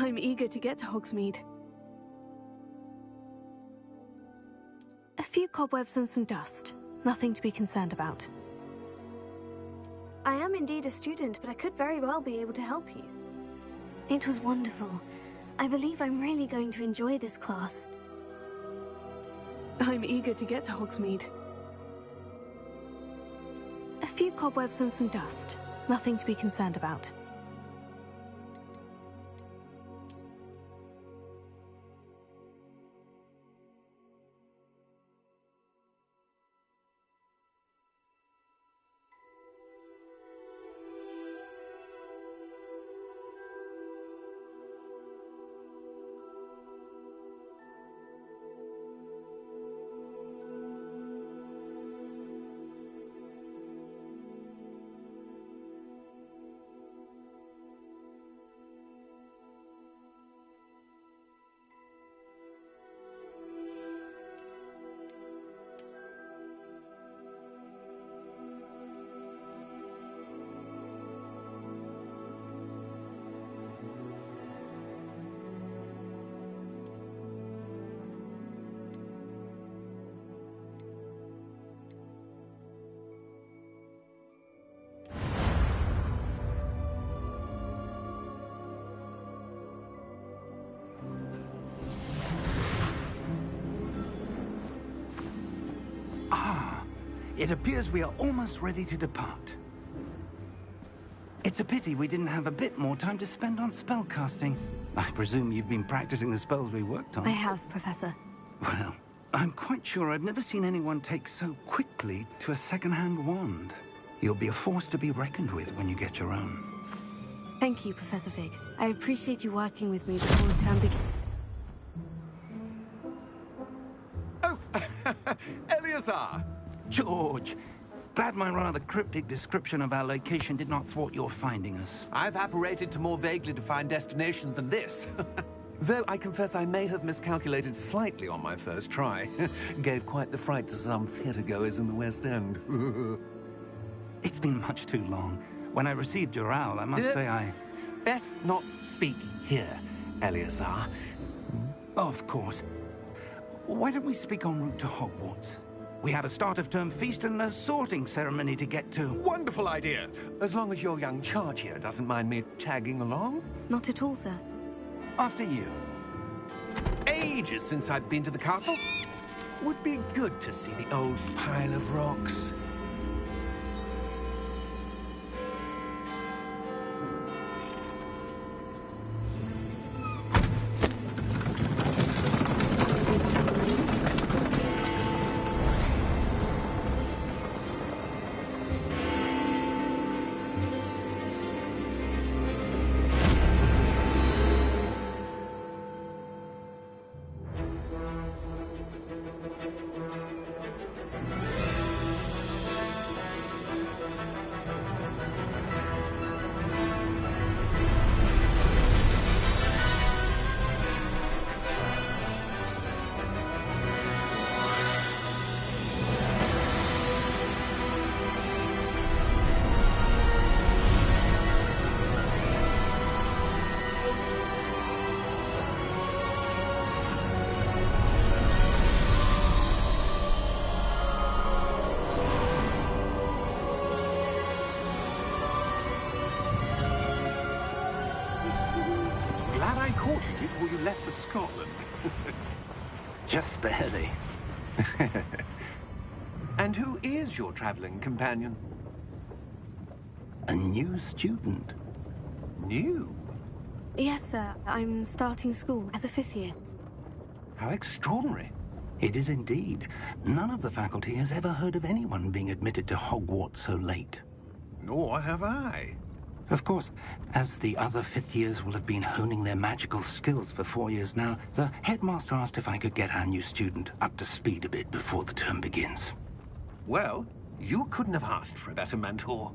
I'm eager to get to Hogsmeade. A few cobwebs and some dust. Nothing to be concerned about. I am indeed a student, but I could very well be able to help you. It was wonderful. I believe I'm really going to enjoy this class. I'm eager to get to Hogsmeade. A few cobwebs and some dust. Nothing to be concerned about. It appears we are almost ready to depart. It's a pity we didn't have a bit more time to spend on spellcasting. I presume you've been practicing the spells we worked on. I have, Professor. Well, I'm quite sure I've never seen anyone take so quickly to a second-hand wand. You'll be a force to be reckoned with when you get your own. Thank you, Professor Fig. I appreciate you working with me before the term begins. Oh, Eleazar! George, glad my rather cryptic description of our location did not thwart your finding us. I've apparated to more vaguely defined destinations than this. Though I confess I may have miscalculated slightly on my first try. Gave quite the fright to some theatre-goers in the West End. It's been much too long. When I received your owl, I must say I... Best not speak here, Eleazar. Of course. Why don't we speak en route to Hogwarts? We have a start-of-term feast and a sorting ceremony to get to. Wonderful idea! As long as your young charge here doesn't mind me tagging along. Not at all, sir. After you. Ages since I've been to the castle. Would be good to see the old pile of rocks. Before you left for Scotland. Just barely. And who is your traveling companion? A new student. New? Yes, sir. I'm starting school as a 5th year. How extraordinary. It is indeed. None of the faculty has ever heard of anyone being admitted to Hogwarts so late. Nor have I. Of course, as the other 5th years will have been honing their magical skills for 4 years now, the headmaster asked if I could get our new student up to speed a bit before the term begins. Well, you couldn't have asked for a better mentor.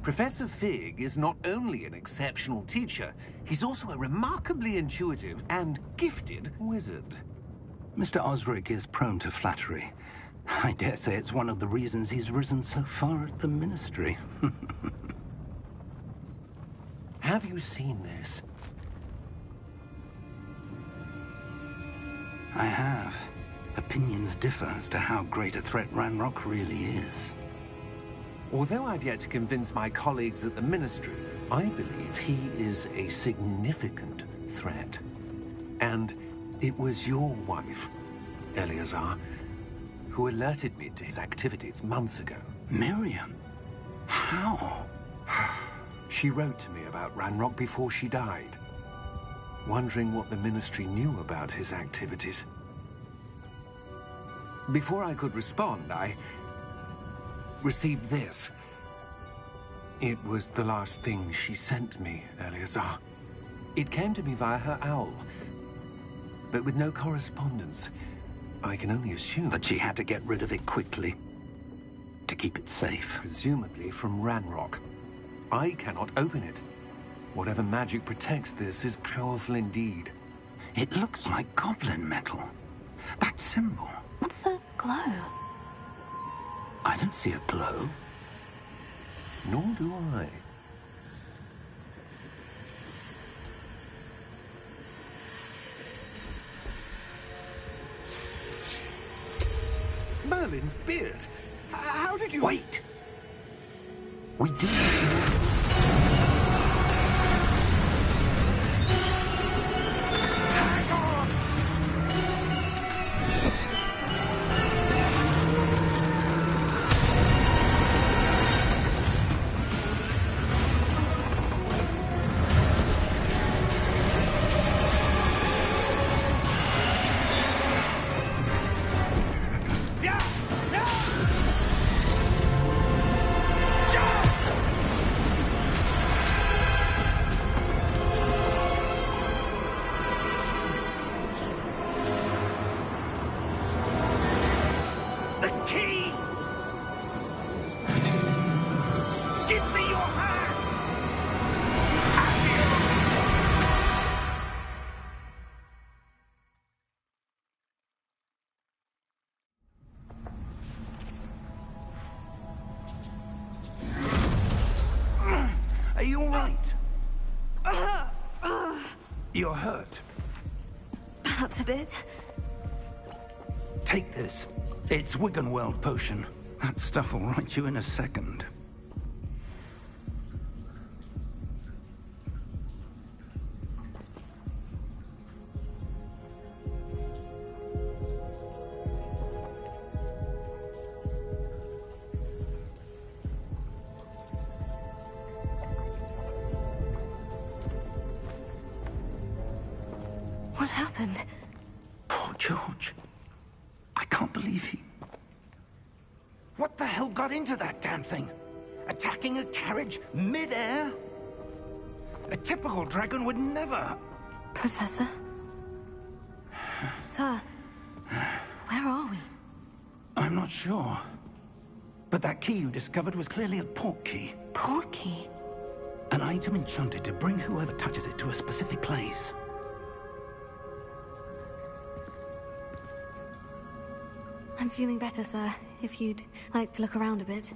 Professor Fig is not only an exceptional teacher, he's also a remarkably intuitive and gifted wizard. Mr. Osric is prone to flattery. I dare say it's one of the reasons he's risen so far at the Ministry. Have you seen this? I have. Opinions differ as to how great a threat Ranrock really is. Although I've yet to convince my colleagues at the Ministry, I believe he is a significant threat. And it was your wife, Eleazar, who alerted me to his activities months ago. Miriam? How? She wrote to me about Ranrock before she died, wondering what the Ministry knew about his activities. Before I could respond, I received this. It was the last thing she sent me, Eleazar. It came to me via her owl, but with no correspondence. I can only assume that she had to get rid of it quickly, to keep it safe. Presumably from Ranrock. I cannot open it. Whatever magic protects this is powerful indeed. It looks like goblin metal. That symbol. What's the glow? I don't see a glow. Nor do I. Merlin's beard. How did you... Wait! We do... Are you all right? You're hurt. Perhaps a bit. Take this. It's Wiggenweld potion. That stuff will right you in a second. What happened? Poor George. I can't believe he... What the hell got into that damn thing? Attacking a carriage mid-air? A typical dragon would never... Professor? Sir, where are we? I'm not sure. But that key you discovered was clearly a port key. Port key? An item enchanted to bring whoever touches it to a specific place. I'm feeling better, sir. If you'd like to look around a bit.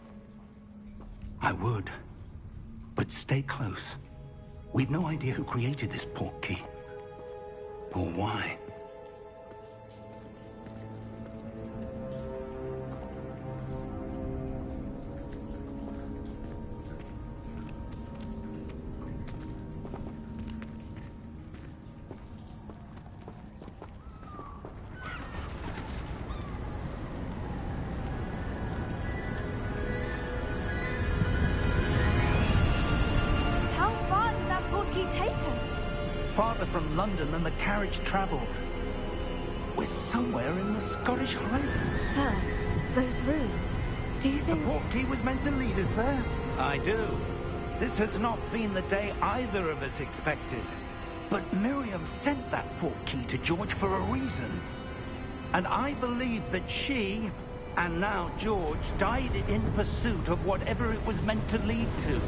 I would. But stay close. We've no idea who created this port key. Or why. Farther from London than the carriage travelled. We're somewhere in the Scottish Highlands. Sir, those ruins. Do you think... The port key was meant to lead us there? I do. This has not been the day either of us expected. But Miriam sent that port key to George for a reason. And I believe that she, and now George, died in pursuit of whatever it was meant to lead to.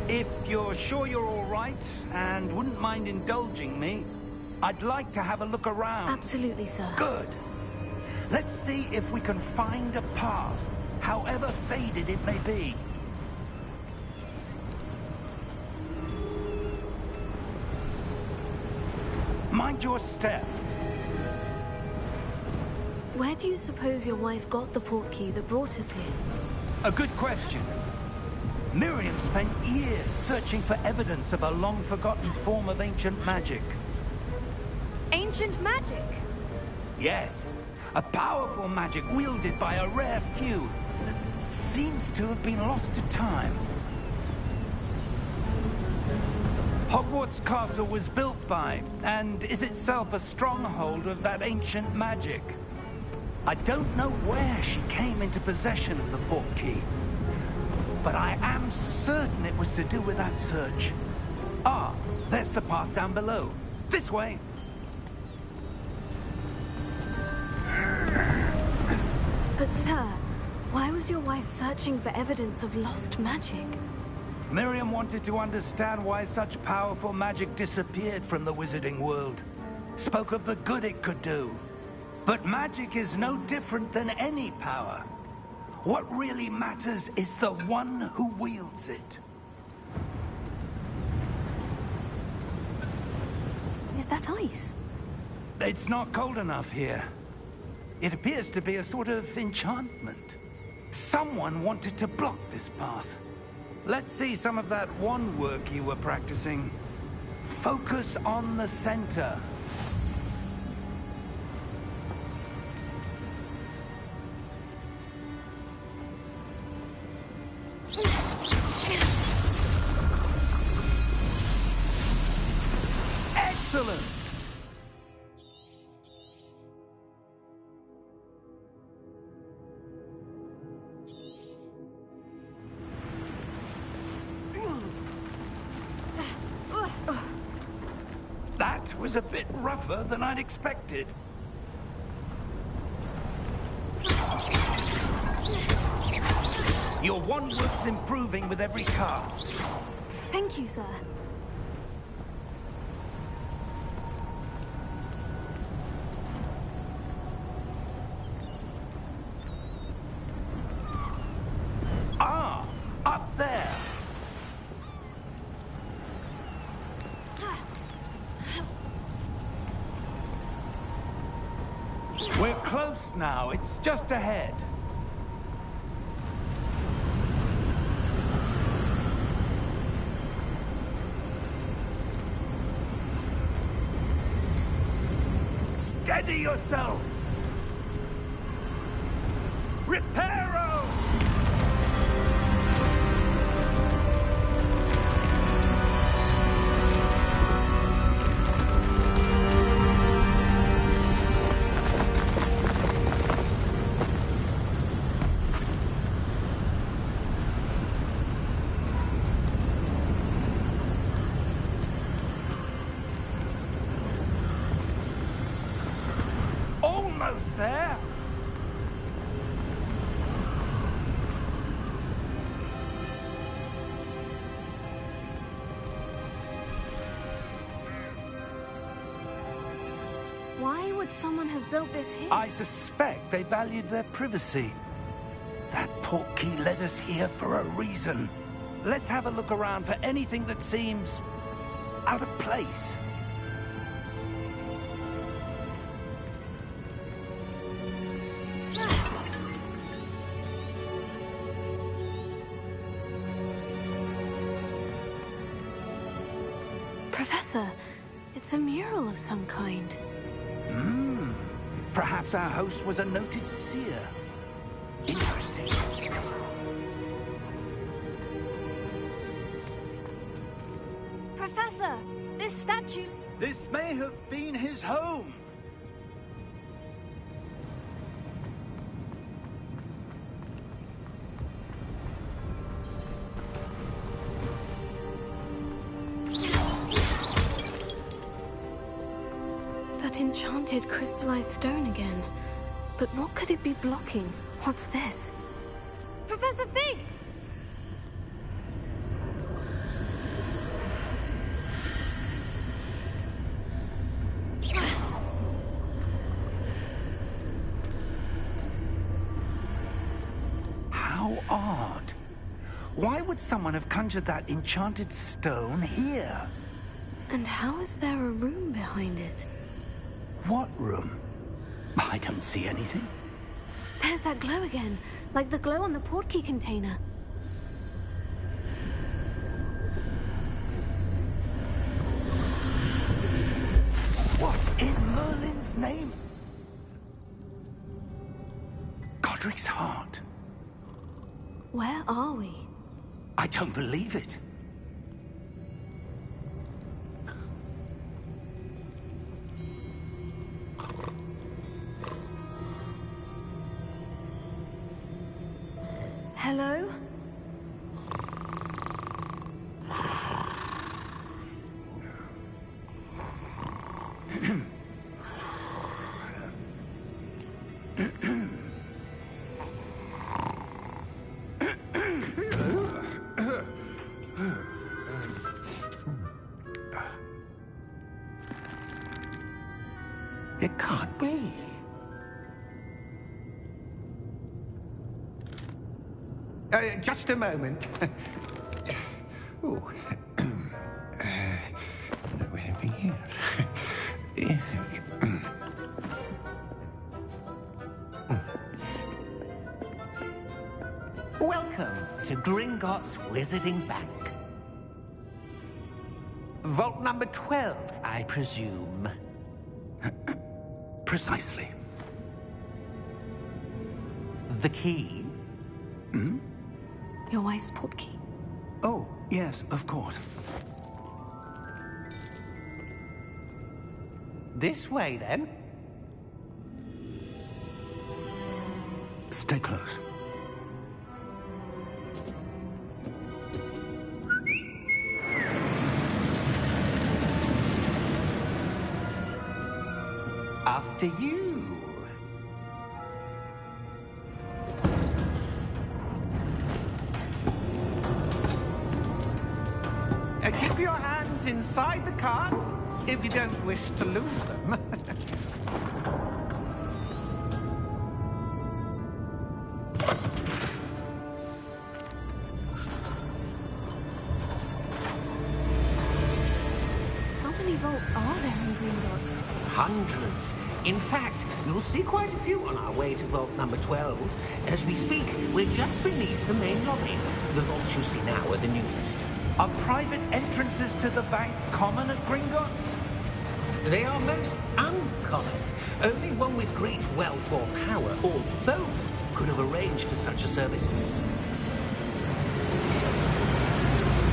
If you're sure you're all right, and wouldn't mind indulging me, I'd like to have a look around. Absolutely, sir. Good. Let's see if we can find a path, however faded it may be. Mind your step. Where do you suppose your wife got the portkey that brought us here? A good question. Miriam spent years searching for evidence of a long-forgotten form of ancient magic. Ancient magic? Yes, a powerful magic wielded by a rare few that seems to have been lost to time. Hogwarts Castle was built by, and is itself a stronghold of that ancient magic. I don't know where she came into possession of the portkey, but I am certain it was to do with that search. Ah, there's the path down below. This way. But sir, why was your wife searching for evidence of lost magic? Miriam wanted to understand why such powerful magic disappeared from the wizarding world. Spoke of the good it could do. But magic is no different than any power. What really matters is the one who wields it. Is that ice? It's not cold enough here. It appears to be a sort of enchantment. Someone wanted to block this path. Let's see some of that wand work you were practicing. Focus on the center. Excellent! That was a bit rougher than I'd expected. Your wand work's improving with every cast. Thank you, sir. Ah, up there. We're close now. It's just ahead. Steady yourself! Reparo! Almost there. Why would someone have built this here? I suspect they valued their privacy. That portkey led us here for a reason. Let's have a look around for anything that seems out of place. Professor, it's a mural of some kind. Perhaps our host was a noted seer. Interesting. Professor, this statue... This may have been his home. That enchanted crystallized stone again. But what could it be blocking? What's this? Professor Fig! How odd. Why would someone have conjured that enchanted stone here? And how is there a room behind it? What room? I don't see anything. There's that glow again, like the glow on the portkey container. What in Merlin's name? Godric's heart. Where are we? I don't believe it. Hello? It can't be. Just a moment. Ooh. Where are we here? Welcome to Gringotts Wizarding Bank. Vault number 12, I presume. Precisely. The key? Hmm? Your wife's portkey. Oh, yes, of course. This way, then. Stay close. After you. Keep your hands inside the cart if you don't wish to lose them. How many vaults are there in Gringotts? Hundreds. In fact, you'll see quite a few on our way to vault number 12. As we speak, we're just beneath the main lobby. The vaults you see now are the newest. Are private entrances to the bank common at Gringotts? They are most uncommon. Only one with great wealth or power, or both, could have arranged for such a service.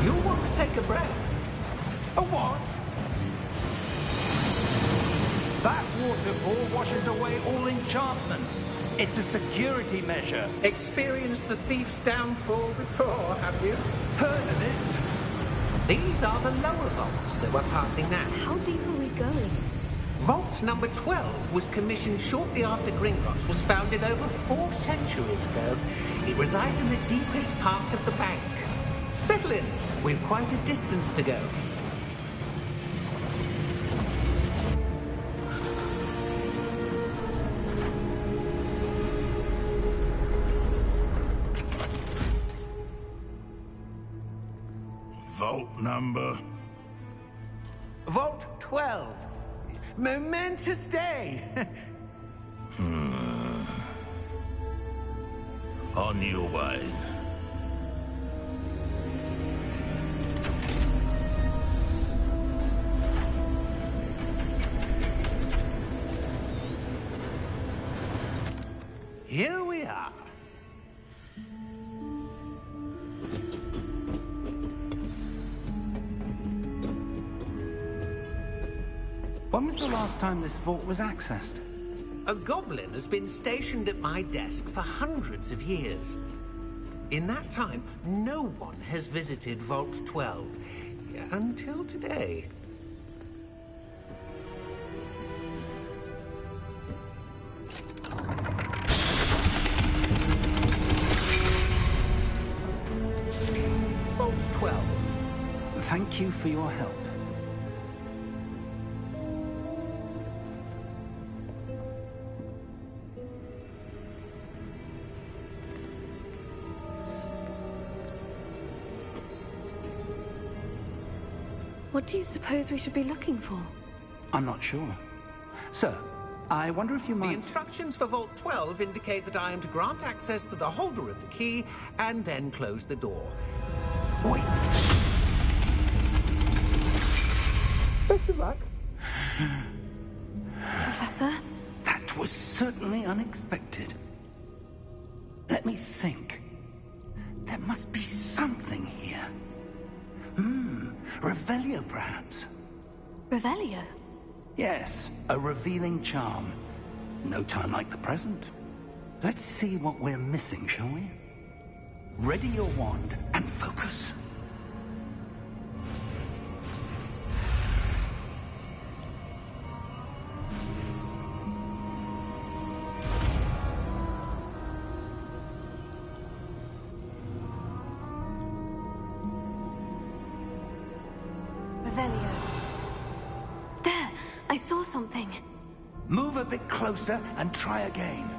You'll want to take a breath. A what? That waterfall washes away all enchantments. It's a security measure. Experienced the thief's downfall before, have you? Heard of it? These are the lower vaults that we're passing now. How deep are we going? Vault number 12 was commissioned shortly after Gringotts was founded over 4 centuries ago. It resides in the deepest part of the bank. Settle in. We've quite a distance to go. Vault number? Vault 12. Momentous day. On your way. Here we are. When was the last time this vault was accessed? A goblin has been stationed at my desk for hundreds of years. In that time, no one has visited Vault 12. Until today. Vault 12. Thank you for your help. What do you suppose we should be looking for? I'm not sure. Sir, I wonder if you The might... instructions for Vault 12 indicate that I am to grant access to the holder of the key and then close the door. Wait! Best of luck. Professor? That was certainly unexpected. Let me think. There must be something here. Revelio, perhaps? Revelio? Yes, a revealing charm. No time like the present. Let's see what we're missing, shall we? Ready your wand and focus. Revelio. There! I saw something. Move a bit closer and try again.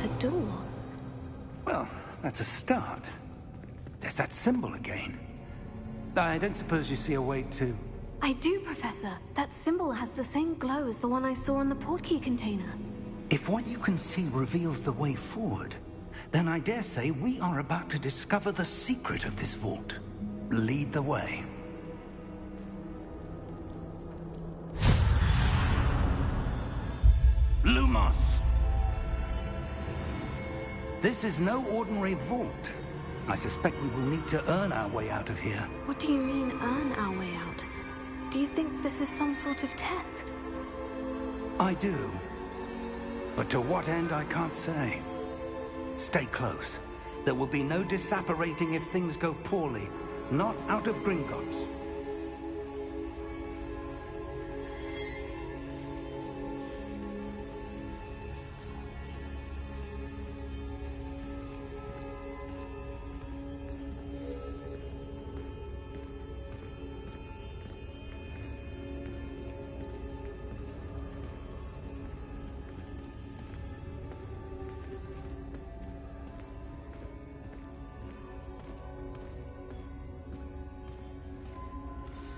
A door. Well, that's a start. There's that symbol again. I don't suppose you see a way to... I do, Professor. That symbol has the same glow as the one I saw on the portkey container. If what you can see reveals the way forward, then I dare say we are about to discover the secret of this vault. Lead the way. Lumos! This is no ordinary vault. I suspect we will need to earn our way out of here. What do you mean, earn our way out? Do you think this is some sort of test? I do. But to what end, I can't say. Stay close. There will be no disapparating if things go poorly. Not out of Gringotts.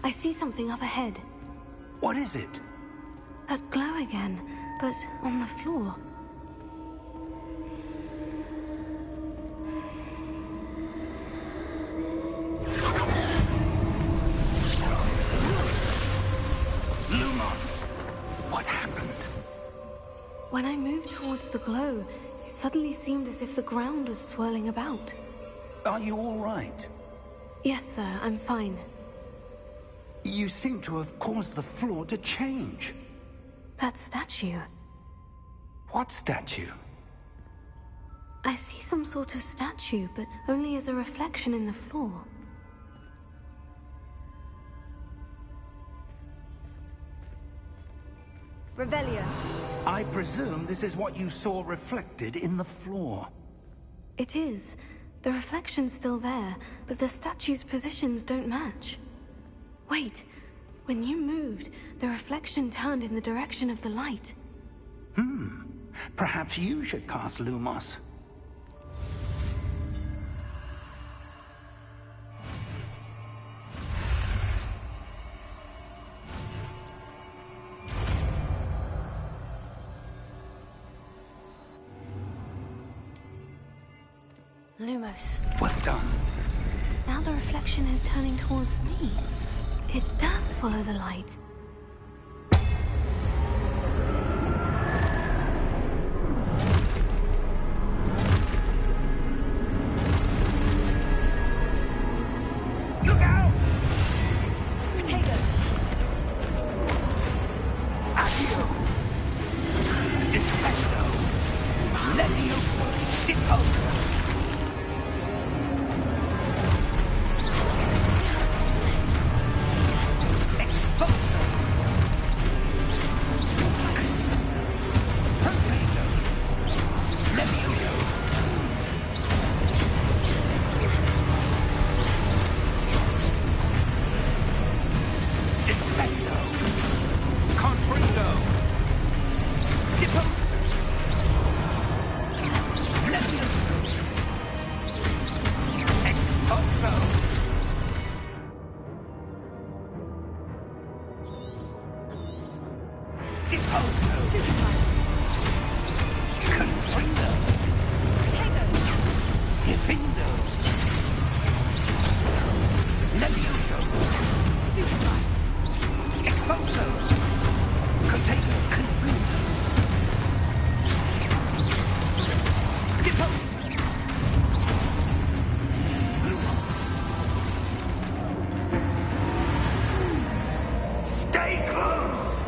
I see something up ahead. What is it? That glow again, but on the floor. Lumos! What happened? When I moved towards the glow, it suddenly seemed as if the ground was swirling about. Are you all right? Yes, sir, I'm fine. You seem to have caused the floor to change. That statue. What statue? I see some sort of statue, but only as a reflection in the floor. Revelio. I presume this is what you saw reflected in the floor. It is. The reflection's still there, but the statue's positions don't match. Wait. When you moved, the reflection turned in the direction of the light. Perhaps you should cast Lumos. Lumos. Well done. Now the reflection is turning towards me. It does follow the light. Look out! Potato! Accio! Defendo! Levioso! Deposa! Expulso! Deposo. Stupefy. Confrindo. Potato. Defindo. Levioso. Stupefy. Exposo. Potato. Confrindo. Deposo. Stay close!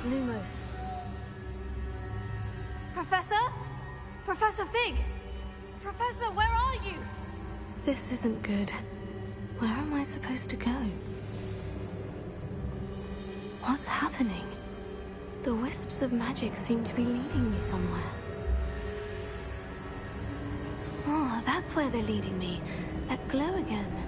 Lumos. Professor? Professor Fig! Professor, where are you? This isn't good. Where am I supposed to go? What's happening? The wisps of magic seem to be leading me somewhere. Oh, that's where they're leading me. That glow again.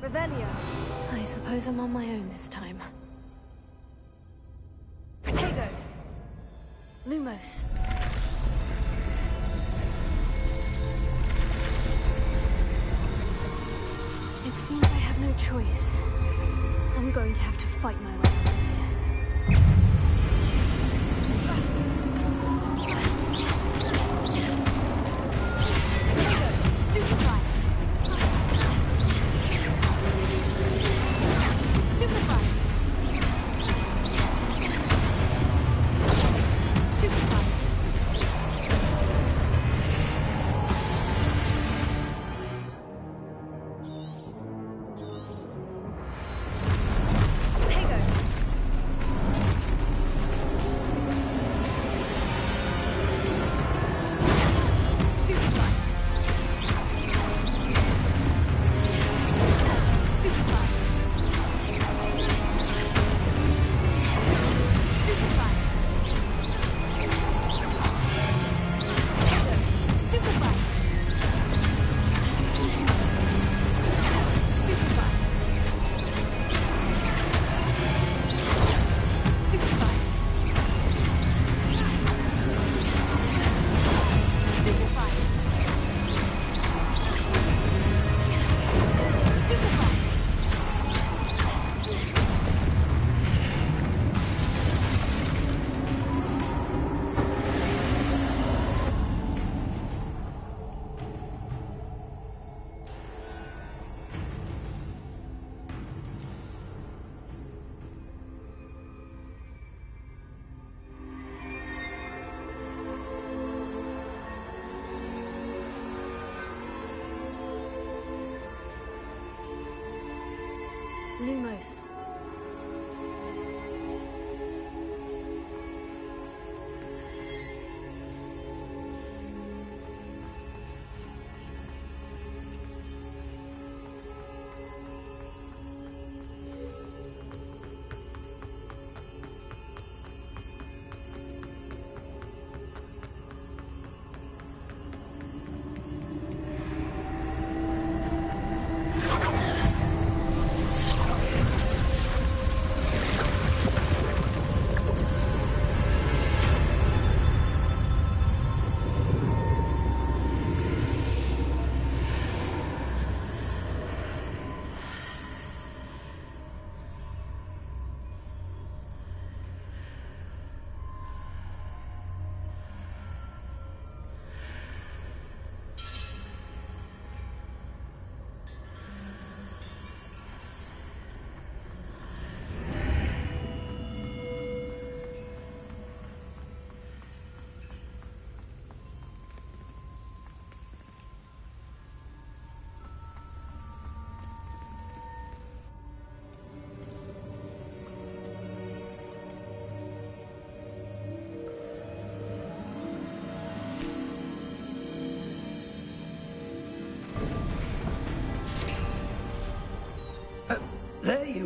Revelio. I suppose I'm on my own this time. Potato. Lumos. It seems I have no choice. I'm going to have to fight my way out of here. Potato. Stupefy. Stupefy! Stupefy! Potato! Stupefy! Stupefy! Stupefy! Stupefy! Stupefy! Stupefy! Stupefy! Stupefy! Lumos.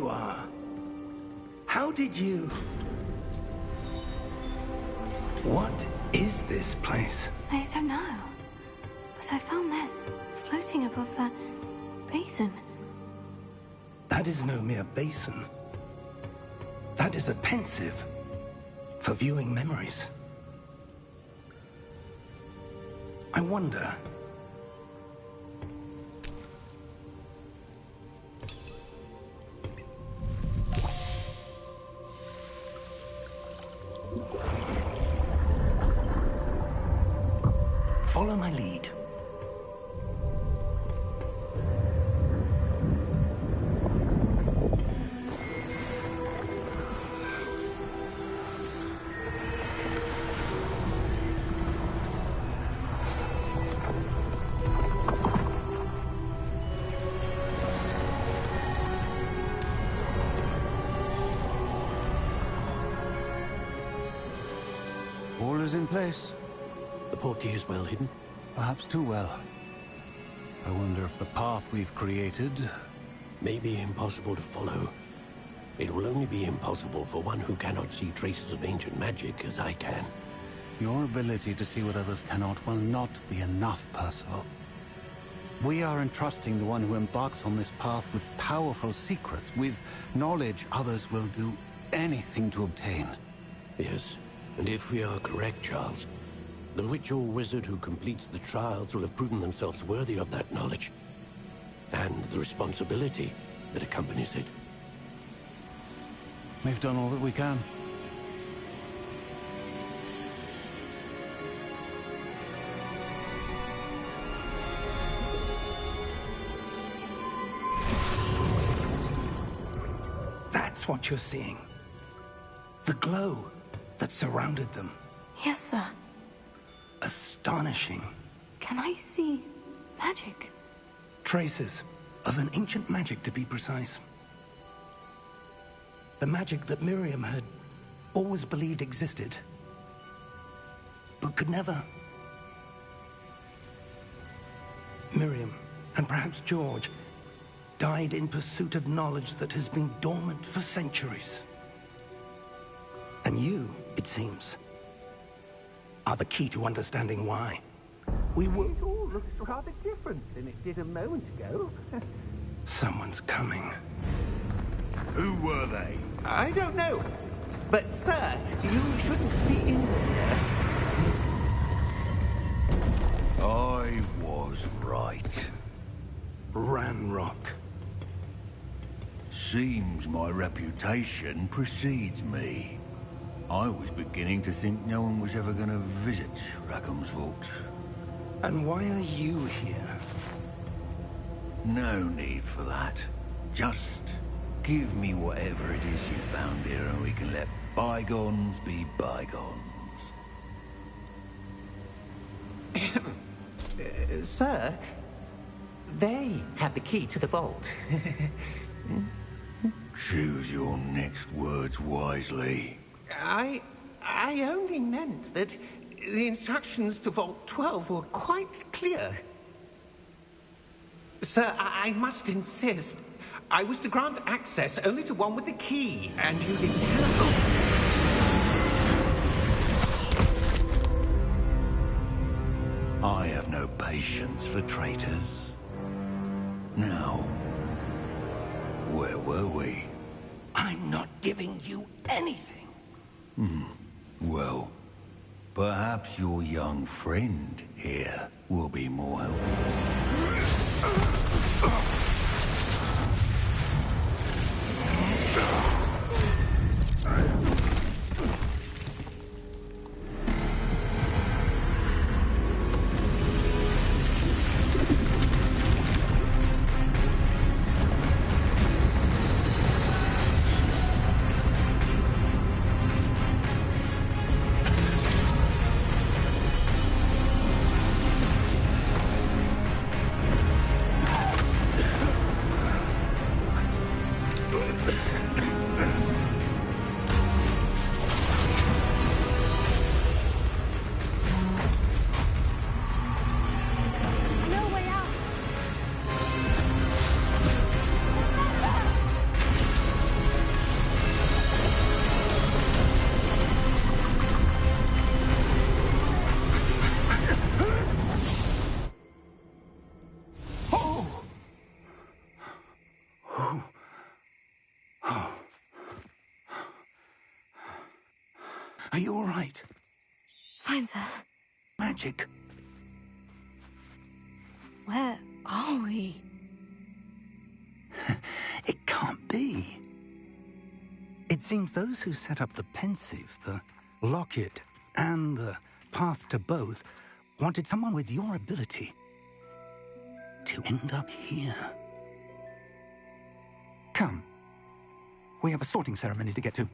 you are. How did you... What is this place? I don't know. But I found this floating above that basin. That is no mere basin. That is a pensive for viewing memories. I wonder... Follow my lead. All is in place. The portkey is well hidden? Perhaps too well. I wonder if the path we've created... May be impossible to follow. It will only be impossible for one who cannot see traces of ancient magic as I can. Your ability to see what others cannot will not be enough, Percival. We are entrusting the one who embarks on this path with powerful secrets, with knowledge others will do anything to obtain. Yes, and if we are correct, Charles, the witch or wizard who completes the trials will have proven themselves worthy of that knowledge, and the responsibility that accompanies it. We've done all that we can. That's what you're seeing. The glow that surrounded them. Yes, sir. Astonishing. Can I see magic? Traces of an ancient magic, to be precise. The magic that Miriam had always believed existed, but could never. Miriam, and perhaps George, died in pursuit of knowledge that has been dormant for centuries. And you, it seems, are the key to understanding why. We were... It all looks rather different than it did a moment ago. Someone's coming. Who were they? I don't know. But, sir, you shouldn't be in here. I was right. Ranrock. Seems my reputation precedes me. I was beginning to think no one was ever going to visit Rackham's Vault. And why are you here? No need for that. Just give me whatever it is you found here and we can let bygones be bygones. Sir, they have the key to the vault. Choose your next words wisely. I only meant that the instructions to Vault 12 were quite clear. Sir, I must insist. I was to grant access only to one with the key, and you didn't have... I have no patience for traitors. Now, where were we? I'm not giving you anything. Well, perhaps your young friend here will be more helpful. Are you all right? Fine, sir. Magic. Where are we? It can't be. It seems those who set up the pensive, the locket, and the path to both wanted someone with your ability to end up here. Come. We have a sorting ceremony to get to.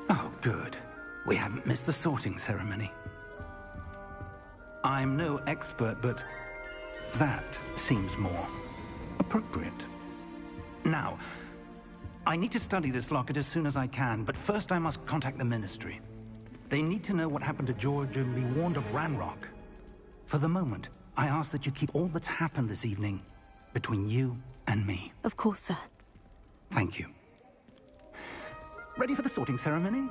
Oh, good. We haven't missed the sorting ceremony. I'm no expert, but that seems more appropriate. Now, I need to study this locket as soon as I can, but first I must contact the Ministry. They need to know what happened to George and be warned of Ranrock. For the moment, I ask that you keep all that's happened this evening between you and me. Of course, sir. Thank you. Ready for the sorting ceremony?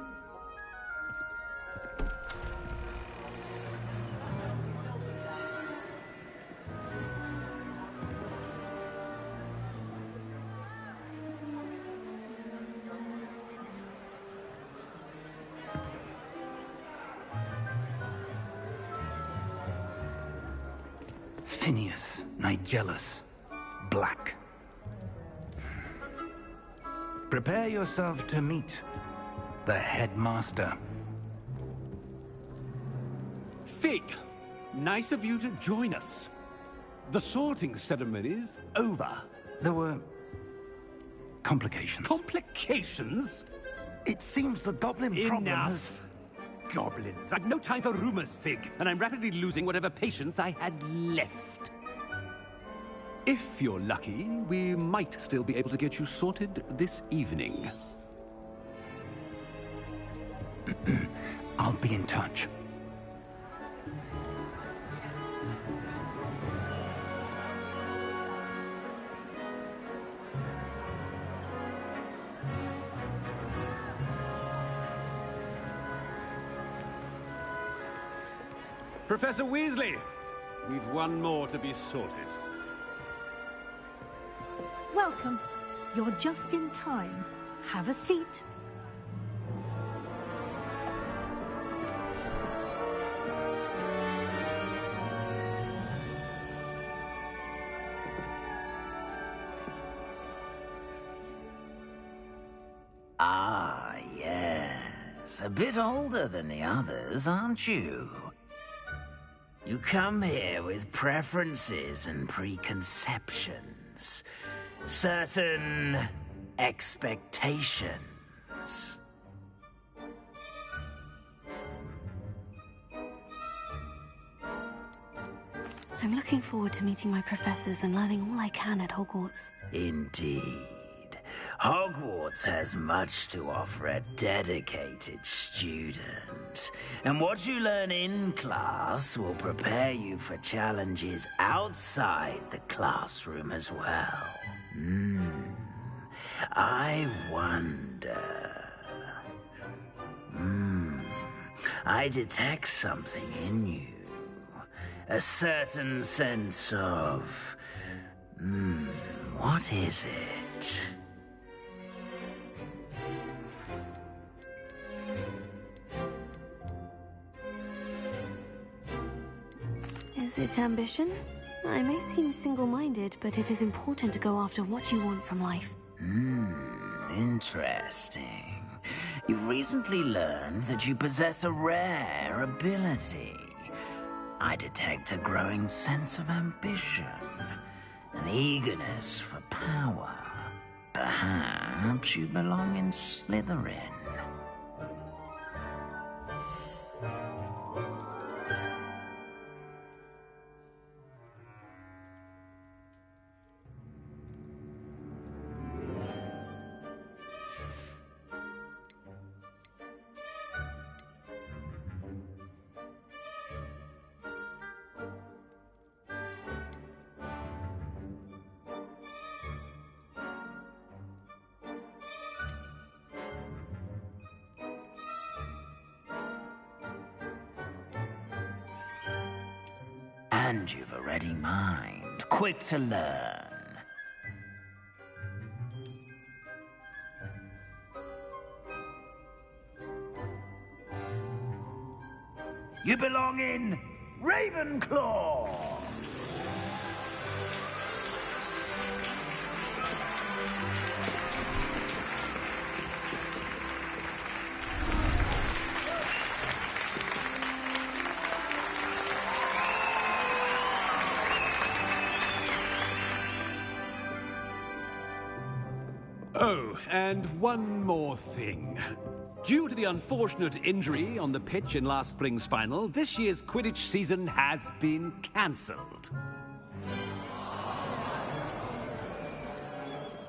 Phineas, Nigellus, Black. Prepare yourself to meet the headmaster. Fig, nice of you to join us. The sorting ceremony's over. There were complications. Complications? It seems the goblin problem has... Enough! Goblins. I've no time for rumors, Fig, and I'm rapidly losing whatever patience I had left. If you're lucky, we might still be able to get you sorted this evening. I'll be in touch. Professor Weasley, we've one more to be sorted. Welcome. You're just in time. Have a seat. Ah, yes. A bit older than the others, aren't you? You come here with preferences and preconceptions. Certain expectations. I'm looking forward to meeting my professors and learning all I can at Hogwarts. Indeed. Hogwarts has much to offer a dedicated student. And what you learn in class will prepare you for challenges outside the classroom as well. I wonder... I detect something in you. A certain sense of... what is it? Is it ambition? I may seem single-minded, but it is important to go after what you want from life. Interesting. You've recently learned that you possess a rare ability. I detect a growing sense of ambition, an eagerness for power. Perhaps you belong in Slytherin. And you've a ready mind, quick to learn. You belong in Ravenclaw! Oh, and one more thing. Due to the unfortunate injury on the pitch in last spring's final, this year's Quidditch season has been cancelled.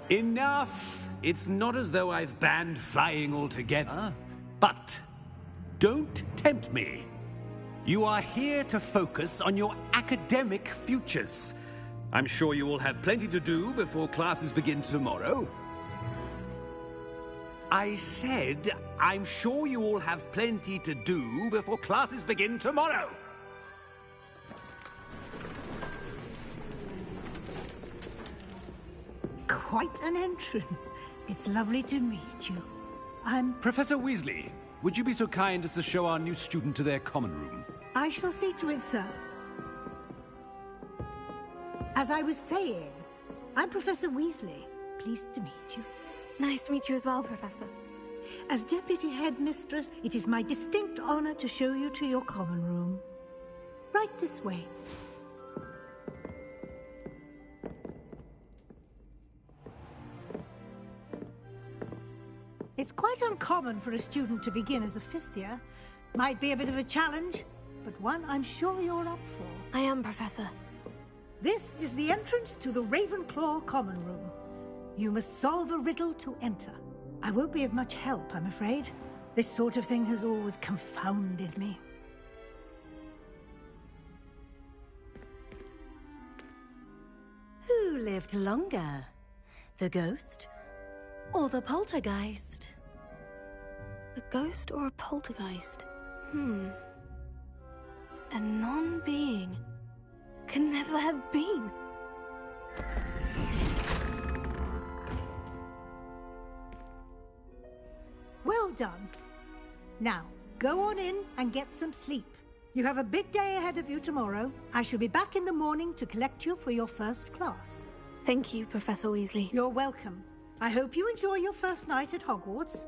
Enough! It's not as though I've banned flying altogether, but don't tempt me. You are here to focus on your academic futures. I'm sure you will have plenty to do before classes begin tomorrow. I said, I'm sure you all have plenty to do before classes begin tomorrow. Quite an entrance. It's lovely to meet you. I'm... Professor Weasley, would you be so kind as to show our new student to their common room? I shall see to it, sir. As I was saying, I'm Professor Weasley. Pleased to meet you. Nice to meet you as well, Professor. As Deputy Headmistress, it is my distinct honor to show you to your common room. Right this way. It's quite uncommon for a student to begin as a fifth year. Might be a bit of a challenge, but one I'm sure you're up for. I am, Professor. This is the entrance to the Ravenclaw common room. You must solve a riddle to enter. I won't be of much help, I'm afraid. This sort of thing has always confounded me. Who lived longer? The ghost or the poltergeist? A ghost or a poltergeist? A non-being can never have been. Well done. Now, go on in and get some sleep. You have a big day ahead of you tomorrow. I shall be back in the morning to collect you for your first class. Thank you, Professor Weasley. You're welcome. I hope you enjoy your first night at Hogwarts.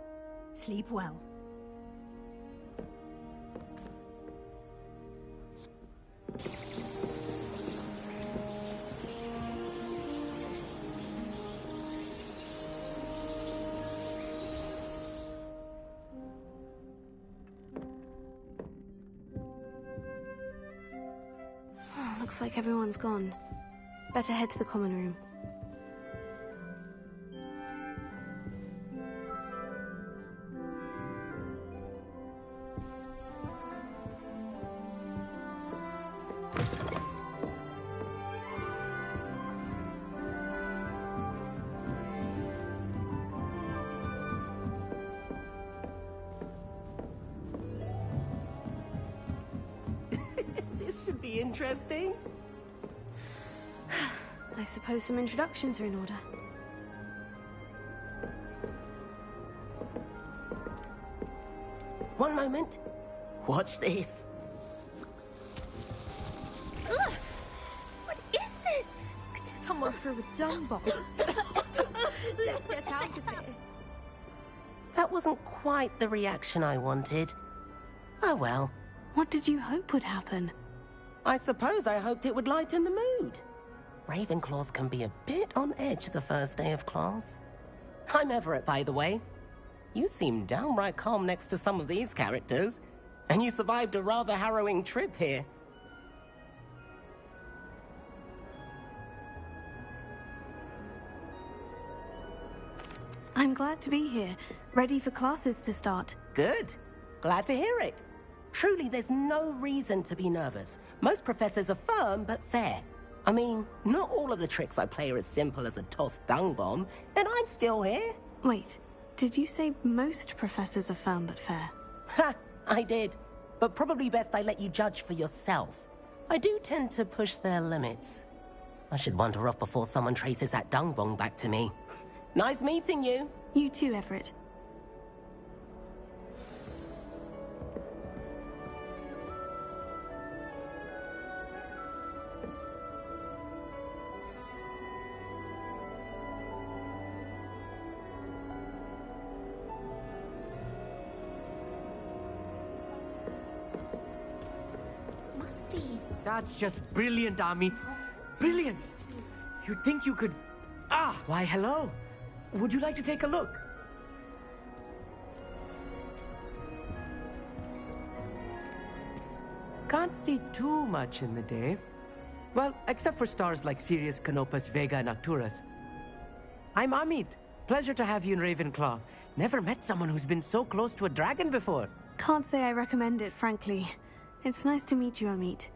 Sleep well. Looks like everyone's gone. Better head to the common room. This should be interesting. I suppose some introductions are in order. One moment. Watch this. someone threw a dung bomb. Let's get out of here. That wasn't quite the reaction I wanted. Oh well. What did you hope would happen? I suppose I hoped it would lighten the mood. Ravenclaws can be a bit on edge the first day of class. I'm Everett, by the way. You seem downright calm next to some of these characters, and you survived a rather harrowing trip here. I'm glad to be here, ready for classes to start. Good. Glad to hear it. Truly, there's no reason to be nervous. Most professors are firm but fair. I mean, not all of the tricks I play are as simple as a tossed dung bomb, and I'm still here. Wait, did you say most professors are firm but fair? Ha! I did. But probably best I let you judge for yourself. I do tend to push their limits. I should wander off before someone traces that dung bomb back to me. Nice meeting you. You too, Everett. That's just brilliant, Amit. Brilliant! You'd think you could... Ah! Why, hello. Would you like to take a look? Can't see too much in the day. Well, except for stars like Sirius, Canopus, Vega, and Arcturus. I'm Amit. Pleasure to have you in Ravenclaw. Never met someone who's been so close to a dragon before. Can't say I recommend it, frankly. It's nice to meet you, Amit.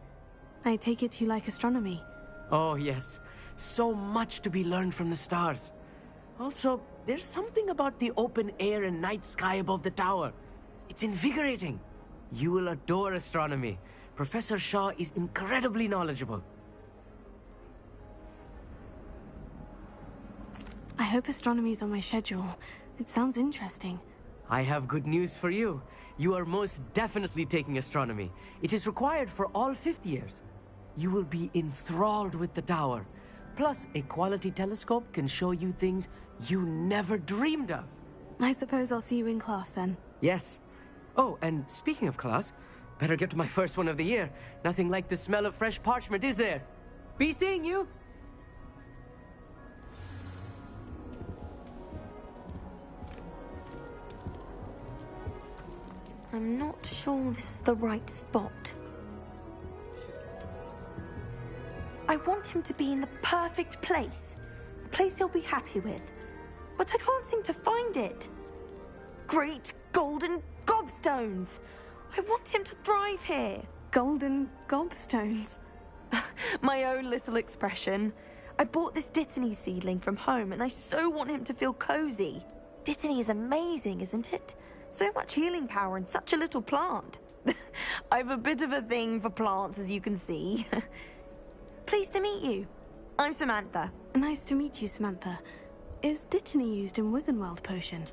I take it you like astronomy. Oh, yes. So much to be learned from the stars. Also, there's something about the open air and night sky above the tower. It's invigorating. You will adore astronomy. Professor Shaw is incredibly knowledgeable. I hope astronomy's on my schedule. It sounds interesting. I have good news for you. You are most definitely taking astronomy. It is required for all 5th years. You will be enthralled with the tower. Plus, a quality telescope can show you things you never dreamed of. I suppose I'll see you in class then. Yes. Oh, and speaking of class, better get to my first one of the year. Nothing like the smell of fresh parchment, is there? Be seeing you! I'm not sure this is the right spot. I want him to be in the perfect place. A place he'll be happy with. But I can't seem to find it. Great golden gobstones! I want him to thrive here. Golden gobstones? My own little expression. I bought this Dittany seedling from home and I so want him to feel cozy. Dittany is amazing, isn't it? So much healing power in such a little plant. I've a bit of a thing for plants, as you can see. Pleased to meet you. I'm Samantha. Nice to meet you, Samantha. Is Dittany used in Wiggenweld potion?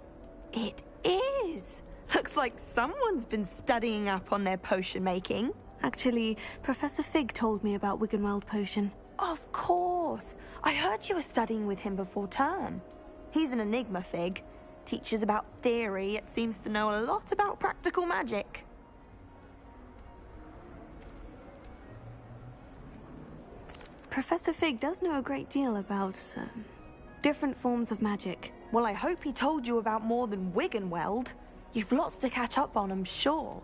It is. Looks like someone's been studying up on their potion making. Actually, Professor Fig told me about Wiggenweld potion. Of course. I heard you were studying with him before term. He's an enigma, Fig. Teaches about theory, yet seems to know a lot about practical magic. Professor Fig does know a great deal about different forms of magic. Well, I hope he told you about more than Wiggenweld. You've lots to catch up on, I'm sure.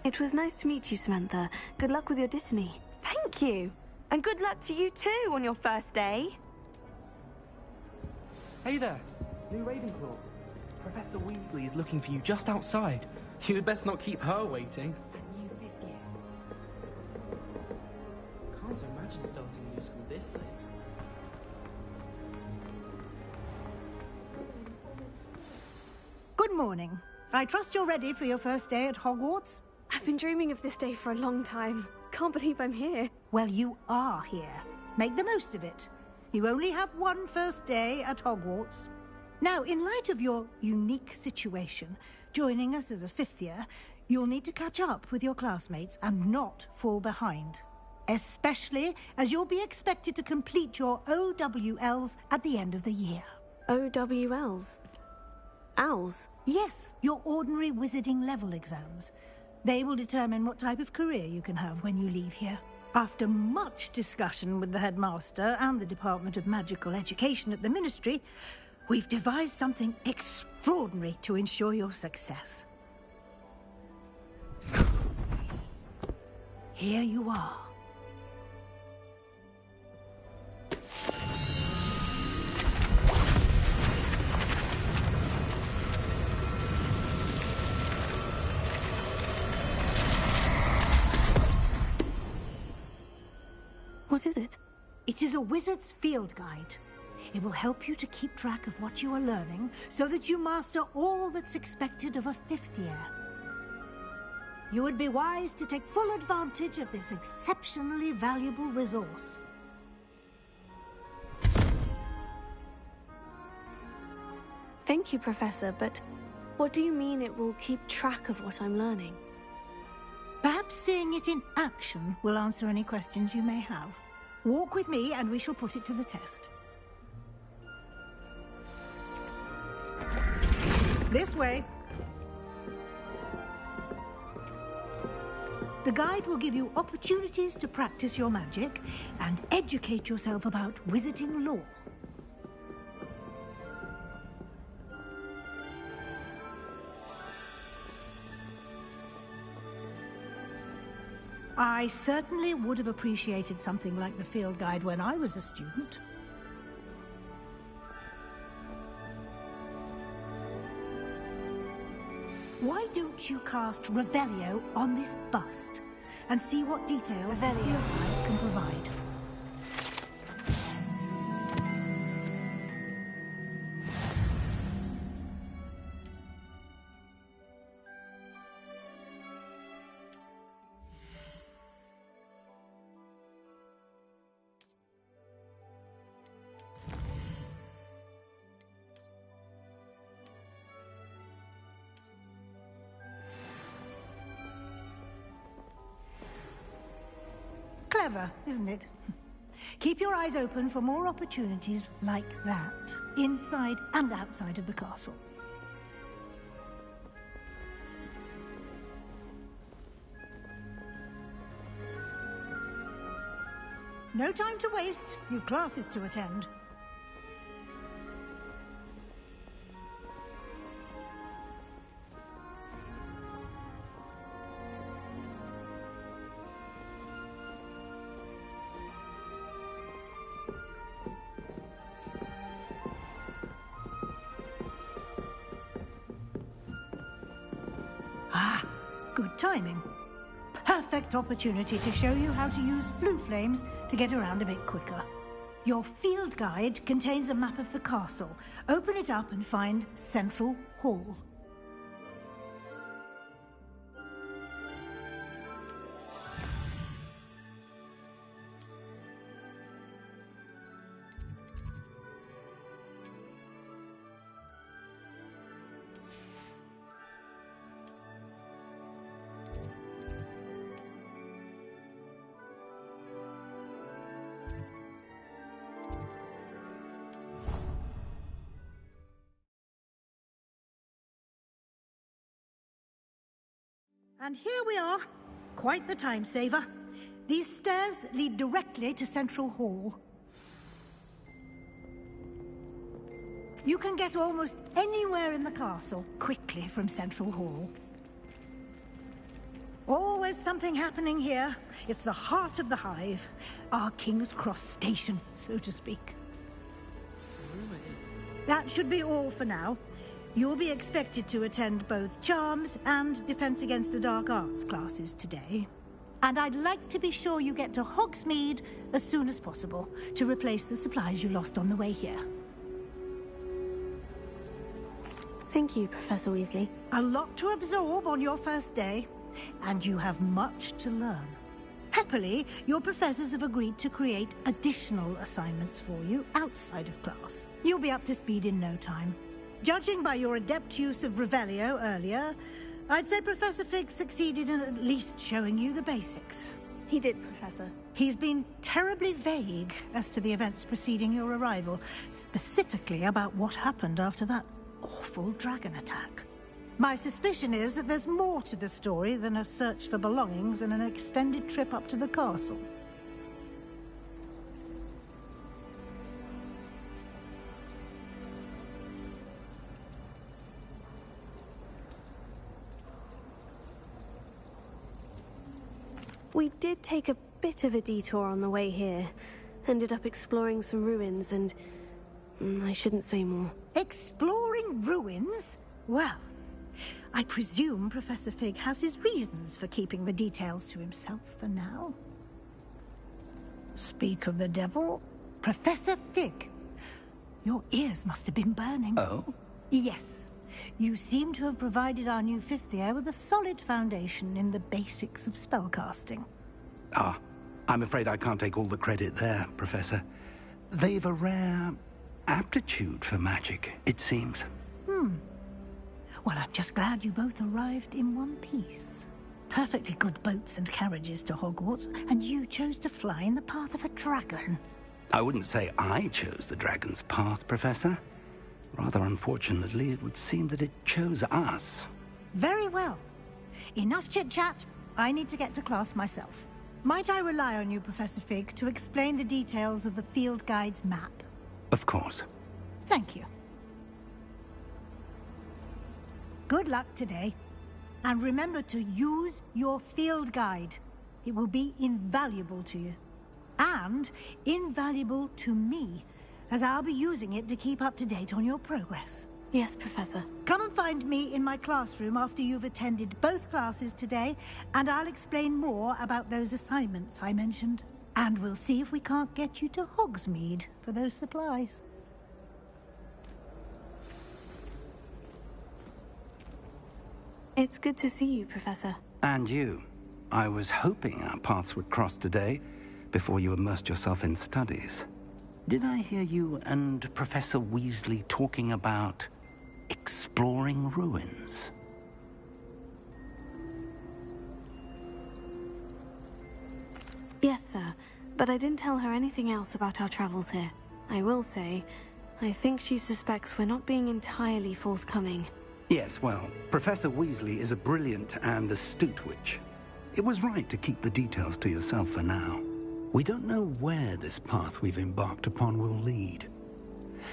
It was nice to meet you, Samantha. Good luck with your Dittany. Thank you. And good luck to you too on your first day. Hey there, new Ravenclaw. Professor Weasley is looking for you just outside. You'd best not keep her waiting. Can't imagine starting new school this late. Good morning. I trust you're ready for your first day at Hogwarts? I've been dreaming of this day for a long time. Can't believe I'm here. Well, you are here. Make the most of it. You only have one first day at Hogwarts. Now, in light of your unique situation, joining us as a 5th year, You'll need to catch up with your classmates and not fall behind. Especially as you'll be expected to complete your OWLs at the end of the year. OWLs? Owls? Yes, your ordinary wizarding level exams. They will determine what type of career you can have when you leave here. After much discussion with the headmaster and the Department of Magical Education at the Ministry, we've devised something extraordinary to ensure your success. Here you are. What is it? It is a wizard's field guide. It will help you to keep track of what you are learning so that you master all that's expected of a 5th year. You would be wise to take full advantage of this exceptionally valuable resource. Thank you, Professor, but what do you mean it will keep track of what I'm learning? Perhaps seeing it in action will answer any questions you may have. Walk with me and we shall put it to the test. This way. The guide will give you opportunities to practice your magic and educate yourself about wizarding lore. I certainly would have appreciated something like the field guide when I was a student. Why don't you cast Revelio on this bust and see what details the field guide can provide? Clever, isn't it? Keep your eyes open for more opportunities like that, inside and outside of the castle. No time to waste. You've classes to attend. Ah, good timing. Perfect opportunity to show you how to use flue flames to get around a bit quicker. Your field guide contains a map of the castle. Open it up and find Central Hall. And here we are. Quite the time saver. These stairs lead directly to Central Hall. You can get almost anywhere in the castle quickly from Central Hall. Always something happening here. It's the heart of the hive. Our King's Cross station, so to speak. That should be all for now. You'll be expected to attend both Charms and Defense Against the Dark Arts classes today. And I'd like to be sure you get to Hogsmeade as soon as possible to replace the supplies you lost on the way here. Thank you, Professor Weasley. A lot to absorb on your first day, and you have much to learn. Happily, your professors have agreed to create additional assignments for you outside of class. You'll be up to speed in no time. Judging by your adept use of Revelio earlier, I'd say Professor Fig succeeded in at least showing you the basics. He did, Professor. He's been terribly vague as to the events preceding your arrival, specifically about what happened after that awful dragon attack. My suspicion is that there's more to the story than a search for belongings and an extended trip up to the castle. We did take a bit of a detour on the way here. Ended up exploring some ruins and... I shouldn't say more. Exploring ruins? Well, I presume Professor Fig has his reasons for keeping the details to himself for now. Speak of the devil, Professor Fig. Your ears must have been burning. Oh? Yes. You seem to have provided our new fifth year with a solid foundation in the basics of spellcasting. Ah, I'm afraid I can't take all the credit there, Professor. They've a rare aptitude for magic, it seems. Well, I'm just glad you both arrived in one piece. Perfectly good boats and carriages to Hogwarts, and you chose to fly in the path of a dragon. I wouldn't say I chose the dragon's path, Professor. Rather unfortunately, it would seem that it chose us. Very well. Enough chit-chat. I need to get to class myself. Might I rely on you, Professor Fig, to explain the details of the field guide's map? Of course. Thank you. Good luck today. And remember to use your field guide. It will be invaluable to you. And invaluable to me, as I'll be using it to keep up to date on your progress. Yes, Professor. Come and find me in my classroom after you've attended both classes today, and I'll explain more about those assignments I mentioned. And we'll see if we can't get you to Hogsmeade for those supplies. It's good to see you, Professor. And you. I was hoping our paths would cross today, before you immersed yourself in studies. Did I hear you and Professor Weasley talking about exploring ruins? Yes, sir. But I didn't tell her anything else about our travels here. I will say, I think she suspects we're not being entirely forthcoming. Yes, well, Professor Weasley is a brilliant and astute witch. It was right to keep the details to yourself for now. We don't know where this path we've embarked upon will lead.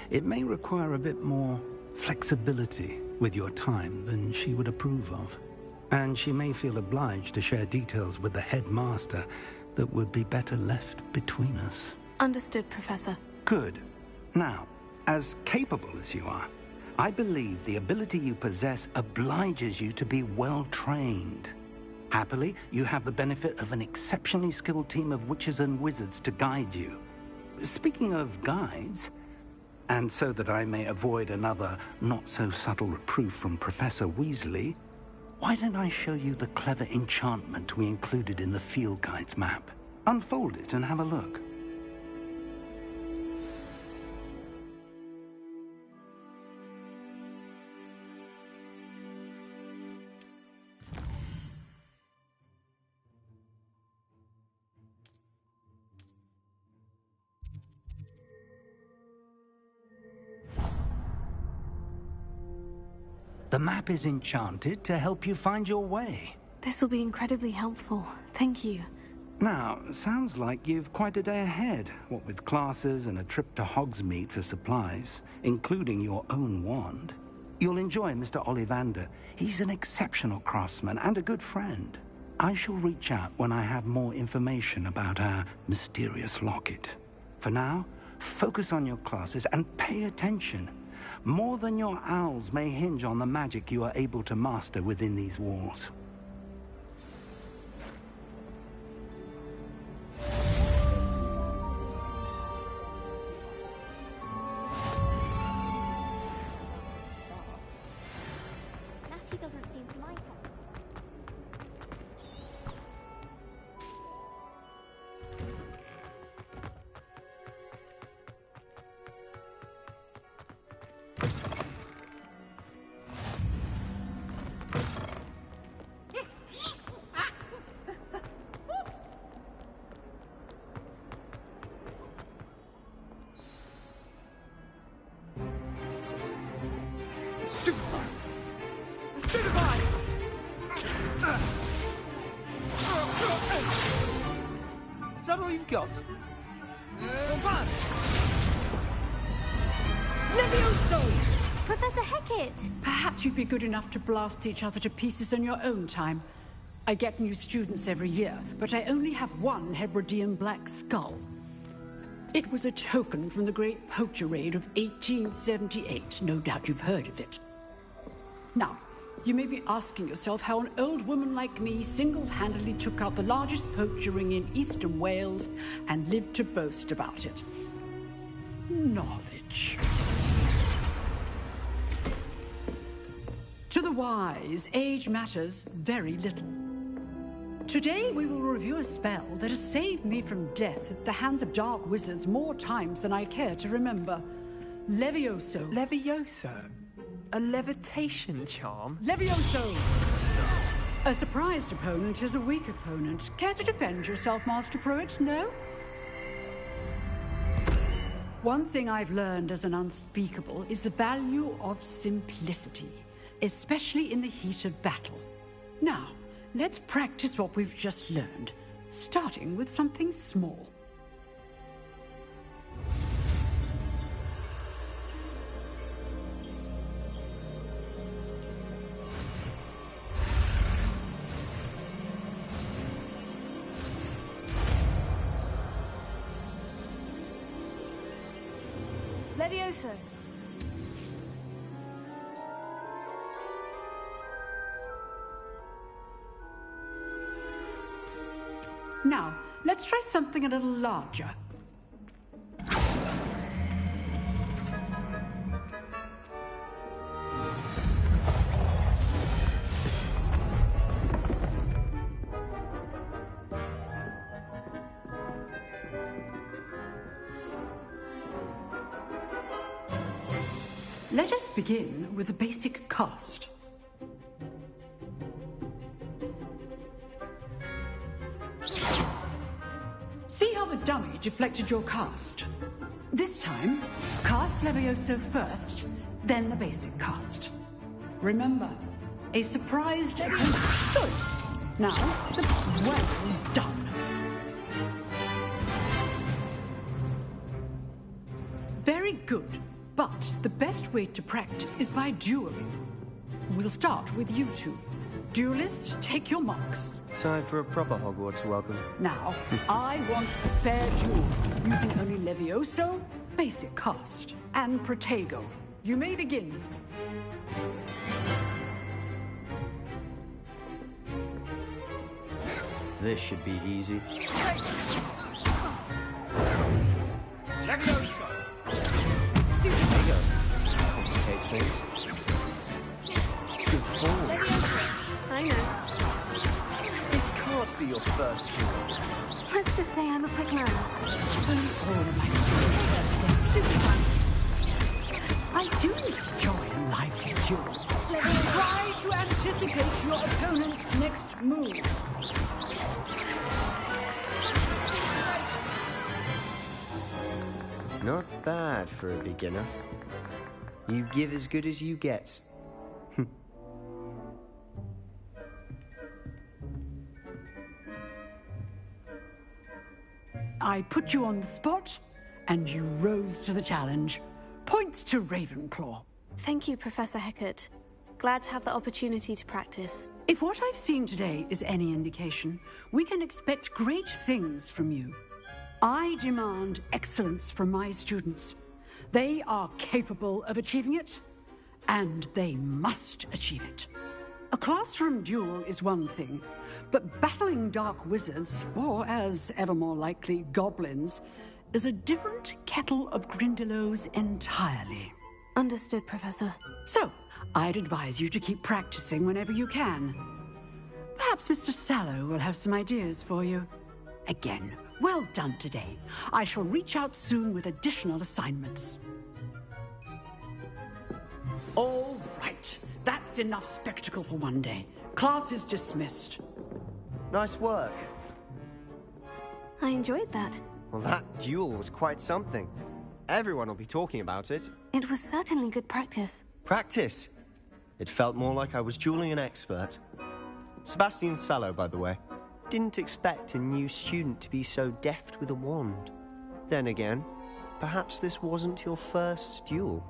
It may require a bit more flexibility with your time than she would approve of. And she may feel obliged to share details with the headmaster that would be better left between us. Understood, Professor. Good. Now, as capable as you are, I believe the ability you possess obliges you to be well-trained. Happily, you have the benefit of an exceptionally skilled team of witches and wizards to guide you. Speaking of guides, and so that I may avoid another not-so-subtle reproof from Professor Weasley, why don't I show you the clever enchantment we included in the field guide's map? Unfold it and have a look. The map is enchanted to help you find your way. This will be incredibly helpful. Thank you. Now, sounds like you've quite a day ahead, what with classes and a trip to Hogsmeade for supplies, including your own wand. You'll enjoy Mr. Ollivander. He's an exceptional craftsman and a good friend. I shall reach out when I have more information about our mysterious locket. For now, focus on your classes and pay attention. More than your owls may hinge on the magic you are able to master within these walls. Natty doesn't seem to like it. that all you've got? Levioso! Professor Hecat! Perhaps you'd be good enough to blast each other to pieces in your own time. I get new students every year, but I only have one Hebridean black skull. It was a token from the Great Poacher Raid of 1878. No doubt you've heard of it. Now, you may be asking yourself how an old woman like me single-handedly took out the largest poacher ring in eastern Wales and lived to boast about it. Knowledge. To the wise, age matters very little. Today we will review a spell that has saved me from death at the hands of dark wizards more times than I care to remember. Levioso. Levioso? A levitation charm? Levioso! A surprised opponent is a weak opponent. Care to defend yourself, Master Pruitt? No? One thing I've learned as an unspeakable is the value of simplicity, especially in the heat of battle. Now, let's practice what we've just learned, starting with something small. Levioso. Now, let's try something a little larger. Let us begin with the basic cast. See how the dummy deflected your cast? This time, cast Levioso first, then the basic cast. Remember, a surprise Good. Now, well done. Very good. But the best way to practice is by dueling. We'll start with you two. Duelists, take your marks. Time for a proper Hogwarts welcome. Now, I want a fair duel, using only Levioso, basic cast, and Protego. You may begin. This should be easy. Levioso! Complicates things. Good form. I know. This can't be your first duel. Let's just say I'm a quick learner. Stupid one. I do enjoy a lively duel. Try to anticipate your opponent's next move. Not bad for a beginner. You give as good as you get. I put you on the spot, and you rose to the challenge. Points to Ravenclaw. Thank you, Professor Hecat. Glad to have the opportunity to practice. If what I've seen today is any indication, we can expect great things from you. I demand excellence from my students. They are capable of achieving it, and they must achieve it. A classroom duel is one thing, but battling dark wizards, or as ever more likely, goblins, is a different kettle of Grindylows entirely. Understood, Professor. So, I'd advise you to keep practicing whenever you can. Perhaps Mr. Sallow will have some ideas for you. Again, well done today. I shall reach out soon with additional assignments. All right. That's enough spectacle for one day. Class is dismissed. Nice work. I enjoyed that. Well, that duel was quite something. Everyone will be talking about it. It was certainly good practice. Practice? It felt more like I was dueling an expert. Sebastian Sallow, by the way. didn't expect a new student to be so deft with a wand. Then again, perhaps this wasn't your first duel.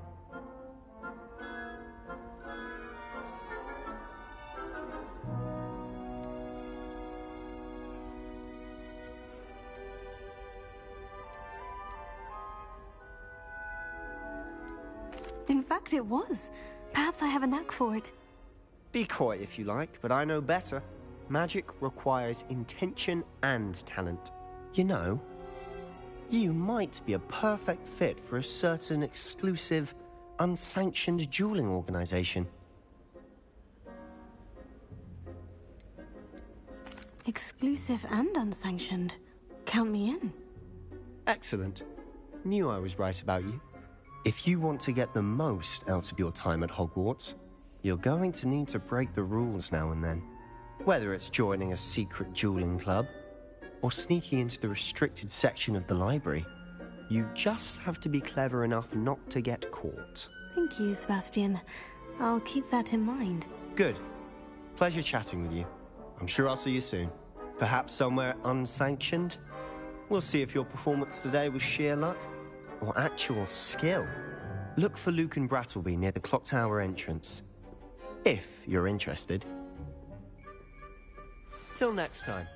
In fact, it was. Perhaps I have a knack for it. Be coy if you like, but I know better. Magic requires intention and talent. You know, you might be a perfect fit for a certain exclusive, unsanctioned dueling organization. Exclusive and unsanctioned. Count me in. Excellent. Knew I was right about you. If you want to get the most out of your time at Hogwarts, you're going to need to break the rules now and then. Whether it's joining a secret dueling club, or sneaking into the restricted section of the library, you just have to be clever enough not to get caught. Thank you, Sebastian. I'll keep that in mind. Good. Pleasure chatting with you. I'm sure I'll see you soon. Perhaps somewhere unsanctioned? We'll see if your performance today was sheer luck or actual skill. Look for Luke and Brattleby near the clock tower entrance, if you're interested. Till next time.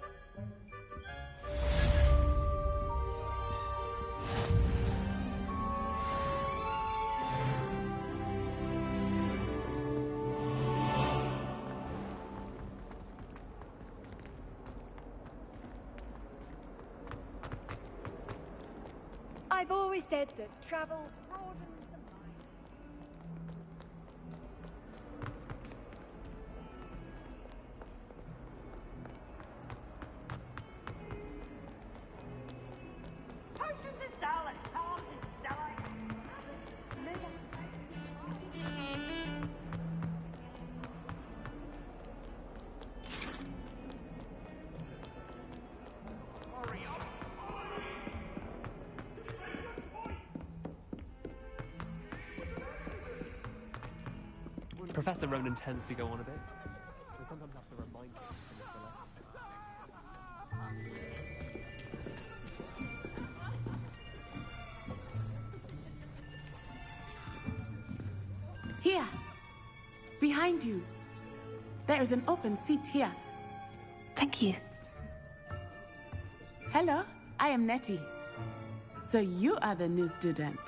I've always said that travel broadens the mind. Potions and salad, toast and salad. Professor Ronan tends to go on a bit. We sometimes have to remind him. Here! Behind you! There is an open seat here. Thank you. Hello, I am Nettie. So you are the new student.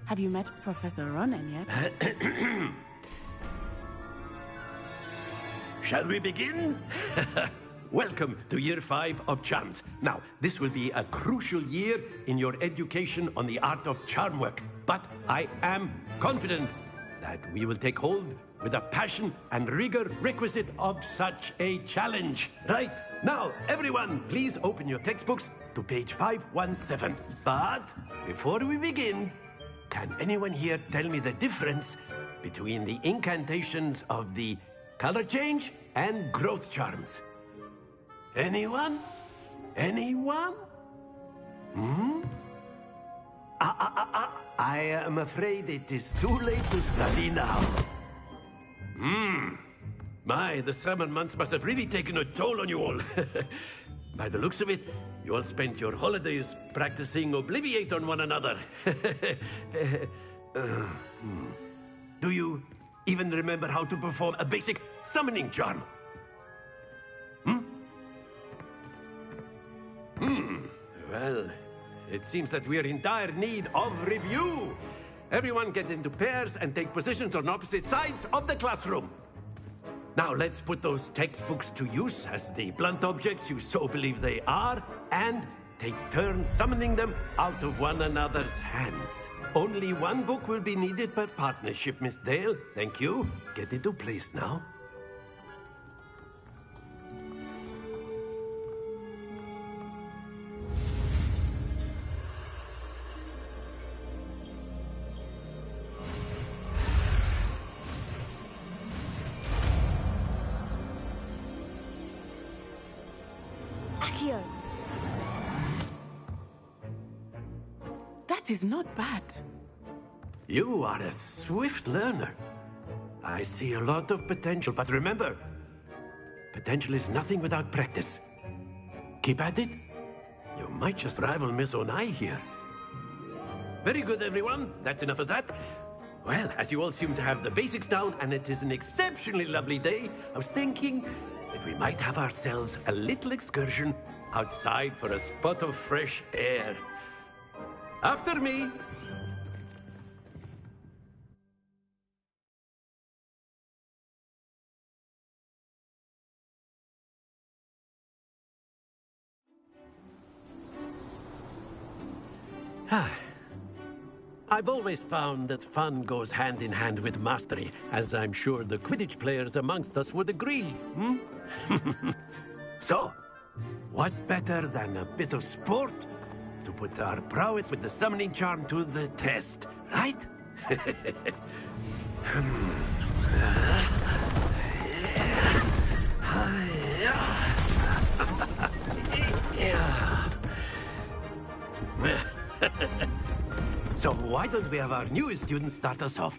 Have you met Professor Ronan yet? Shall we begin? Welcome to Year 5 of Charms. Now, this will be a crucial year in your education on the art of charm work. But I am confident that we will take hold with the passion and rigor requisite of such a challenge. Right, now, everyone, please open your textbooks to page 517. But before we begin, can anyone here tell me the difference between the incantations of the color change and growth charms? Anyone? Anyone? I am afraid it is too late to study now. My, the summer months must have really taken a toll on you all. By the looks of it, you all spent your holidays practicing Obliviate on one another. Do you even remember how to perform a basic summoning charm? Well, it seems that we are in dire need of review. Everyone get into pairs and take positions on opposite sides of the classroom. Now let's put those textbooks to use as the blunt objects you so believe they are, and take turns summoning them out of one another's hands. Only one book will be needed per partnership, Miss Dale. Thank you. Get into place now. Accio! That is not bad. You are a swift learner. I see a lot of potential, but remember, Potential is nothing without practice. Keep at it. You might just rival Miss Onai here. Very good, everyone. That's enough of that. Well, as you all seem to have the basics down, and it is an exceptionally lovely day, I was thinking that we might have ourselves a little excursion outside for a spot of fresh air. After me. I've always found that fun goes hand in hand with mastery, as I'm sure the Quidditch players amongst us would agree. So, what better than a bit of sport to put our prowess with the summoning charm to the test, right? So why don't we have our newest student start us off?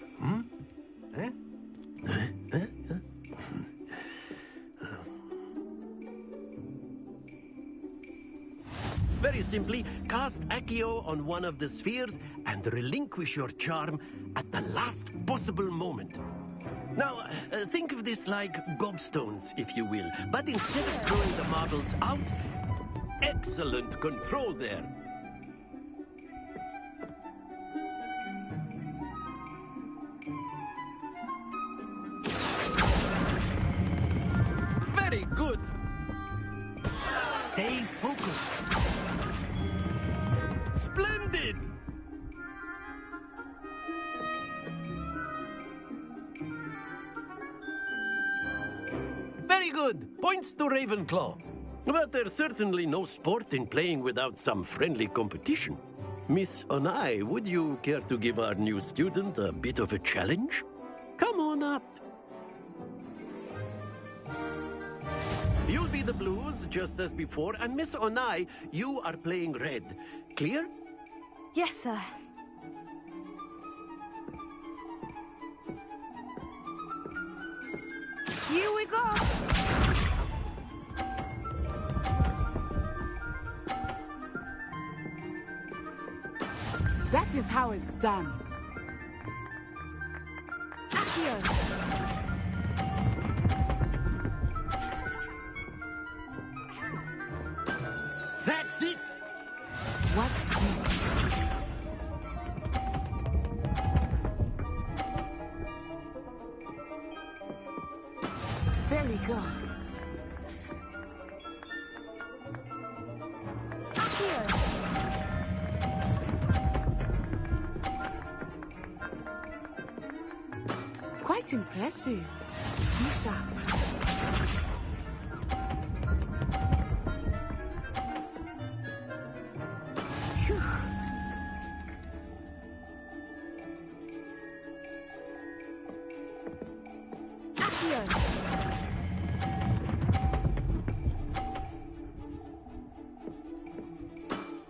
Very simply, cast Accio on one of the spheres and relinquish your charm at the last possible moment. Now, think of this like gobstones, if you will, but instead of throwing the marbles out, excellent control there. Very good. Stay focused. Splendid! Very good. Points to Ravenclaw. But there's certainly no sport in playing without some friendly competition. Miss Onai, would you care to give our new student a bit of a challenge? Come on up. You'll be the blues, just as before, and Miss Onai, you are playing red. Clear? Yes, sir. Here we go! That is how it's done. Accio! That's it! What's this? There we go. Quite impressive. Lisa. Phew.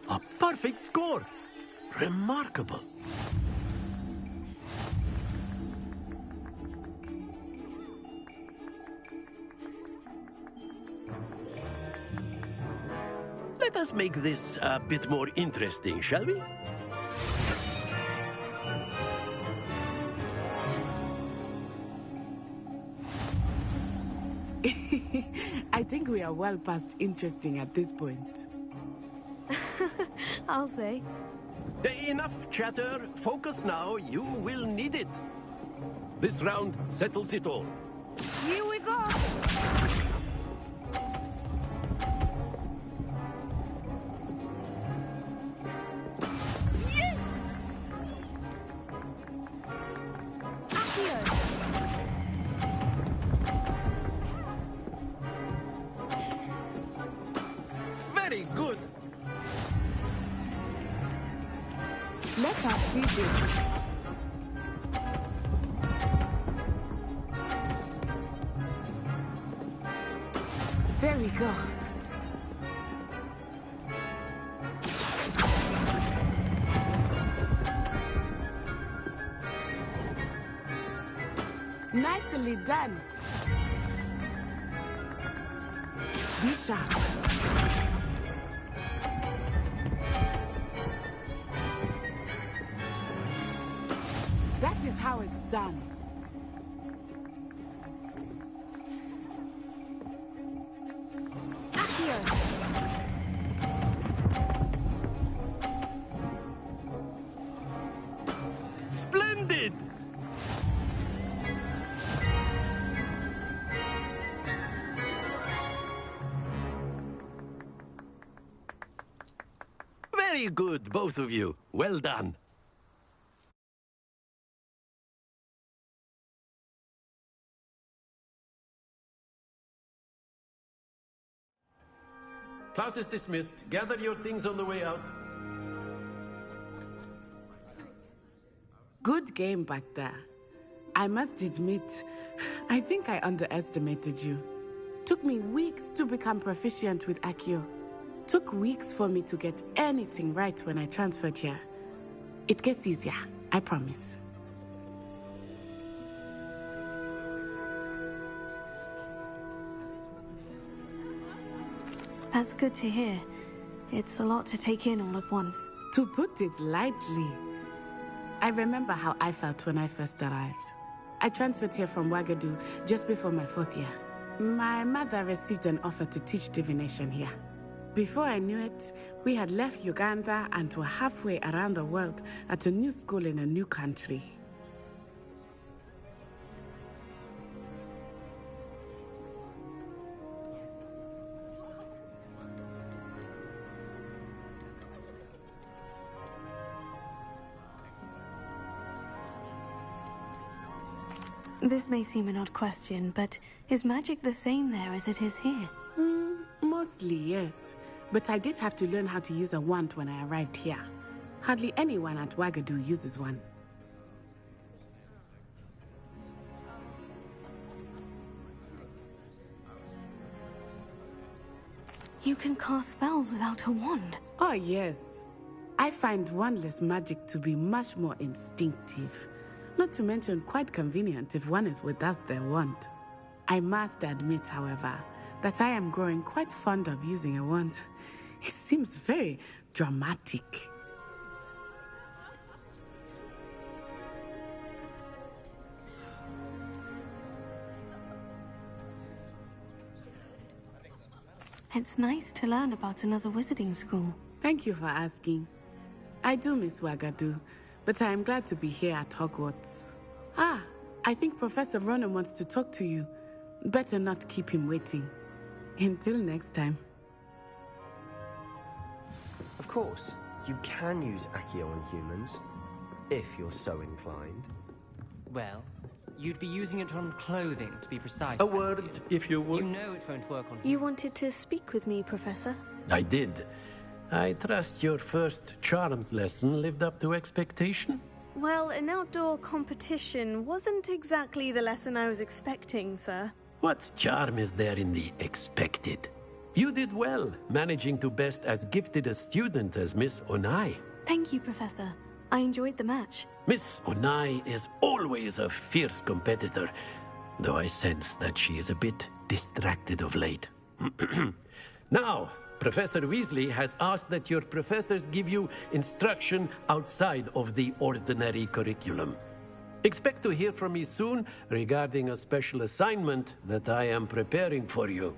A perfect score. Remarkable. Let us make this a bit more interesting, shall we? I think we are well past interesting at this point. I'll say. Enough chatter. Focus now. You will need it. This round settles it all. Here we go! Yes! Accio! Very good. Let us see this. There we go. Nicely done. Be sharp. That is how it's done. Splendid! Very good, both of you. Well done. Class is dismissed. Gather your things on the way out. Good game back there. I must admit, I think I underestimated you. Took me weeks to become proficient with Accio. Took weeks for me to get anything right when I transferred here. It gets easier, I promise. That's good to hear. It's a lot to take in all at once. To put it lightly, I remember how I felt when I first arrived. I transferred here from Ouagadougou just before my 4th year. My mother received an offer to teach divination here. Before I knew it, we had left Uganda and were halfway around the world at a new school in a new country. This may seem an odd question, but is magic the same there as it is here? Mostly, yes. But I did have to learn how to use a wand when I arrived here. Hardly anyone at Ouagadougou uses one. You can cast spells without a wand? Oh, yes. I find wandless magic to be much more instinctive. Not to mention quite convenient if one is without their wand. I must admit, however, that I am growing quite fond of using a wand. It seems very dramatic. It's nice to learn about another wizarding school. Thank you for asking. I do miss Ouagadougou, but I am glad to be here at Hogwarts. Ah, I think Professor Ronan wants to talk to you. Better not keep him waiting. Until next time. Of course, you can use Accio on humans, if you're so inclined. Well, you'd be using it on clothing, to be precise. A word, if you would. You know it won't work on You wanted to speak with me, Professor? I did. I trust your first charms lesson lived up to expectation? Well, an outdoor competition wasn't exactly the lesson I was expecting, sir. What charm is there in the expected? You did well, managing to best as gifted a student as Miss Onai. Thank you, Professor. I enjoyed the match. Miss Onai is always a fierce competitor, though I sense that she is a bit distracted of late. Now, Professor Weasley has asked that your professors give you instruction outside of the ordinary curriculum. Expect to hear from me soon regarding a special assignment that I am preparing for you.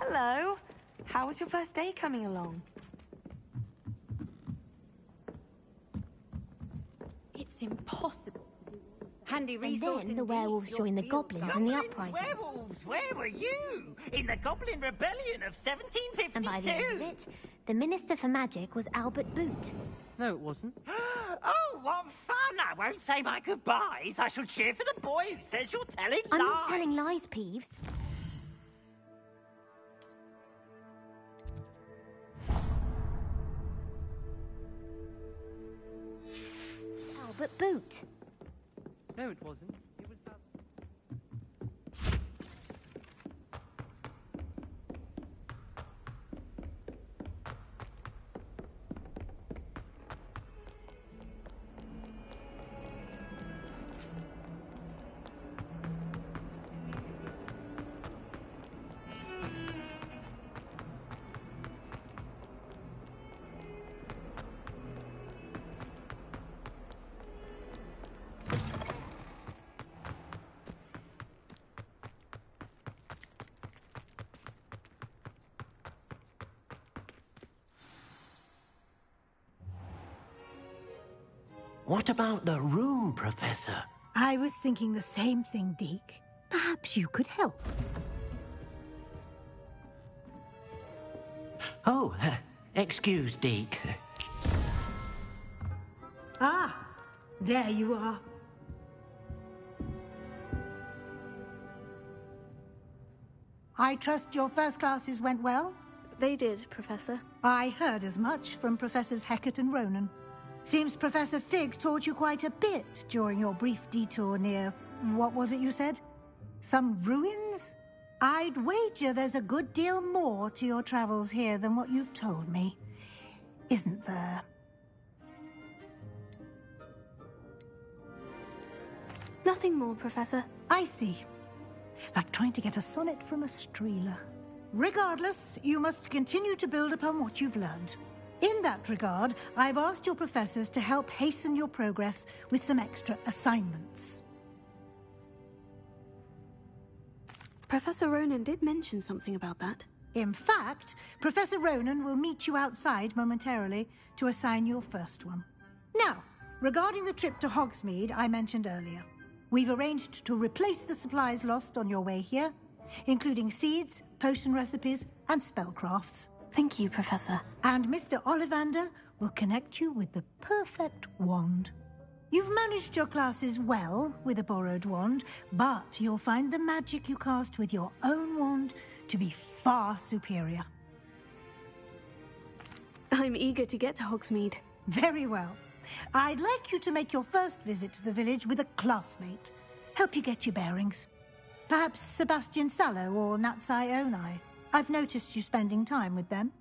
Hello. How was your first day coming along? It's impossible. handy And resource then the indeed. werewolves joined the goblins in the uprising. Werewolves, where were you? In the Goblin Rebellion of 1752? And by the end of it, the Minister for Magic was Albert Boot. No, it wasn't. Oh, what fun! I won't say my goodbyes. I shall cheer for the boy who says you're telling I'm lies. not telling lies, Peeves. Albert Boot. No, it wasn't. It was about... What about the room, Professor? I was thinking the same thing, Deke. Perhaps you could help. Oh, excuse, Deke. Ah, there you are. I trust your first classes went well? They did, Professor. I heard as much from Professors Hecat and Ronan. Seems Professor Fig taught you quite a bit during your brief detour near... what was it you said? Some ruins? I'd wager there's a good deal more to your travels here than what you've told me. Isn't there? Nothing more, Professor. I see. Like trying to get a sonnet from a streeler. Regardless, you must continue to build upon what you've learned. In that regard, I've asked your professors to help hasten your progress with some extra assignments. Professor Ronan did mention something about that. In fact, Professor Ronan will meet you outside momentarily to assign your first one. Now, regarding the trip to Hogsmeade I mentioned earlier, we've arranged to replace the supplies lost on your way here, including seeds, potion recipes, and spellcrafts. Thank you, Professor. And Mr. Ollivander will connect you with the perfect wand. You've managed your classes well with a borrowed wand, but you'll find the magic you cast with your own wand to be far superior. I'm eager to get to Hogsmeade. Very well. I'd like you to make your first visit to the village with a classmate. Help you get your bearings. Perhaps Sebastian Sallow or Natsai Onai. I've noticed you spending time with them.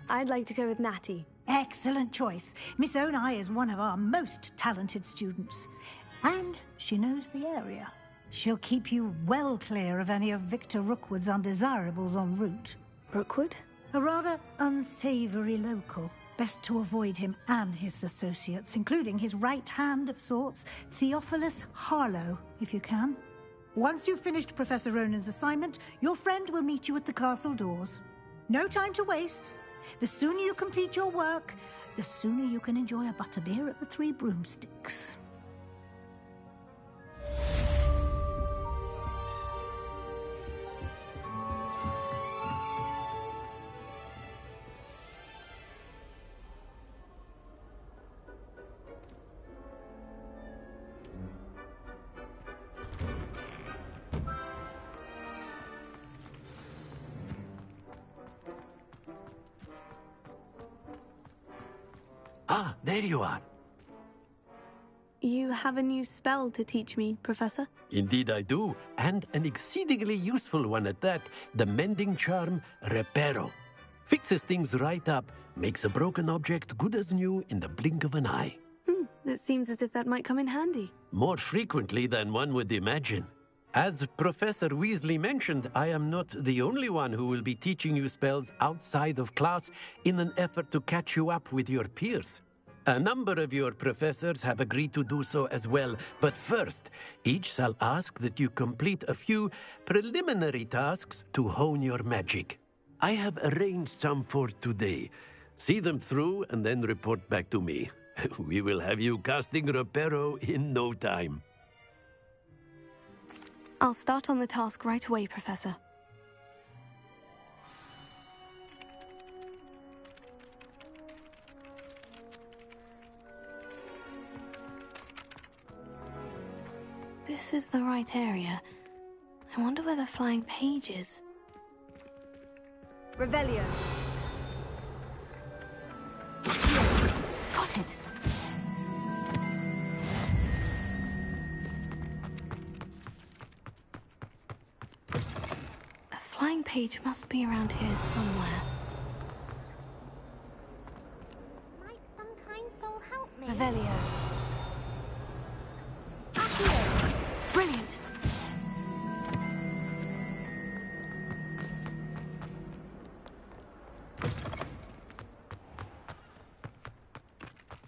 I'd like to go with Natty. Excellent choice. Miss Onai is one of our most talented students. And she knows the area. She'll keep you well clear of any of Victor Rookwood's undesirables en route. Rookwood? A rather unsavory local. Best to avoid him and his associates, including his right hand of sorts, Theophilus Harlow, if you can. Once you've finished Professor Ronan's assignment, your friend will meet you at the castle doors. No time to waste. The sooner you complete your work, the sooner you can enjoy a butterbeer at the Three Broomsticks. Ah, there you are. You have a new spell to teach me, Professor? Indeed I do, and an exceedingly useful one at that, the mending charm Reparo. Fixes things right up, makes a broken object good as new in the blink of an eye. It seems as if that might come in handy. More frequently than one would imagine. As Professor Weasley mentioned, I am not the only one who will be teaching you spells outside of class in an effort to catch you up with your peers. A number of your professors have agreed to do so as well, but first, each shall ask that you complete a few preliminary tasks to hone your magic. I have arranged some for today. See them through and then report back to me. We will have you casting Reparo in no time. I'll start on the task right away, Professor. This is the right area. I wonder where the flying page is. Revelio. Got it. A flying page must be around here somewhere. Might some kind soul help me? Revelio. Brilliant.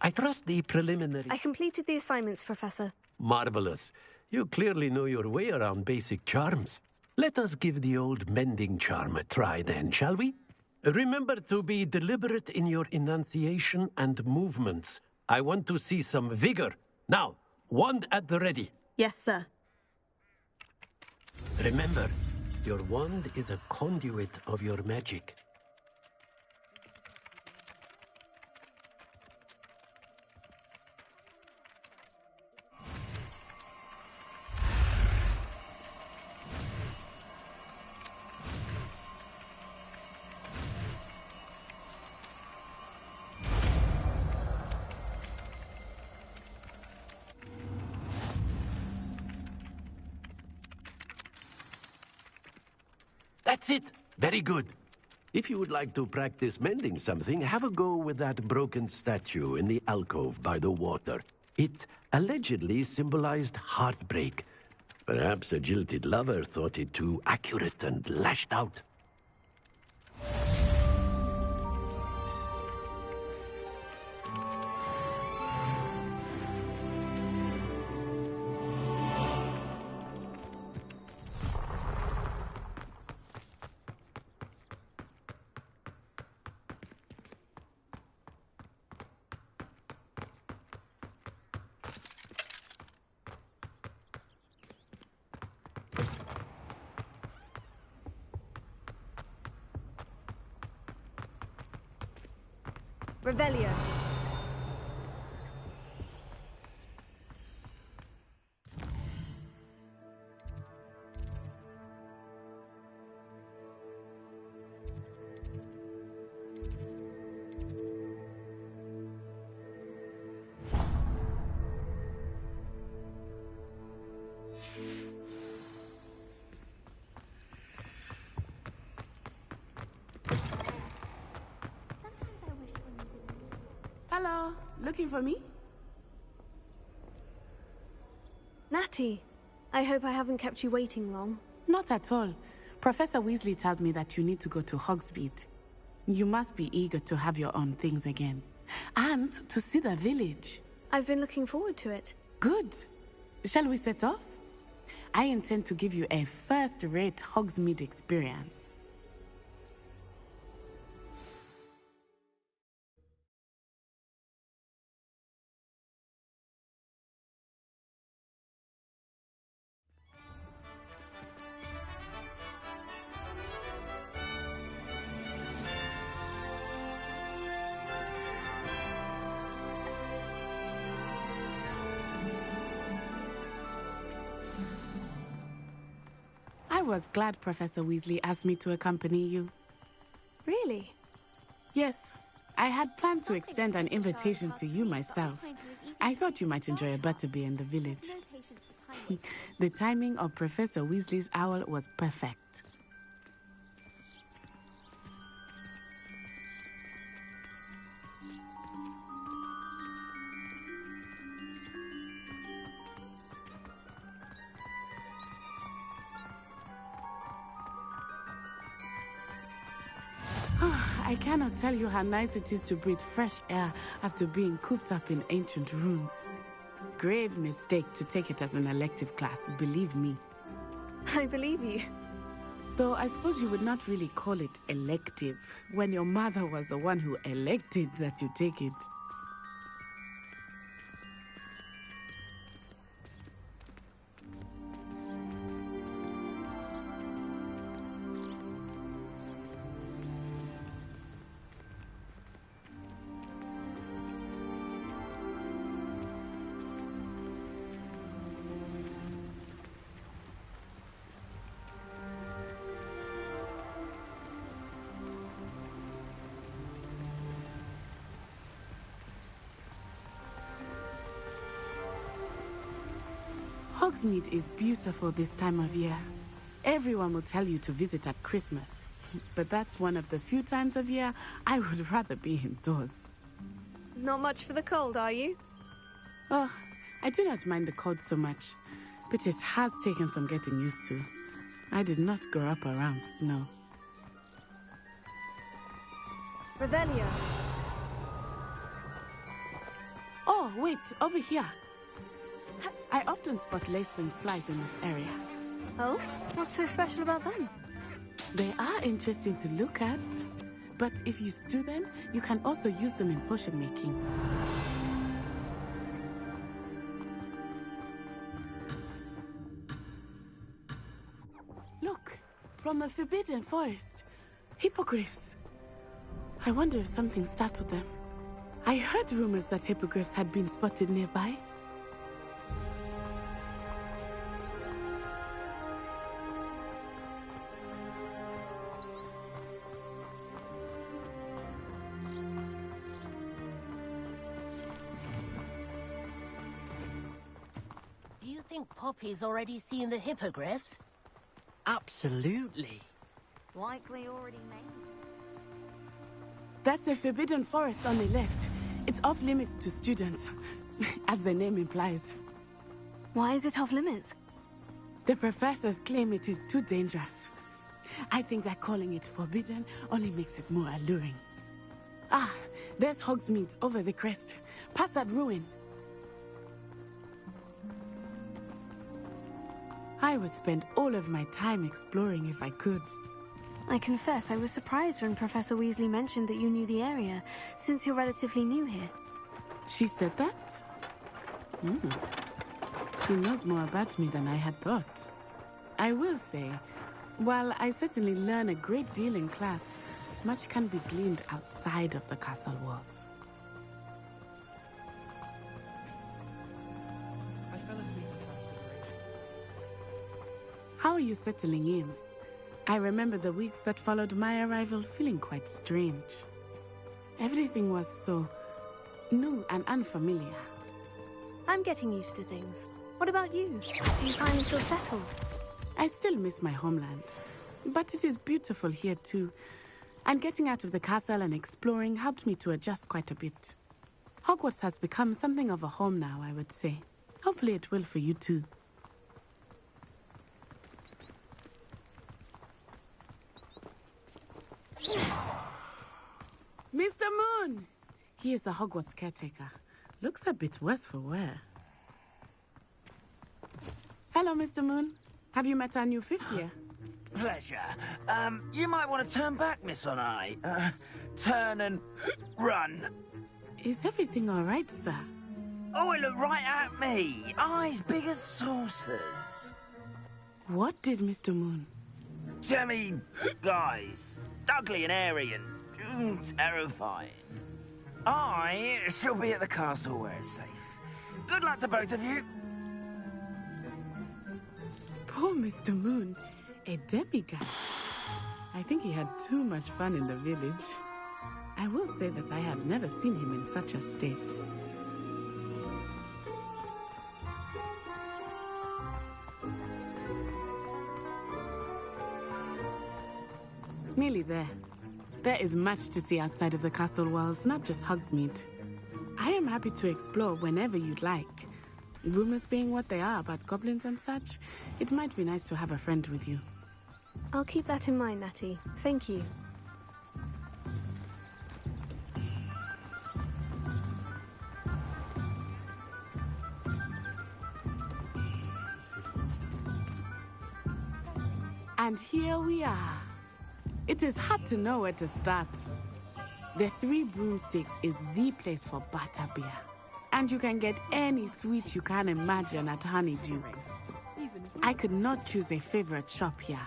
I trust the preliminary... I completed the assignments, Professor. Marvelous. You clearly know your way around basic charms. Let us give the old mending charm a try then, shall we? Remember to be deliberate in your enunciation and movements. I want to see some vigor. Now, wand at the ready. Yes, sir. Remember, your wand is a conduit of your magic. That's it. Very good. If you would like to practice mending something, have a go with that broken statue in the alcove by the water. It allegedly symbolized heartbreak. Perhaps a jilted lover thought it too accurate and lashed out. Revelio. Hello, looking for me? Natty, I hope I haven't kept you waiting long. Not at all. Professor Weasley tells me that you need to go to Hogsmeade. You must be eager to have your own things again. And to see the village. I've been looking forward to it. Good. Shall we set off? I intend to give you a first-rate Hogsmeade experience. I was glad Professor Weasley asked me to accompany you. Really? Yes. I had planned to extend an invitation to you myself. I thought you might enjoy a butterbeer in the village. The timing of Professor Weasley's owl was perfect. I cannot tell you how nice it is to breathe fresh air after being cooped up in ancient ruins. Grave mistake to take it as an elective class, believe me. I believe you. Though I suppose you would not really call it elective when your mother was the one who elected that you take it. Hogsmeade is beautiful this time of year. Everyone will tell you to visit at Christmas. But that's one of the few times of year I would rather be indoors. Not much for the cold, are you? Oh, I do not mind the cold so much, but it has taken some getting used to. I did not grow up around snow. Revelio. Oh, wait, over here. I often spot lacewing flies in this area. Oh? What's so special about them? They are interesting to look at. But if you stew them, you can also use them in potion making. Look, from the Forbidden Forest. Hippogriffs. I wonder if something startled them. I heard rumors that hippogriffs had been spotted nearby. Poppy's already seen the hippogriffs? Absolutely. Likely already named. That's the Forbidden Forest on the left. It's off limits to students, as the name implies. Why is it off limits? The professors claim it is too dangerous. I think that calling it forbidden only makes it more alluring. Ah, there's Hogsmeade over the crest. Past that ruin. I would spend all of my time exploring if I could. I confess I was surprised when Professor Weasley mentioned that you knew the area, since you're relatively new here. She said that? She knows more about me than I had thought. I will say, while I certainly learn a great deal in class, much can be gleaned outside of the castle walls. How are you settling in? I remember the weeks that followed my arrival feeling quite strange. Everything was so new and unfamiliar. I'm getting used to things. What about you? Do you finally feel settled? I still miss my homeland, but it is beautiful here too. And getting out of the castle and exploring helped me to adjust quite a bit. Hogwarts has become something of a home now, I would say. Hopefully it will for you too. Mr. Moon! He is the Hogwarts caretaker. Looks a bit worse for wear. Hello, Mr. Moon. Have you met our new fifth year? Pleasure. You might want to turn back, Miss Onai. Turn and run. Is everything all right, sir? Oh, it looked right at me. Eyes big as saucers. What did Mr. Moon? Jemmy guys. Ugly and airy and terrifying. I shall be at the castle where it's safe. Good luck to both of you. Poor Mr. Moon. A demigod. I think he had too much fun in the village. I will say that I have never seen him in such a state. Nearly there. There is much to see outside of the castle walls, not just Hogsmeade. I am happy to explore whenever you'd like. Rumors being what they are about goblins and such, it might be nice to have a friend with you. I'll keep that in mind, Natty. Thank you. And here we are. It is hard to know where to start. The Three Broomsticks is the place for butterbeer. And you can get any sweet you can imagine at Honeyduke's. I could not choose a favorite shop here.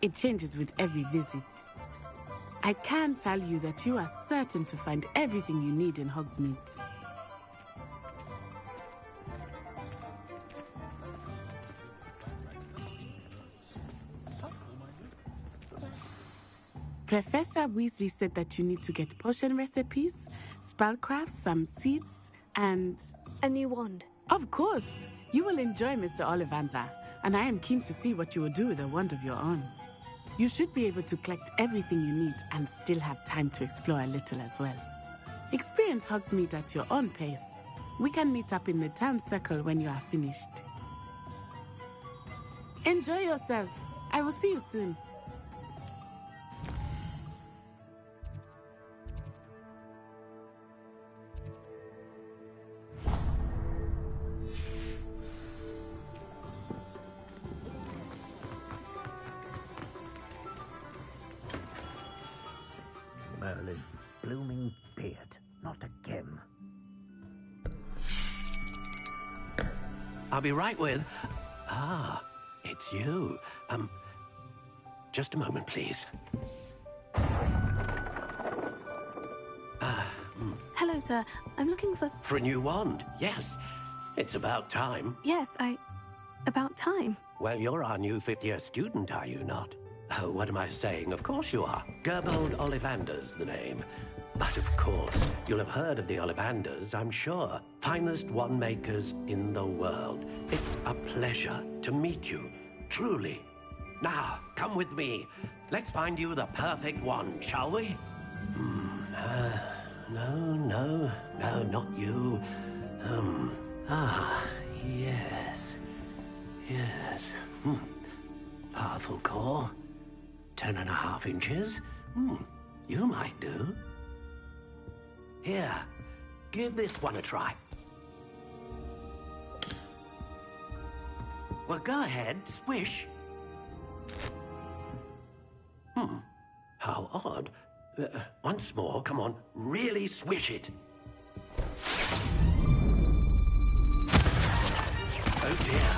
It changes with every visit. I can tell you that you are certain to find everything you need in Hogsmeade. Professor Weasley said that you need to get potion recipes, spellcrafts, some seeds, and... a new wand. Of course! You will enjoy Mr. Ollivander, and I am keen to see what you will do with a wand of your own. You should be able to collect everything you need and still have time to explore a little as well. Experience Hogsmeade at your own pace. We can meet up in the town circle when you are finished. Enjoy yourself. I will see you soon. Merlin's blooming beard. Not again. I'll be right with... Ah, it's you. Just a moment, please. Hello, sir. I'm looking for... For a new wand, yes. It's about time. Yes, about time. Well, you're our new fifth-year student, are you not? Oh, what am I saying? Of course you are. Gerbold Ollivander's the name. But of course, you'll have heard of the Ollivanders, I'm sure. Finest wand makers in the world. It's a pleasure to meet you, truly. Now, come with me. Let's find you the perfect wand, shall we? No, not you. Yes. Powerful core. 10.5 inches. You might do. Here, give this one a try. Well, go ahead, swish. How odd. Once more, come on, really swish it. Oh dear.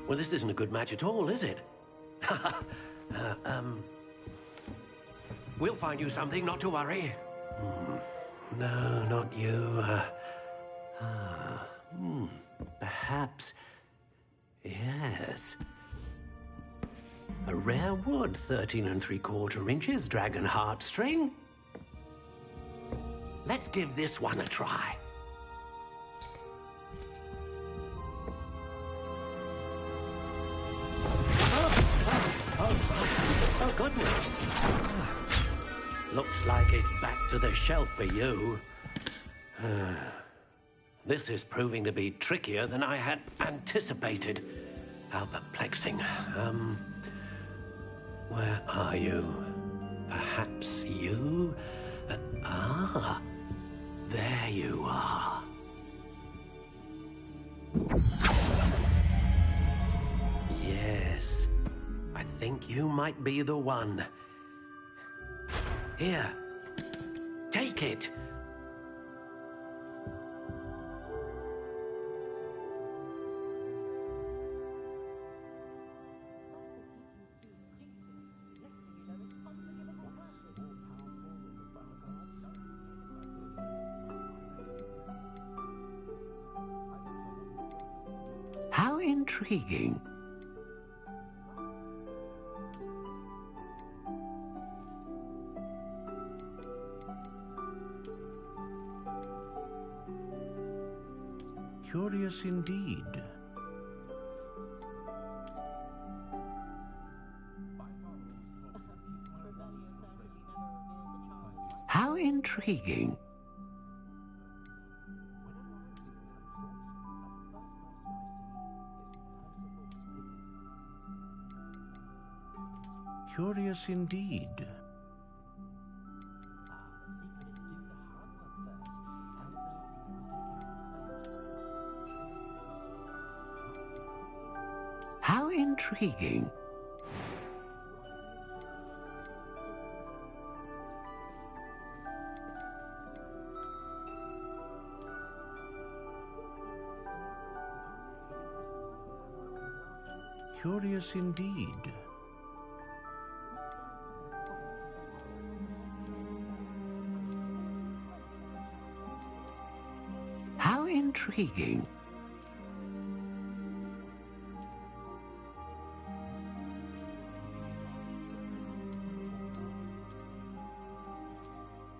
Well, this isn't a good match at all, is it? We'll find you something, not to worry. No, not you. Perhaps... Yes. A rare wood, 13 3/4 inches, dragon heartstring. Let's give this one a try. Oh, goodness. Looks like it's back to the shelf for you. This is proving to be trickier than I had anticipated. How perplexing. Where are you? Perhaps you? There you are. Yes. I think you might be the one. Here. Take it. How intriguing. Curious indeed. How intriguing. Curious indeed. intriguing. Curious indeed. How intriguing.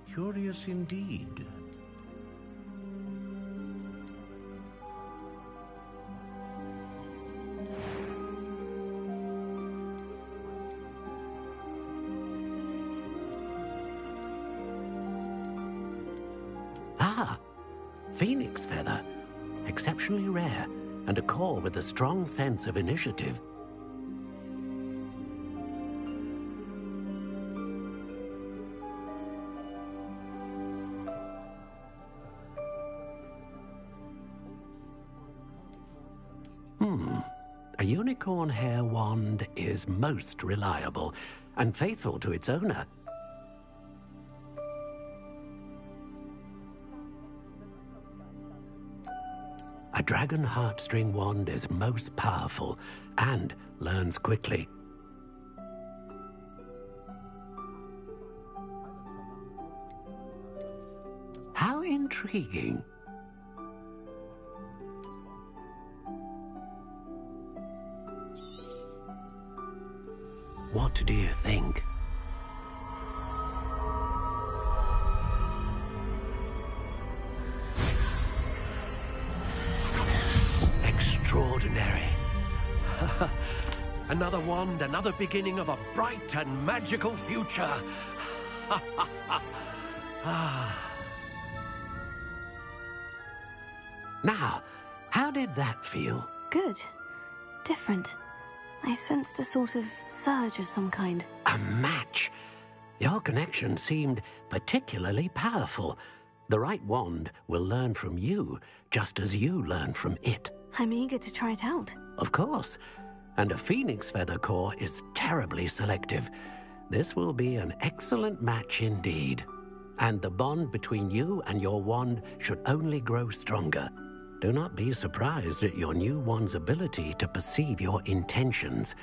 Curious indeed. Ah, phoenix feather. Exceptionally rare, and a core with a strong sense of initiative. A unicorn hair wand is most reliable and faithful to its owner. A dragon heartstring wand is most powerful and learns quickly. How intriguing. What do you think? Extraordinary. Another wand, another beginning of a bright and magical future. Now, how did that feel? Good. Different. I sensed a sort of surge of some kind. A match. Your connection seemed particularly powerful. The right wand will learn from you, just as you learn from it. I'm eager to try it out. Of course. And a phoenix feather core is terribly selective. This will be an excellent match indeed. And the bond between you and your wand should only grow stronger. Do not be surprised at your new wand's ability to perceive your intentions,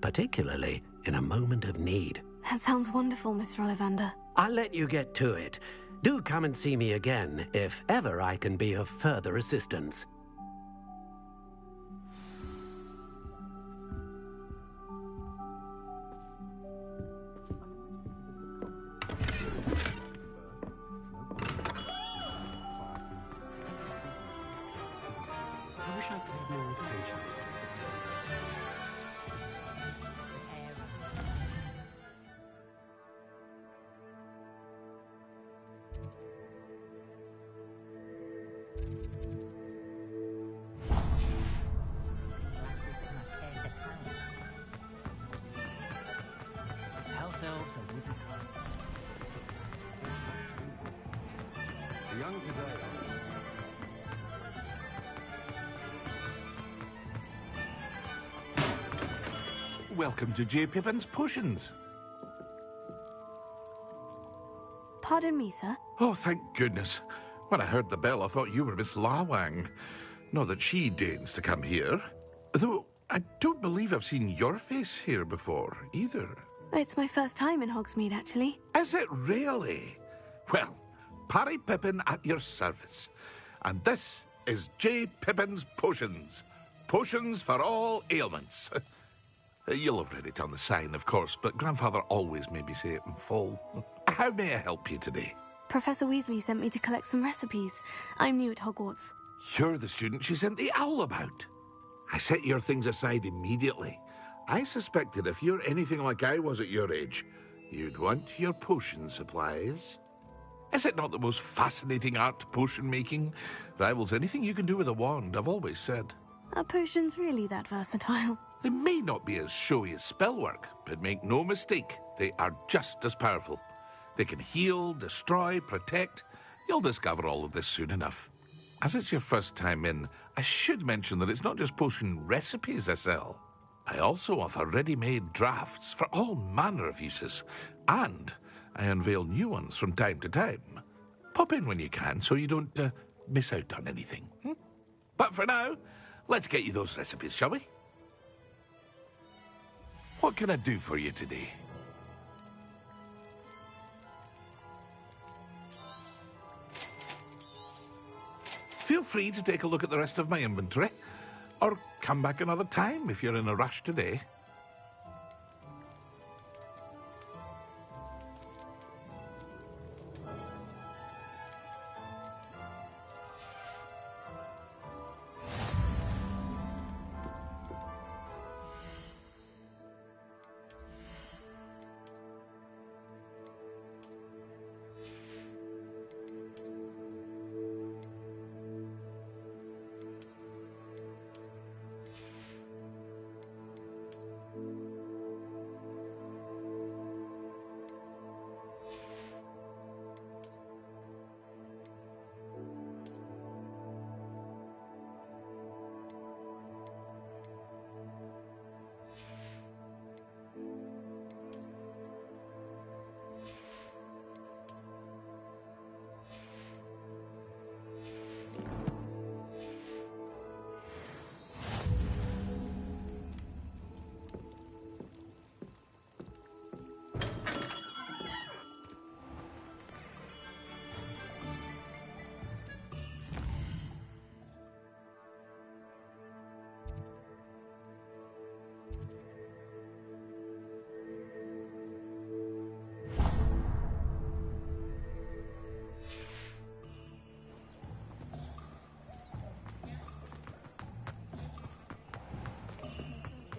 particularly in a moment of need. That sounds wonderful, Mr. Ollivander. I'll let you get to it. Do come and see me again if ever I can be of further assistance. House elves and wooden The young today Welcome to J. Pippin's Potions. Pardon me, sir. Oh, thank goodness. When I heard the bell, I thought you were Miss Lawang. Not that she deigns to come here. Though, I don't believe I've seen your face here before, either. It's my first time in Hogsmeade, actually. Is it really? Well, Parry Pippin at your service. And this is J. Pippin's Potions. Potions for all ailments. You'll have read it on the sign, of course, but Grandfather always made me say it in full. How may I help you today? Professor Weasley sent me to collect some recipes. I'm new at Hogwarts. You're the student she sent the owl about. I set your things aside immediately. I suspected if you're anything like I was at your age, you'd want your potion supplies. Is it not the most fascinating art, potion making? Rivals anything you can do with a wand, I've always said. Are potions really that versatile? They may not be as showy as spellwork, but make no mistake, they are just as powerful. They can heal, destroy, protect. You'll discover all of this soon enough. As it's your first time in, I should mention that it's not just potion recipes I sell. I also offer ready-made drafts for all manner of uses, and I unveil new ones from time to time. Pop in when you can so you don't miss out on anything. But for now, let's get you those recipes, shall we? What can I do for you today? Feel free to take a look at the rest of my inventory, or come back another time if you're in a rush today.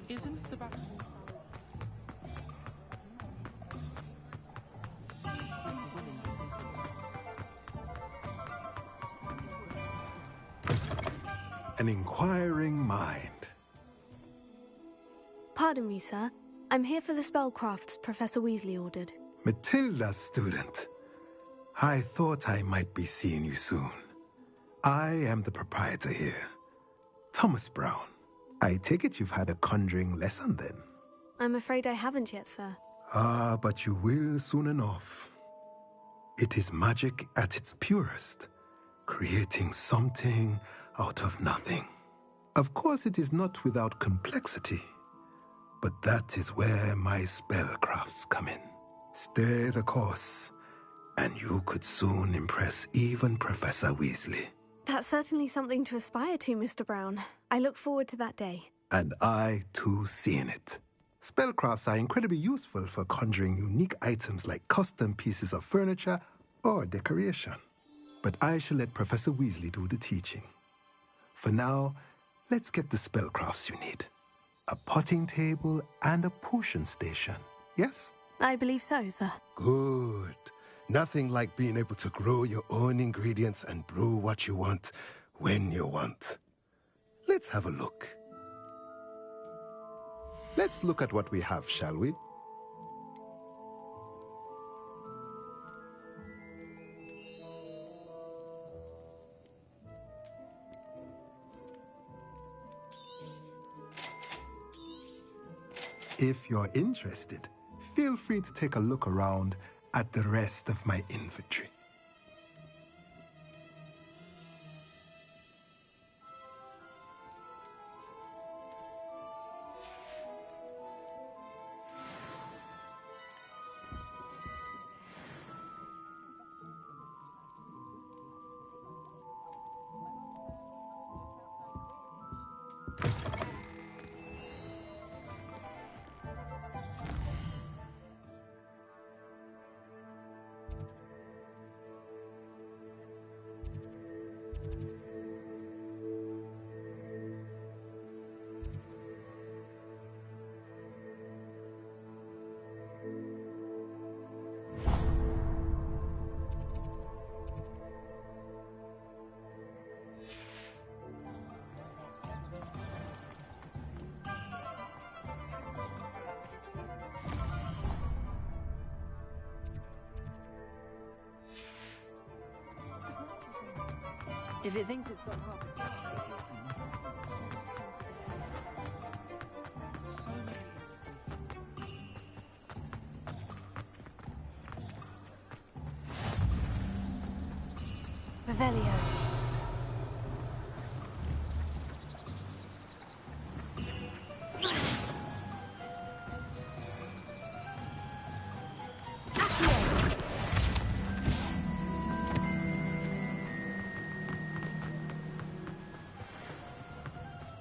Isn't Sebastian... An inquiring mind. Pardon me, sir. I'm here for the spellcrafts Professor Weasley ordered. Matilda's student. I thought I might be seeing you soon. I am the proprietor here, Thomas Brown. I take it you've had a conjuring lesson then? I'm afraid I haven't yet, sir. Ah, but you will soon enough. It is magic at its purest, creating something out of nothing. Of course, it is not without complexity, but that is where my spellcrafts come in. Stay the course, and you could soon impress even Professor Weasley. That's certainly something to aspire to, Mr. Brown. I look forward to that day. And I, too, seeing it. Spellcrafts are incredibly useful for conjuring unique items like custom pieces of furniture or decoration. But I shall let Professor Weasley do the teaching. For now, let's get the spellcrafts you need. A potting table and a potion station, yes? I believe so, sir. Good. Nothing like being able to grow your own ingredients and brew what you want when you want. Let's have a look. Let's look at what we have, shall we? If you're interested, feel free to take a look around at the rest of my inventory. If it thinks it's got half a Revelio.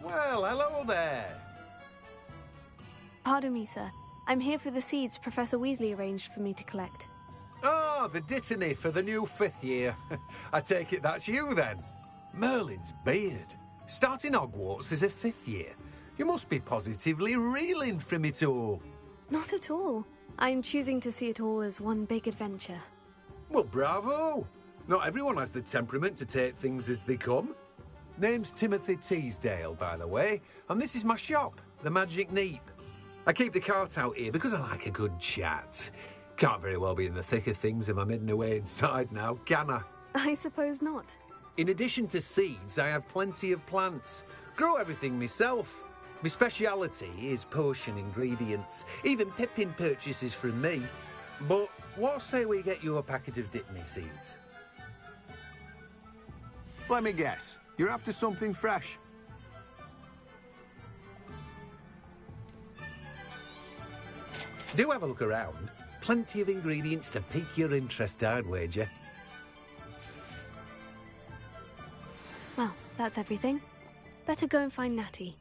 Well, hello there. Pardon me, sir. I'm here for the seeds Professor Weasley arranged for me to collect. Oh, the dittany for the new 5th year. I take it that's you, then. Merlin's beard. Starting Hogwarts as a 5th year. You must be positively reeling from it all. Not at all. I'm choosing to see it all as one big adventure. Well, bravo. Not everyone has the temperament to take things as they come. Name's Timothy Teasdale, by the way, and this is my shop, the Magic Neep. I keep the cart out here because I like a good chat. Can't very well be in the thick of things if I'm hidden away inside now, can I? I suppose not. In addition to seeds, I have plenty of plants. Grow everything myself. My speciality is potion ingredients. Even Pippin purchases from me. But what say we get you a packet of Dittany seeds? Let me guess. You're after something fresh. Do have a look around. Plenty of ingredients to pique your interest, I'd wager. Well, that's everything. Better go and find Natty.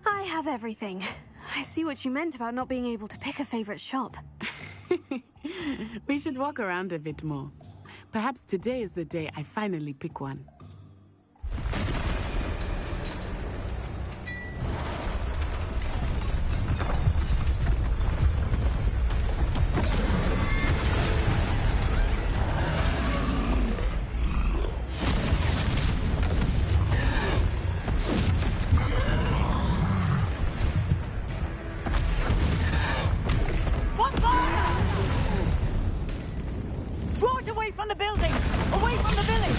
I have everything. I see what you meant about not being able to pick a favorite shop. We should walk around a bit more. Perhaps today is the day I finally pick one. Draw it away from the building! Away from the village!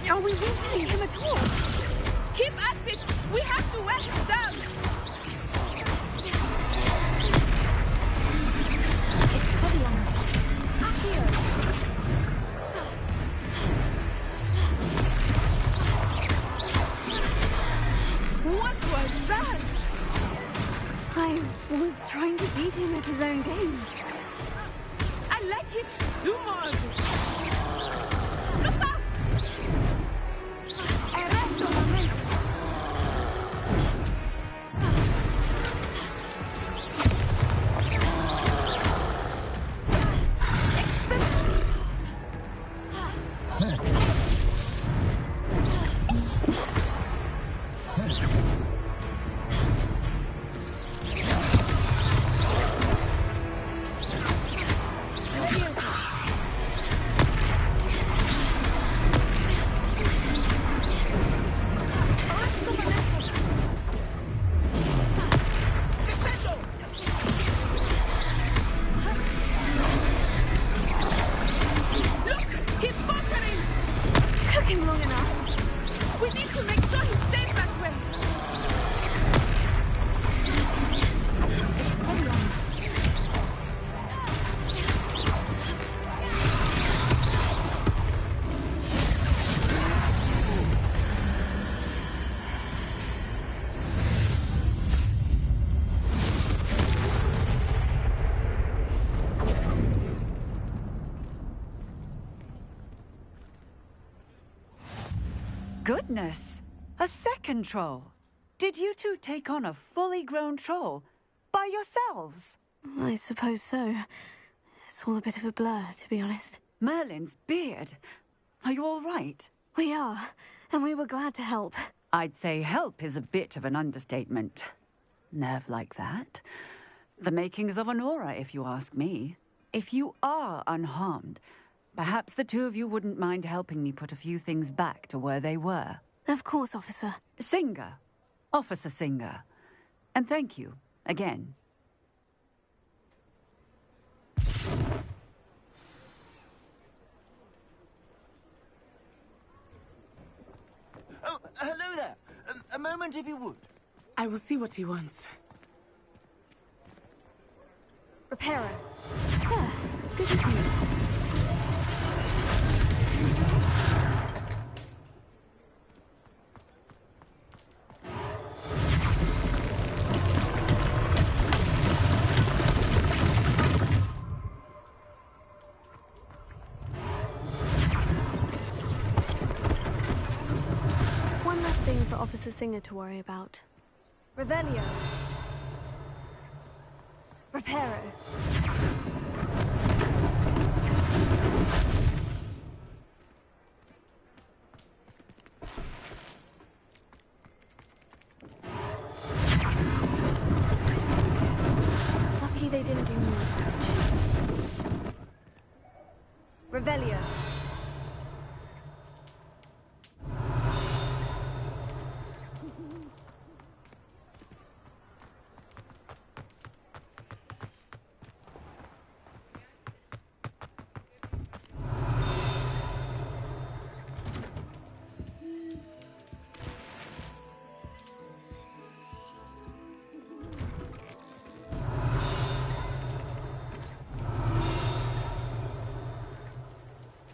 Are we weakening him at all? Keep at it! We have to wear him down! What was that? I was trying to beat him at his own game. I like it! Do more of it! Look out! Arresto momento. Goodness! A second troll! Did you two take on a fully grown troll? By yourselves? I suppose so. It's all a bit of a blur, to be honest. Merlin's beard. Are you all right? We are, and we were glad to help. I'd say help is a bit of an understatement. Nerve like that. The makings of an aura, if you ask me. If you are unharmed, perhaps the two of you wouldn't mind helping me put a few things back to where they were. Of course, officer. Singer. Officer Singer. And thank you, again. Oh, hello there. A moment, if you would. I will see what he wants. Repairer. Ah, good as new. One last thing for Officer Singer to worry about. Revelio. Reparo. Lucky they didn't do more damage. Revelio.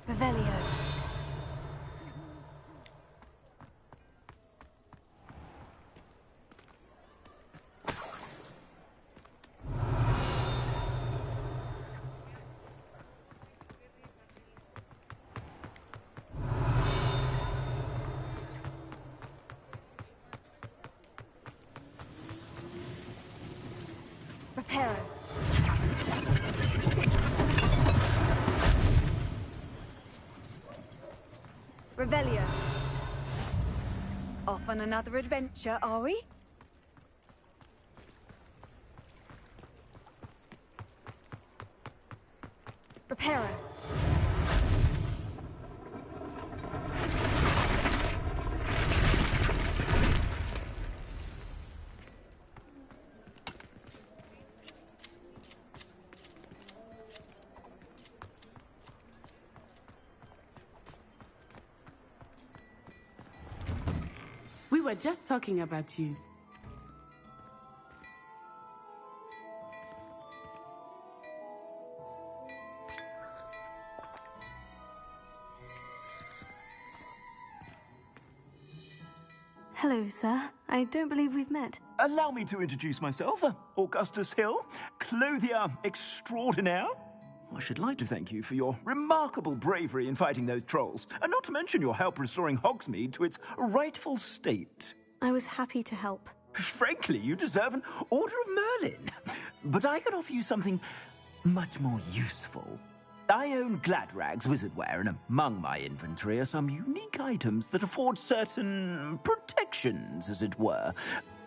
Revelio. Reparo. Revelio. Off on another adventure, are we? Reparo. We were just talking about you. Hello, sir. I don't believe we've met. Allow me to introduce myself. Augustus Hill, clothier extraordinaire. I should like to thank you for your remarkable bravery in fighting those trolls, and not to mention your help restoring Hogsmeade to its rightful state. I was happy to help. Frankly, you deserve an Order of Merlin. But I can offer you something much more useful. I own Gladrag's wizardware, and among my inventory are some unique items that afford certain protections, as it were.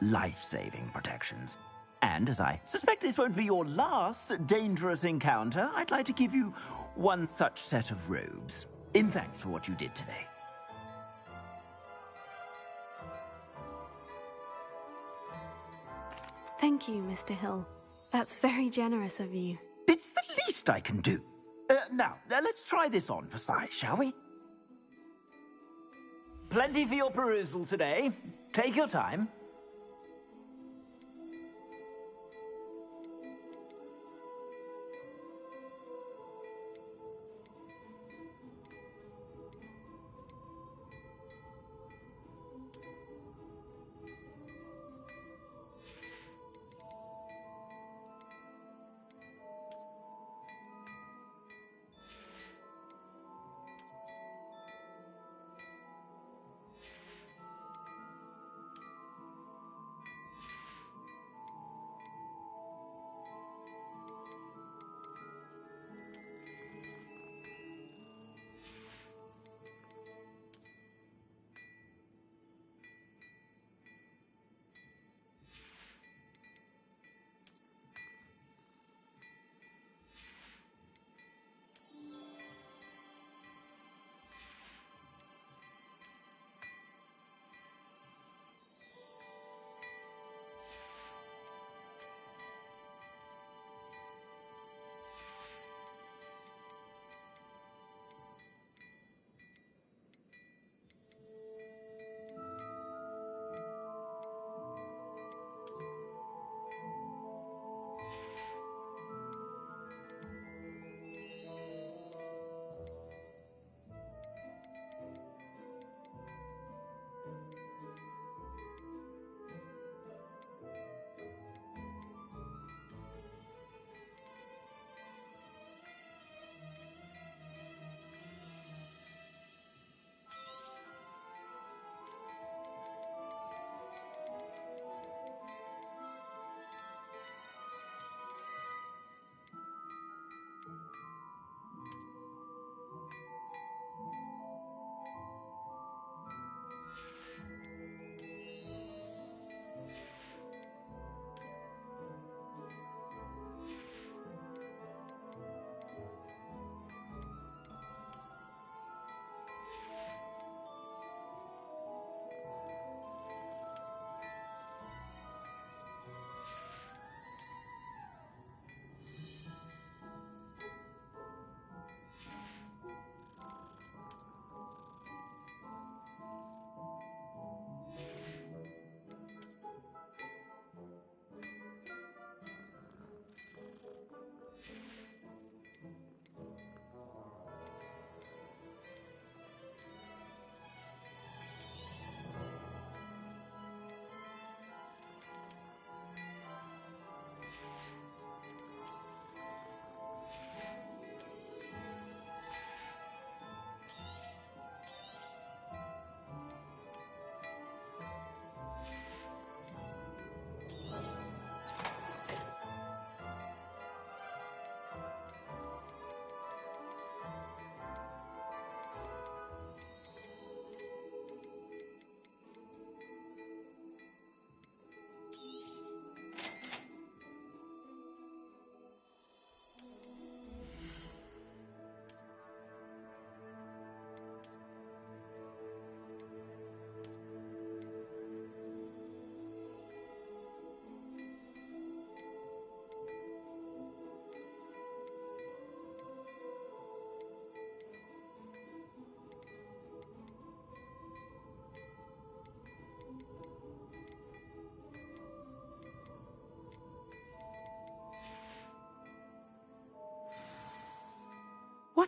Life-saving protections. And as I suspect this won't be your last dangerous encounter, I'd like to give you one such set of robes, in thanks for what you did today. Thank you, Mr. Hill. That's very generous of you. It's the least I can do. Now, let's try this on for size, shall we? Plenty for your perusal today. Take your time.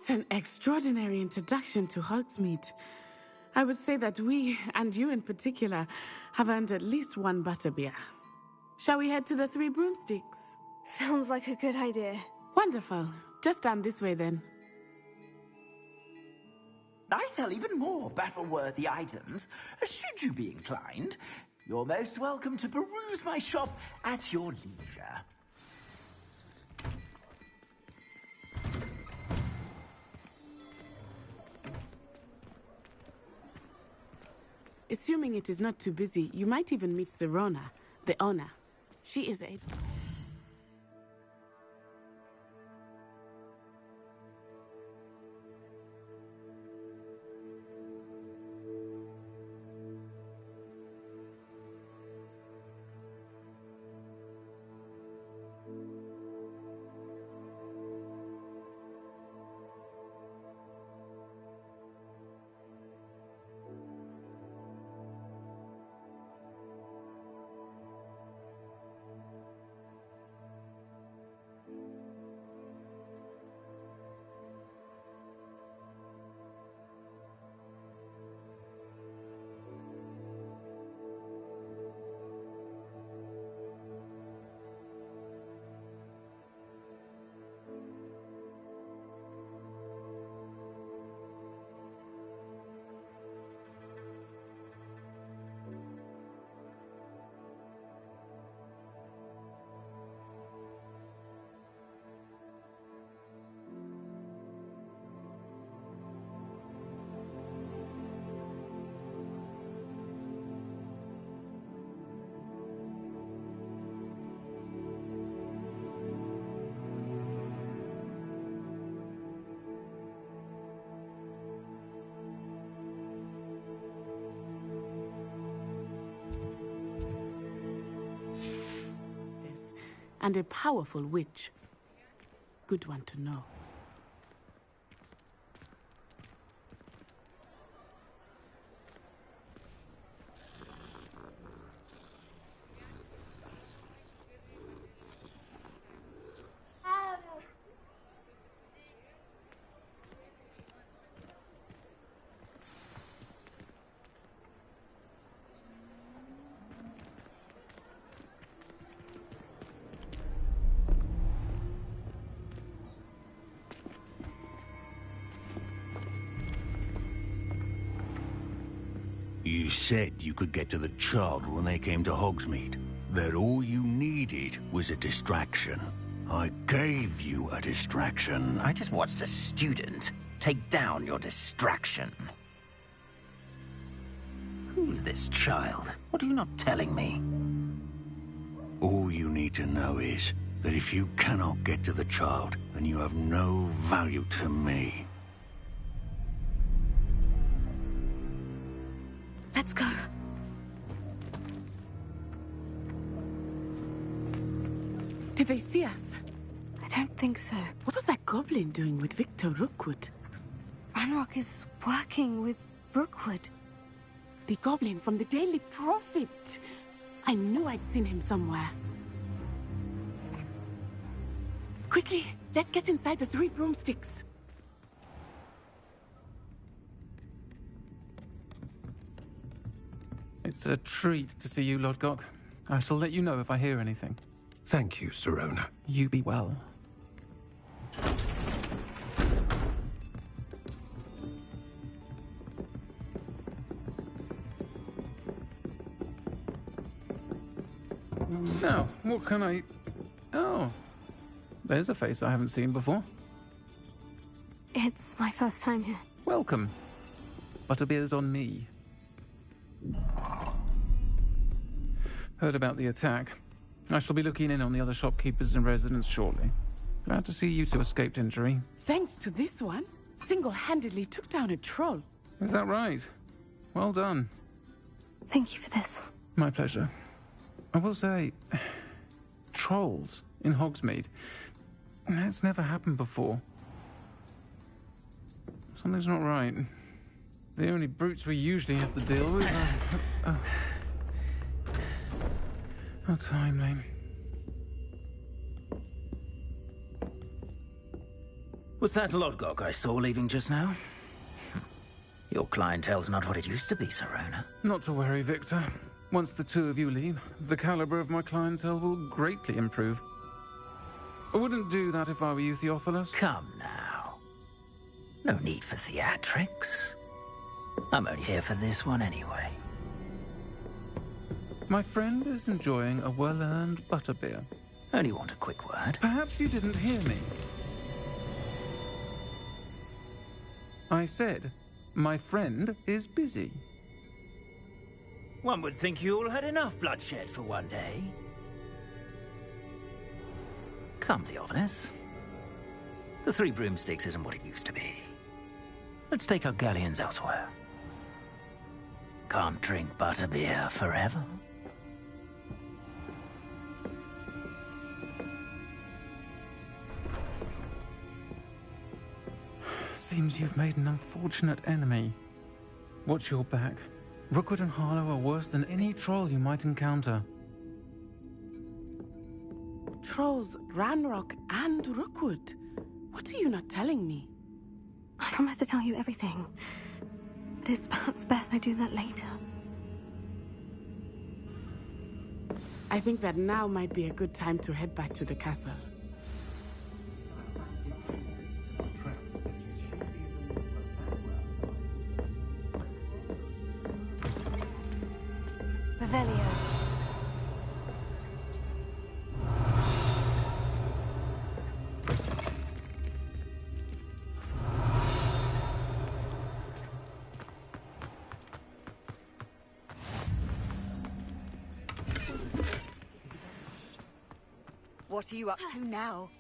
What an extraordinary introduction to Hogsmeade. I would say that we, and you in particular, have earned at least one butterbeer. Shall we head to the Three Broomsticks? Sounds like a good idea. Wonderful. Just down this way then. I sell even more battle-worthy items. Should you be inclined, you're most welcome to peruse my shop at your leisure. Assuming it is not too busy, you might even meet Serona, the owner. She is a... and a powerful witch. Good one to know. You said you could get to the child when they came to Hogsmeade. That all you needed was a distraction. I gave you a distraction. I just watched a student take down your distraction. Who's this child? What are you not telling me? All you need to know is that if you cannot get to the child, then you have no value to me. Let's go. Did they see us? I don't think so. What was that goblin doing with Victor Rookwood? Ranrock is working with Rookwood. The goblin from the Daily Prophet. I knew I'd seen him somewhere. Quickly, let's get inside the Three Broomsticks. It's a treat to see you, Lodgok. I shall let you know if I hear anything. Thank you, Serona. You be well. Now, what can I... Oh, there's a face I haven't seen before. It's my first time here. Welcome. Butterbeer's on me. Heard about the attack. I shall be looking in on the other shopkeepers and residents shortly. Glad to see you two escaped injury. Thanks to this one, single-handedly took down a troll. Is that right? Well done. Thank you for this. My pleasure. I will say, trolls in Hogsmeade. That's never happened before. Something's not right. The only brutes we usually have to deal with are... How timely. Was that Lodgok I saw leaving just now? Your clientele's not what it used to be, Sirona. Not to worry, Victor. Once the two of you leave, the caliber of my clientele will greatly improve. I wouldn't do that if I were you, Theophilus. Come now. No need for theatrics. I'm only here for this one anyway. My friend is enjoying a well-earned butterbeer. Only want a quick word. Perhaps you didn't hear me. I said, my friend is busy. One would think you all had enough bloodshed for one day. Come, Theophilus. The Three Broomsticks isn't what it used to be. Let's take our galleons elsewhere. Can't drink butterbeer forever. Seems you've made an unfortunate enemy. Watch your back. Rookwood and Harlow are worse than any troll you might encounter. Trolls, Ranrock, and Rookwood. What are you not telling me? I promise to tell you everything. But it's perhaps best I do that later. I think that now might be a good time to head back to the castle. Revelio. What are you up to now?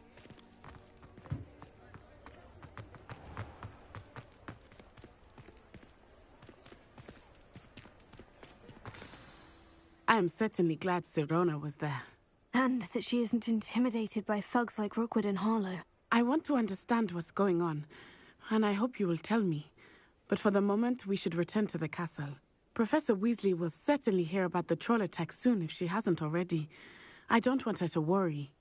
I am certainly glad Sirona was there. And that she isn't intimidated by thugs like Rookwood and Harlow. I want to understand what's going on, and I hope you will tell me. But for the moment, we should return to the castle. Professor Weasley will certainly hear about the troll attack soon if she hasn't already. I don't want her to worry.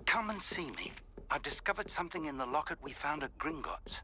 Come and see me. I've discovered something in the locket we found at Gringotts.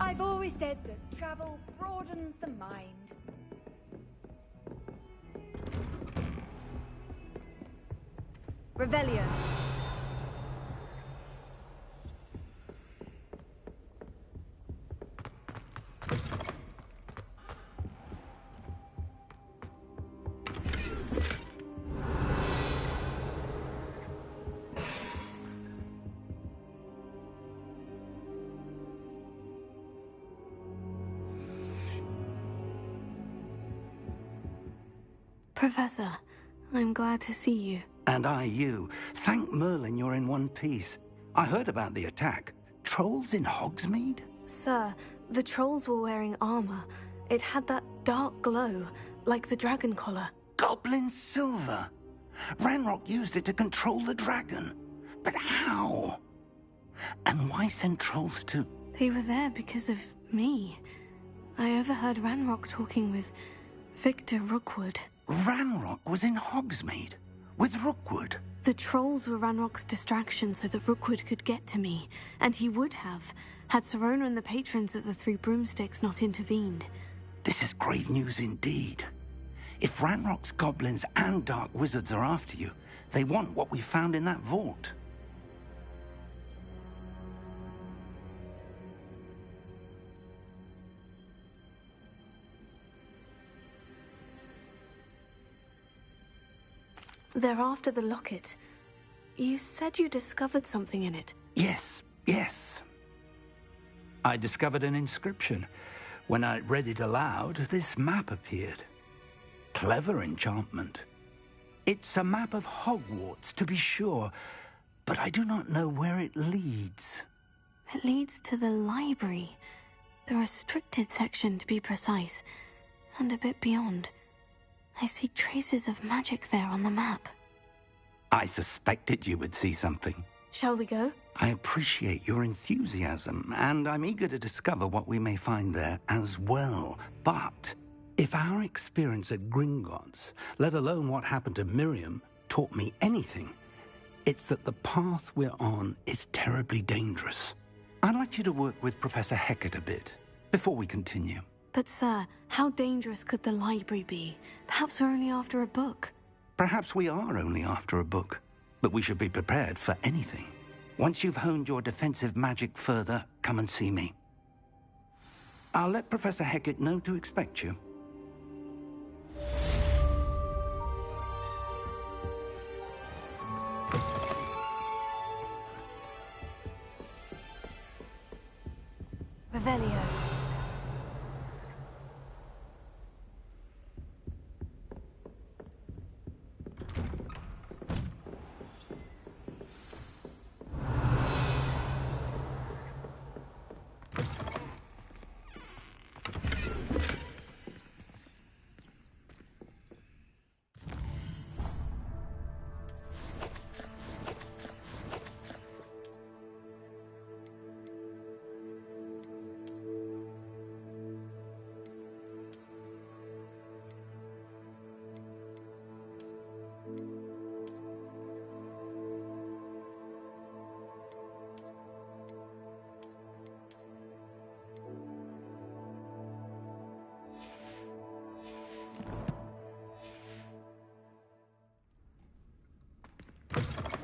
I've always said that travel broadens the mind. Revelio. Professor, I'm glad to see you. And I you. Thank Merlin you're in one piece. I heard about the attack. Trolls in Hogsmeade? Sir, the trolls were wearing armor. It had that dark glow, like the dragon collar. Goblin silver. Ranrock used it to control the dragon. But how? And why send trolls too? They were there because of me. I overheard Ranrock talking with Victor Rookwood. Ranrock was in Hogsmeade with Rookwood. The trolls were Ranrock's distraction so that Rookwood could get to me, and he would have, had Sirona and the patrons at the Three Broomsticks not intervened. This is grave news indeed. If Ranrock's goblins and dark wizards are after you, they want what we found in that vault. They're after the locket. You said you discovered something in it. Yes. I discovered an inscription. When I read it aloud, this map appeared. Clever enchantment. It's a map of Hogwarts, to be sure, but I do not know where it leads. It leads to the library. The restricted section, to be precise, and a bit beyond. I see traces of magic there on the map. I suspected you would see something. Shall we go? I appreciate your enthusiasm, and I'm eager to discover what we may find there as well. But if our experience at Gringotts, let alone what happened to Miriam, taught me anything, it's that the path we're on is terribly dangerous. I'd like you to work with Professor Hecat a bit before we continue. But sir, how dangerous could the library be? Perhaps we're only after a book. Perhaps we are only after a book, but we should be prepared for anything. Once you've honed your defensive magic further, come and see me. I'll let Professor Hecat know to expect you. Revelio.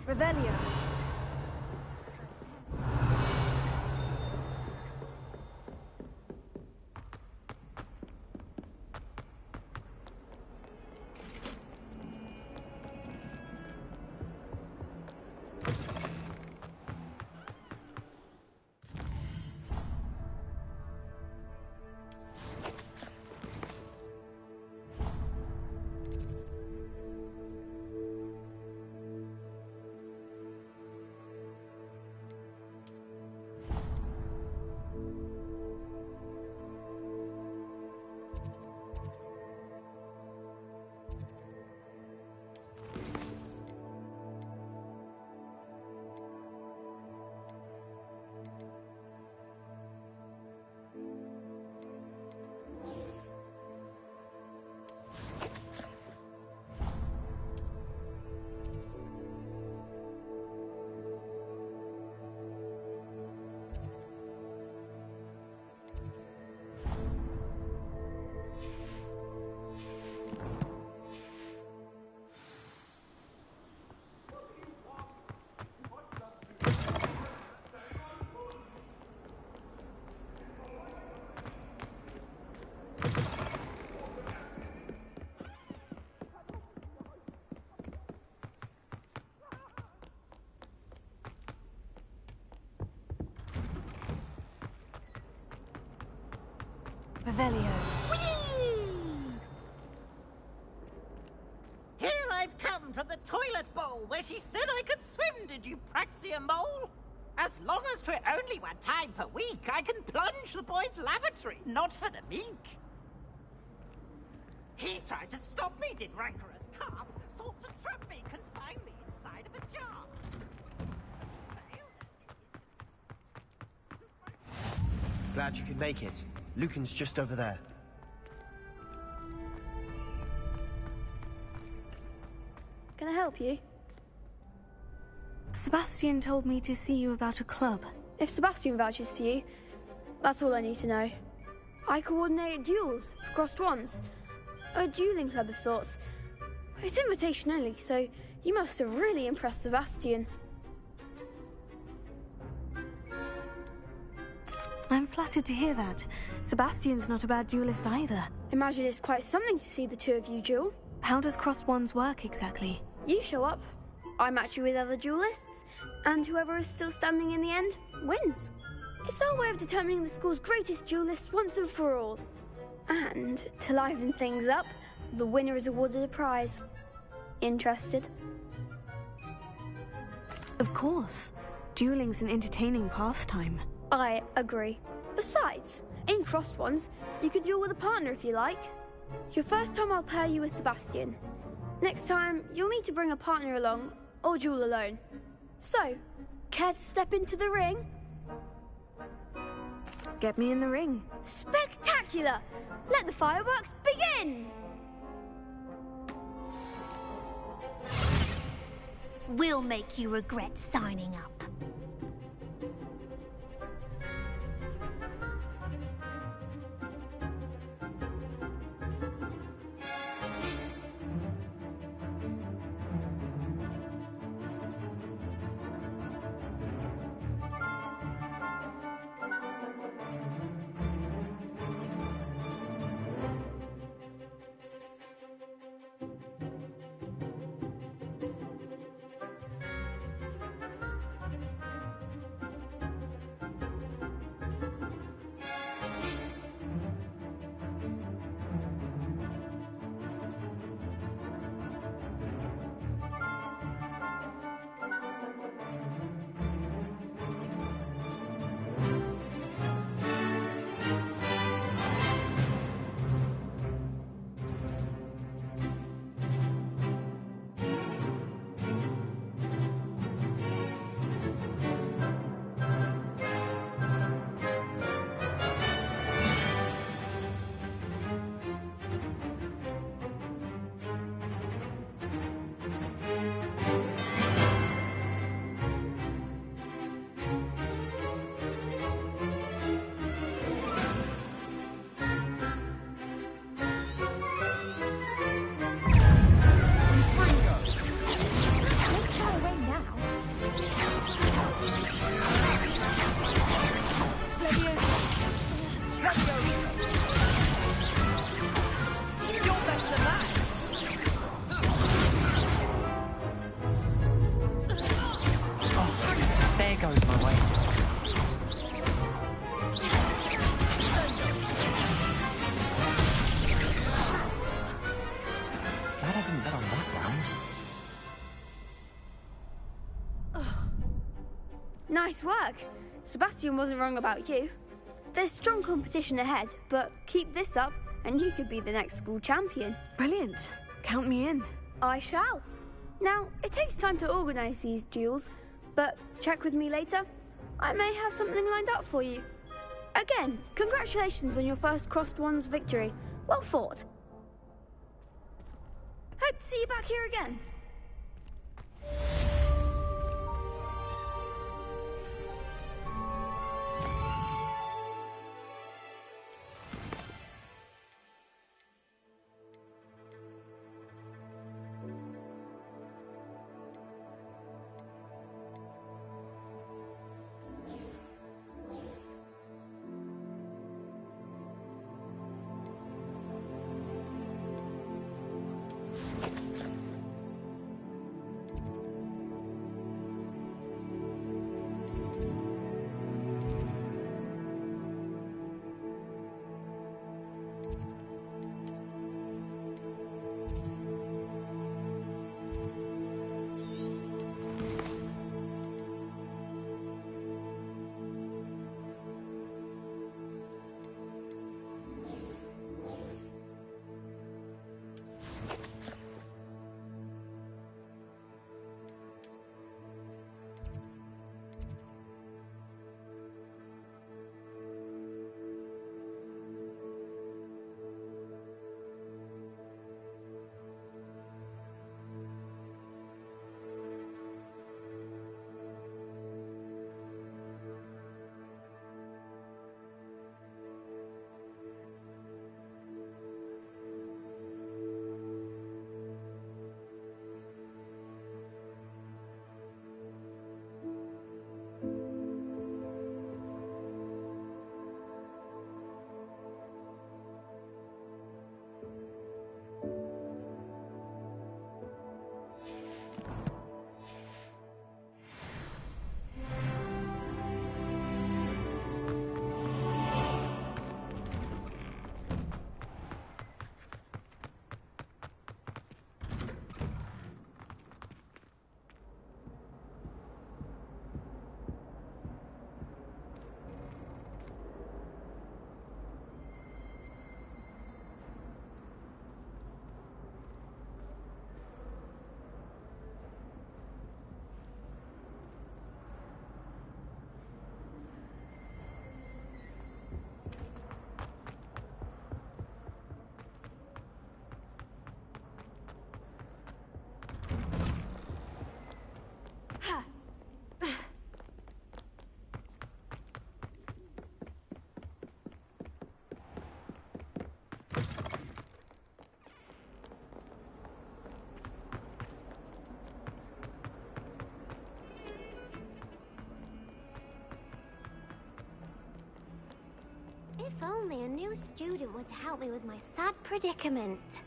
Revelio. Revelio. Here I've come from the toilet bowl where she said I could swim, did you praxia mole? As long as 'twere only one time per week, I can plunge the boy's lavatory, not for the meek. He tried to stop me, did rancorous carp, sought to trap me, confine me inside of a jar. Glad you could make it. Lucan's just over there. Can I help you? Sebastian told me to see you about a club. If Sebastian vouches for you, that's all I need to know. I coordinate duels for crossed wands. A dueling club of sorts. It's invitation only, so you must have really impressed Sebastian. I'm flattered to hear that. Sebastian's not a bad duelist either. Imagine it's quite something to see the two of you duel. How does crossed wands work exactly? You show up, I match you with other duelists, and whoever is still standing in the end wins. It's our way of determining the school's greatest duelist once and for all. And to liven things up, the winner is awarded a prize. Interested? Of course. Dueling's an entertaining pastime. I agree. Besides, in crossed ones, you can duel with a partner if you like. Your first time I'll pair you with Sebastian. Next time, you'll need to bring a partner along, or duel alone. So, care to step into the ring? Get me in the ring. Spectacular! Let the fireworks begin! We'll make you regret signing up. Nice work. Sebastian wasn't wrong about you. There's strong competition ahead, but keep this up and you could be the next school champion. Brilliant. Count me in. I shall. Now, it takes time to organise these duels, but check with me later. I may have something lined up for you. Again, congratulations on your first crossed wands victory. Well fought. Hope to see you back here again. If only a new student were to help me with my sad predicament.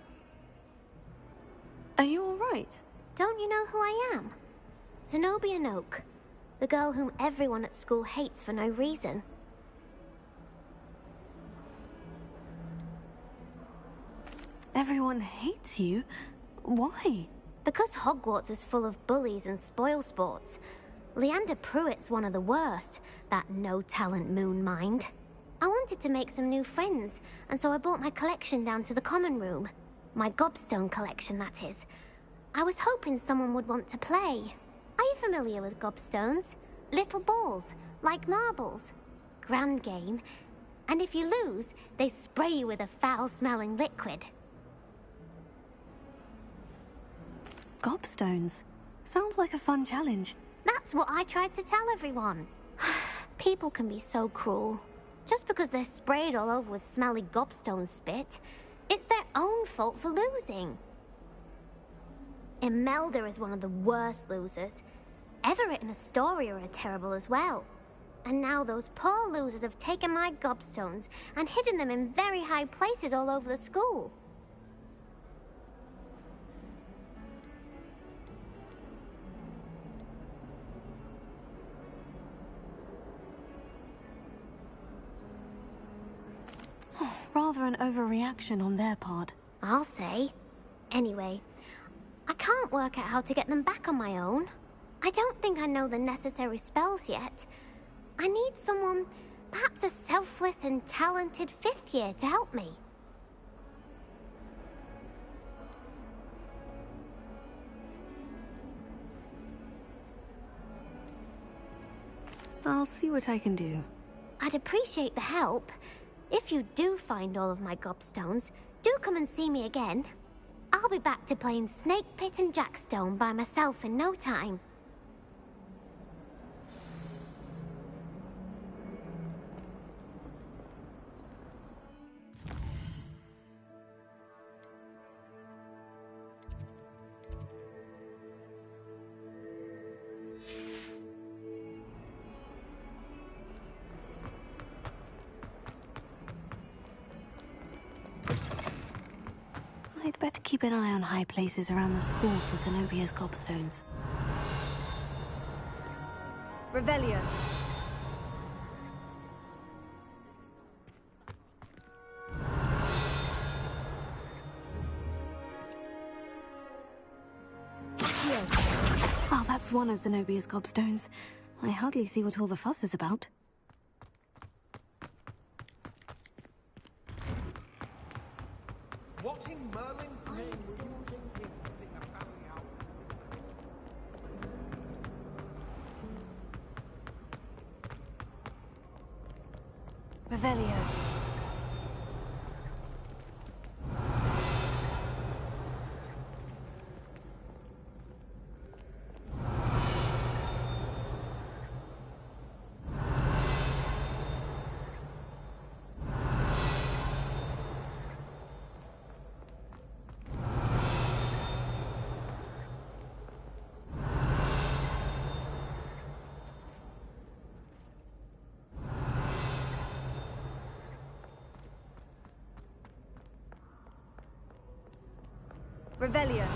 Are you alright? Don't you know who I am? Zenobia Noak, the girl whom everyone at school hates for no reason. Everyone hates you? Why? Because Hogwarts is full of bullies and spoilsports. Leander Pruitt's one of the worst, that no-talent moon mind. I wanted to make some new friends, and so I brought my collection down to the common room. My gobstone collection, that is. I was hoping someone would want to play. Are you familiar with gobstones? Little balls, like marbles. Grand game. And if you lose, they spray you with a foul-smelling liquid. Gobstones. Sounds like a fun challenge. That's what I tried to tell everyone. People can be so cruel. Just because they're sprayed all over with smelly gobstone spit, it's their own fault for losing. Imelda is one of the worst losers. Everett and Astoria are terrible as well. And now those poor losers have taken my gobstones and hidden them in very high places all over the school. Rather an overreaction on their part. I'll say. Anyway, I can't work out how to get them back on my own. I don't think I know the necessary spells yet. I need someone, perhaps a selfless and talented fifth year to help me. I'll see what I can do. I'd appreciate the help. If you do find all of my gobstones, do come and see me again. I'll be back to playing Snake Pit and Jackstone by myself in no time. I'd better keep an eye on high places around the school for Zenobia's gobstones. Revelio. Oh, that's one of Zenobia's gobstones. I hardly see what all the fuss is about. What in Merlin's name were you thinking, putting a family out? Revelio. Revelio.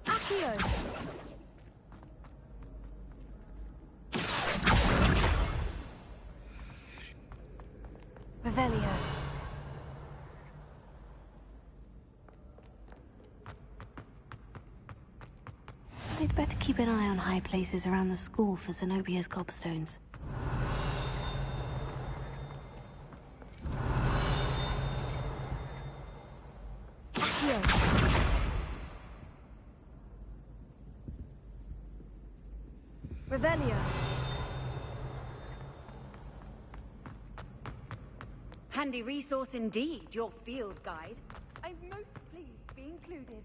Accio. Revelio. I'd better keep an eye on high places around the school for Zenobia's gobstones. Accio. Revelio. Handy resource indeed, your field guide. I'm most pleased to be included.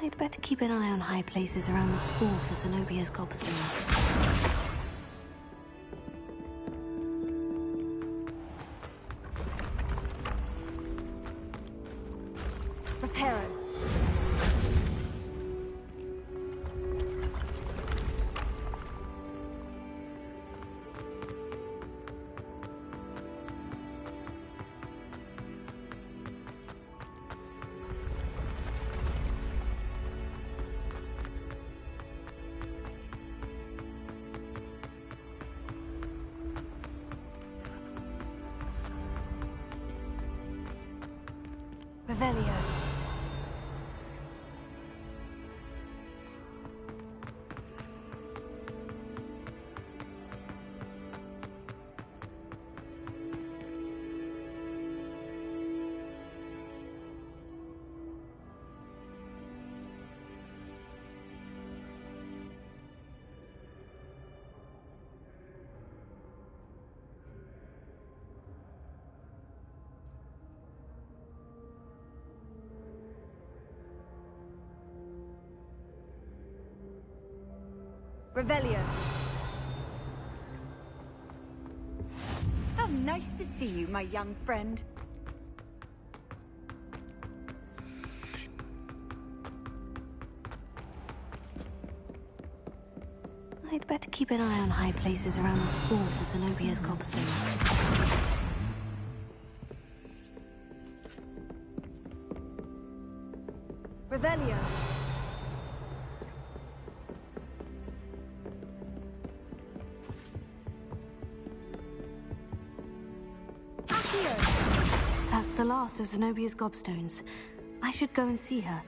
I'd better keep an eye on high places around the school for Zenobia's gobstones. Reparo. Revelio. Revelio. How nice to see you, my young friend. I'd better keep an eye on high places around the school for Zenobia's gobstones. Revelio. That's the last of Zenobia's gobstones. I should go and see her.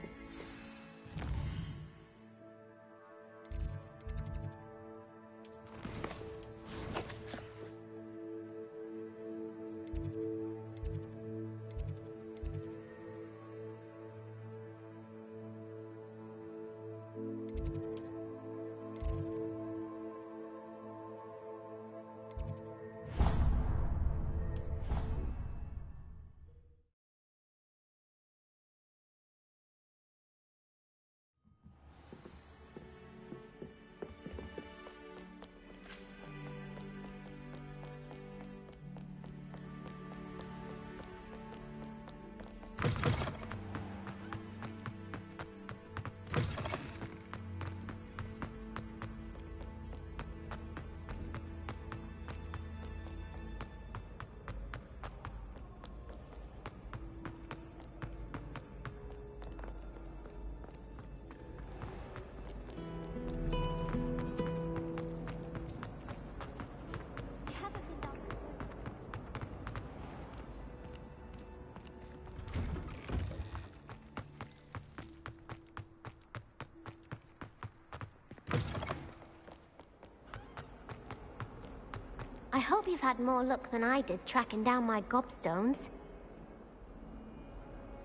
I hope you've had more luck than I did tracking down my gobstones.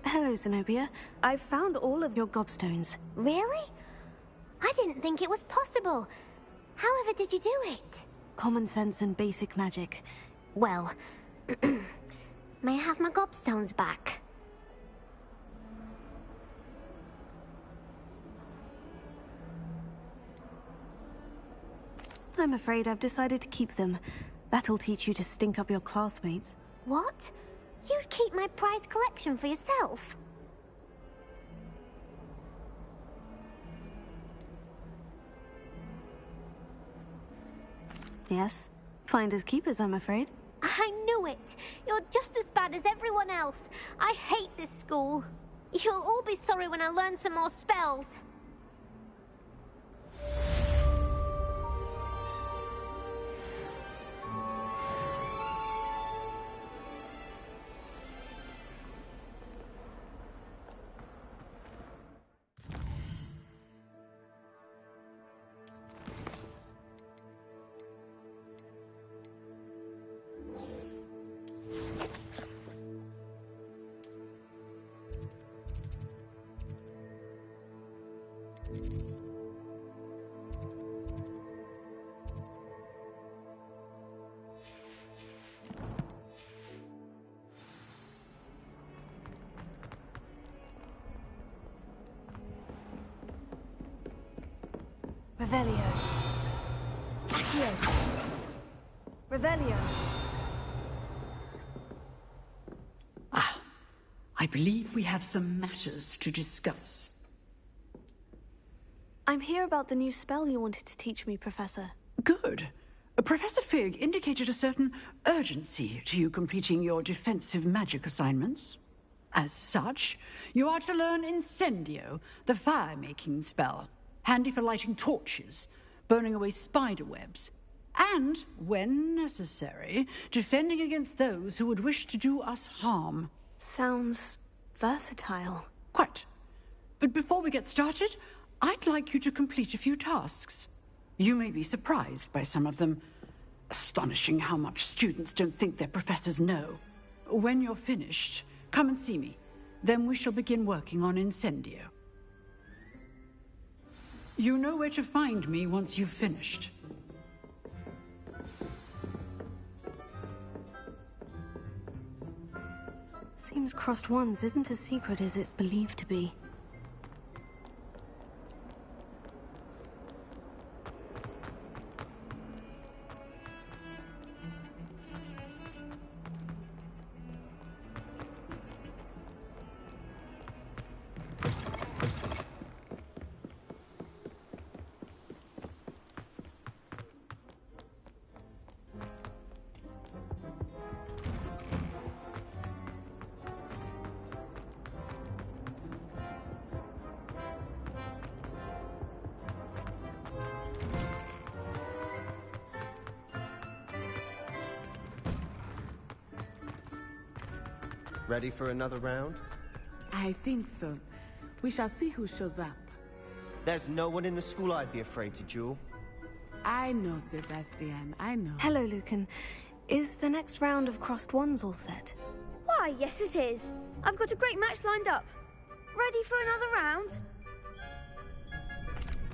Hello, Zenobia. I've found all of your gobstones. Really? I didn't think it was possible. However did you do it? Common sense and basic magic. Well, may I have my gobstones back? I'm afraid I've decided to keep them. That'll teach you to stink up your classmates. What? You'd keep my prized collection for yourself? Yes. Finders keepers, I'm afraid. I knew it! You're just as bad as everyone else. I hate this school. You'll all be sorry when I learn some more spells. Revelio. Accio. Revelio. I believe we have some matters to discuss. I'm here about the new spell you wanted to teach me, Professor. Good. Professor Fig indicated a certain urgency to you completing your defensive magic assignments. As such, you are to learn Incendio, the fire-making spell, handy for lighting torches, burning away spider webs, and, when necessary, defending against those who would wish to do us harm. Sounds versatile. Quite. But before we get started, I'd like you to complete a few tasks. You may be surprised by some of them. Astonishing how much students don't think their professors know. When you're finished, come and see me. Then we shall begin working on Incendio. You know where to find me once you've finished. Seems Crossed Wands isn't as secret as it's believed to be. Ready for another round? I think so. We shall see who shows up. There's no one in the school I'd be afraid to duel. I know, Sebastian, I know. Hello, Lucan. Is the next round of Crossed Wands all set? Why, yes it is. I've got a great match lined up. Ready for another round?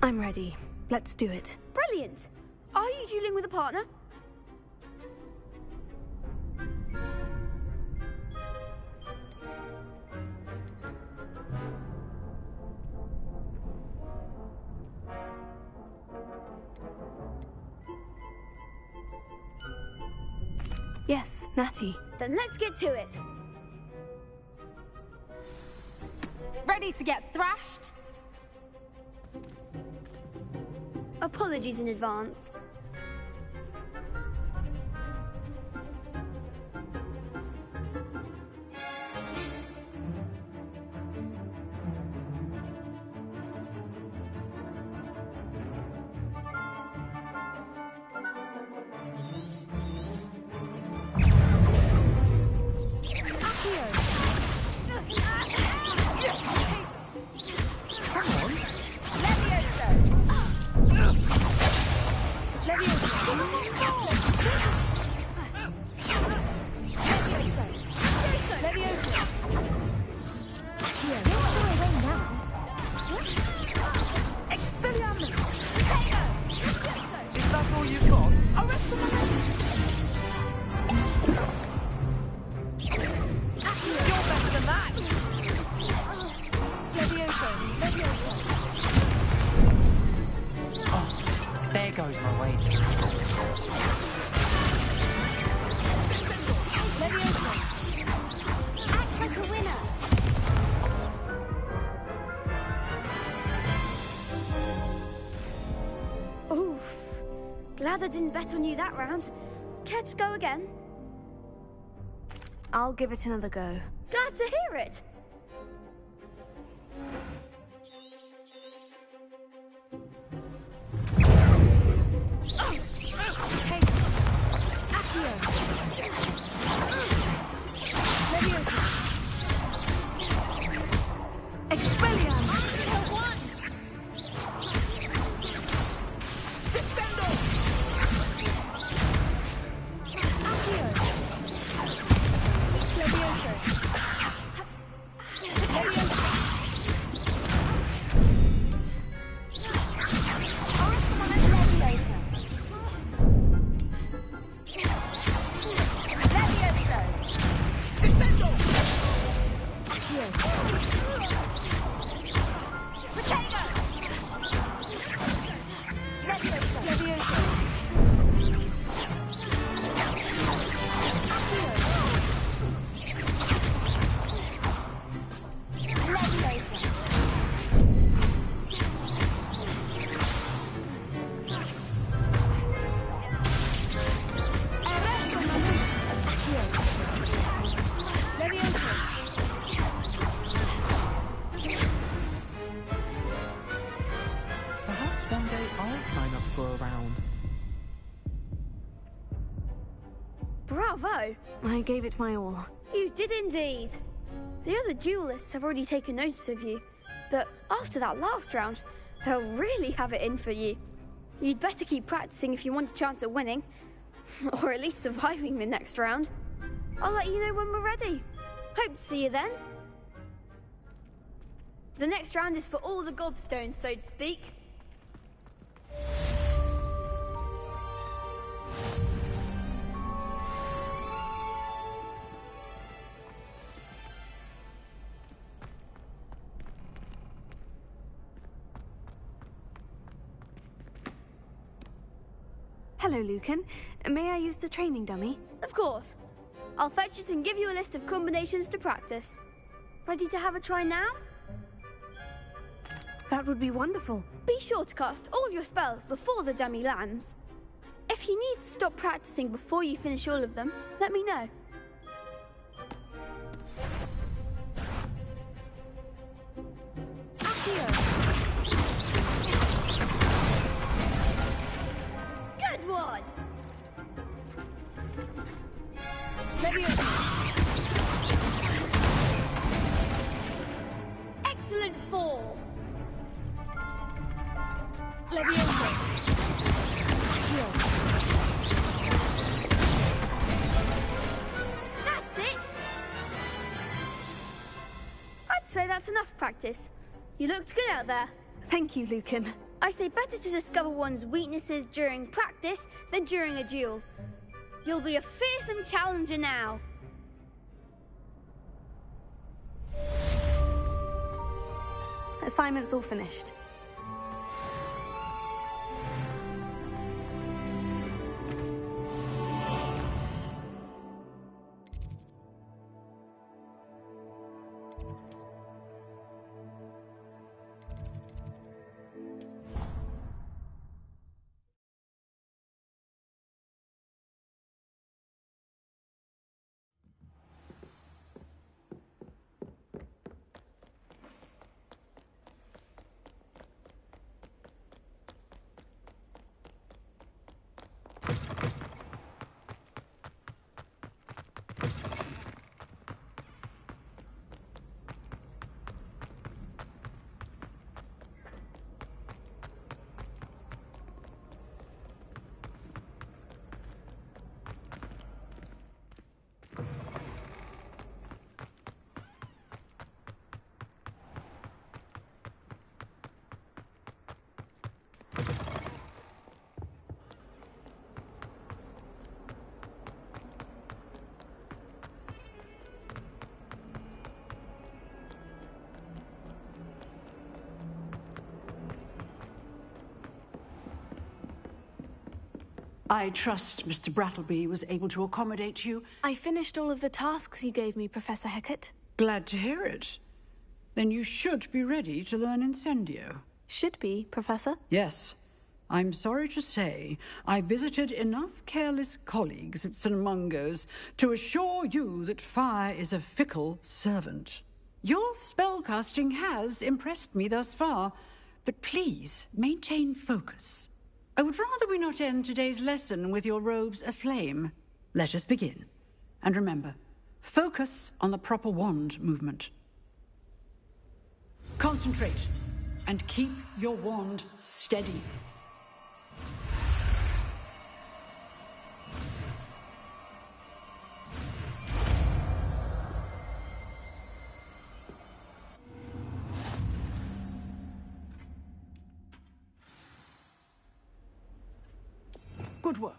I'm ready. Let's do it. Brilliant. Are you dueling with a partner? Yes, Natty. Then let's get to it. Ready to get thrashed? Apologies in advance. There goes my wager. Act like a winner. Oof. Glad I didn't bet on you that round. Care to go again? I'll give it another go. Glad to hear it. Take Accio. Leviosa. Expelliarm. Descendo. Accio. Leviosa. Leviosa. Perhaps one day I'll sign up for a round. Bravo! I gave it my all. You did indeed. The other duelists have already taken notice of you, but after that last round, they'll really have it in for you. You'd better keep practicing if you want a chance at winning, or at least surviving the next round. I'll let you know when we're ready. Hope to see you then. The next round is for all the gobstones, so to speak. Hello, Lucan. May I use the training dummy? Of course. I'll fetch it and give you a list of combinations to practice. Ready to have a try now? That would be wonderful. Be sure to cast all your spells before the dummy lands. If you need to stop practicing before you finish all of them, let me know. Good one! Excellent fall! That's it! I'd say that's enough practice. You looked good out there. Thank you, Lucan. I say better to discover one's weaknesses during practice than during a duel. You'll be a fearsome challenger now. Assignment's all finished. I trust Mr. Brattleby was able to accommodate you. I finished all of the tasks you gave me, Professor Hecat. Glad to hear it. Then you should be ready to learn Incendio. Should be, Professor? Yes. I'm sorry to say I visited enough careless colleagues at St. Mungo's to assure you that fire is a fickle servant. Your spellcasting has impressed me thus far, but please maintain focus. I would rather we not end today's lesson with your robes aflame. Let us begin. And remember, focus on the proper wand movement. Concentrate, and keep your wand steady. Good work.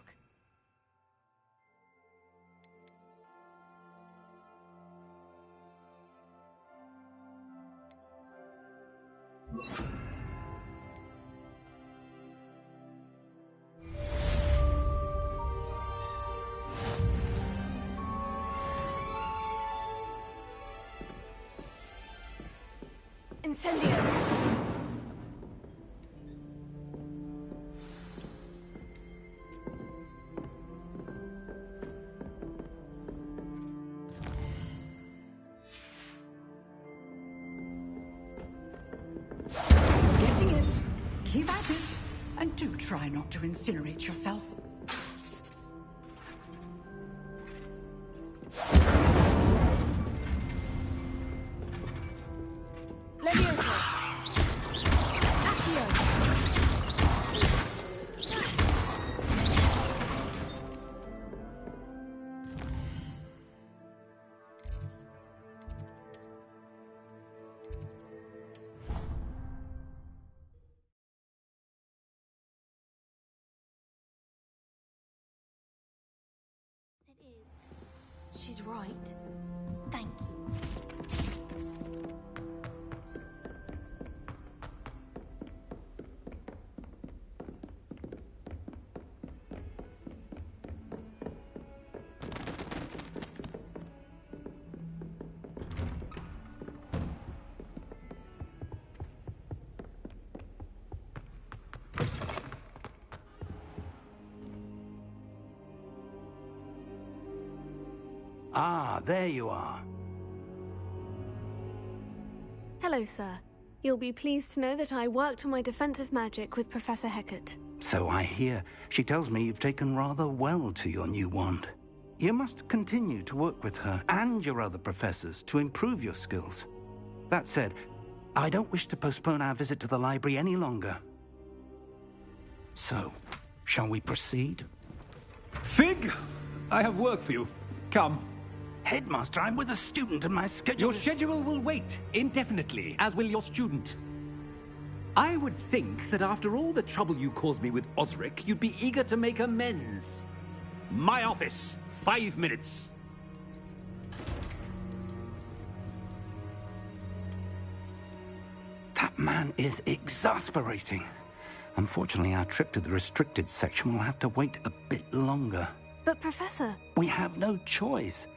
Incendio! Getting it. Keep at it. And do try not to incinerate yourself. She's right. Thank you. Ah, there you are. Hello, sir. You'll be pleased to know that I worked on my defensive magic with Professor Hecat. So I hear. She tells me you've taken rather well to your new wand. You must continue to work with her and your other professors to improve your skills. That said, I don't wish to postpone our visit to the library any longer. So, shall we proceed? Fig! I have work for you. Come. Headmaster, I'm with a student and my schedule... Your schedule will wait indefinitely, as will your student. I would think that after all the trouble you caused me with Osric, you'd be eager to make amends. My office, 5 minutes. That man is exasperating. Unfortunately, our trip to the restricted section will have to wait a bit longer. But, Professor... We have no choice.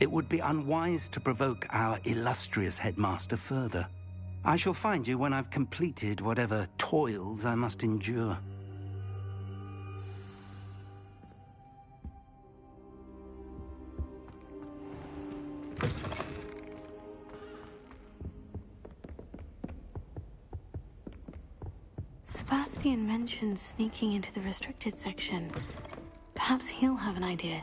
It would be unwise to provoke our illustrious headmaster further. I shall find you when I've completed whatever toils I must endure. Sebastian mentioned sneaking into the restricted section. Perhaps he'll have an idea.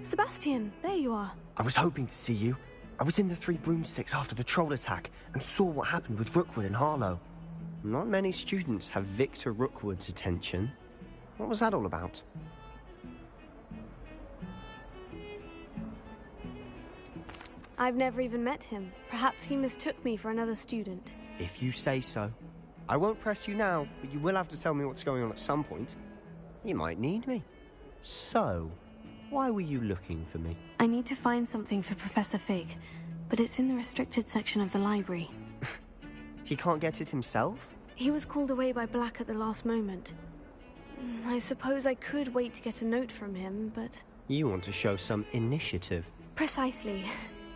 Sebastian, there you are. I was hoping to see you. I was in the Three Broomsticks after the troll attack and saw what happened with Rookwood and Harlow. Not many students have Victor Rookwood's attention. What was that all about? I've never even met him. Perhaps he mistook me for another student. If you say so. I won't press you now, but you will have to tell me what's going on at some point. You might need me. So, why were you looking for me? I need to find something for Professor Fig, but it's in the restricted section of the library. He can't get it himself? He was called away by Black at the last moment. I suppose I could wait to get a note from him, but... You want to show some initiative. Precisely.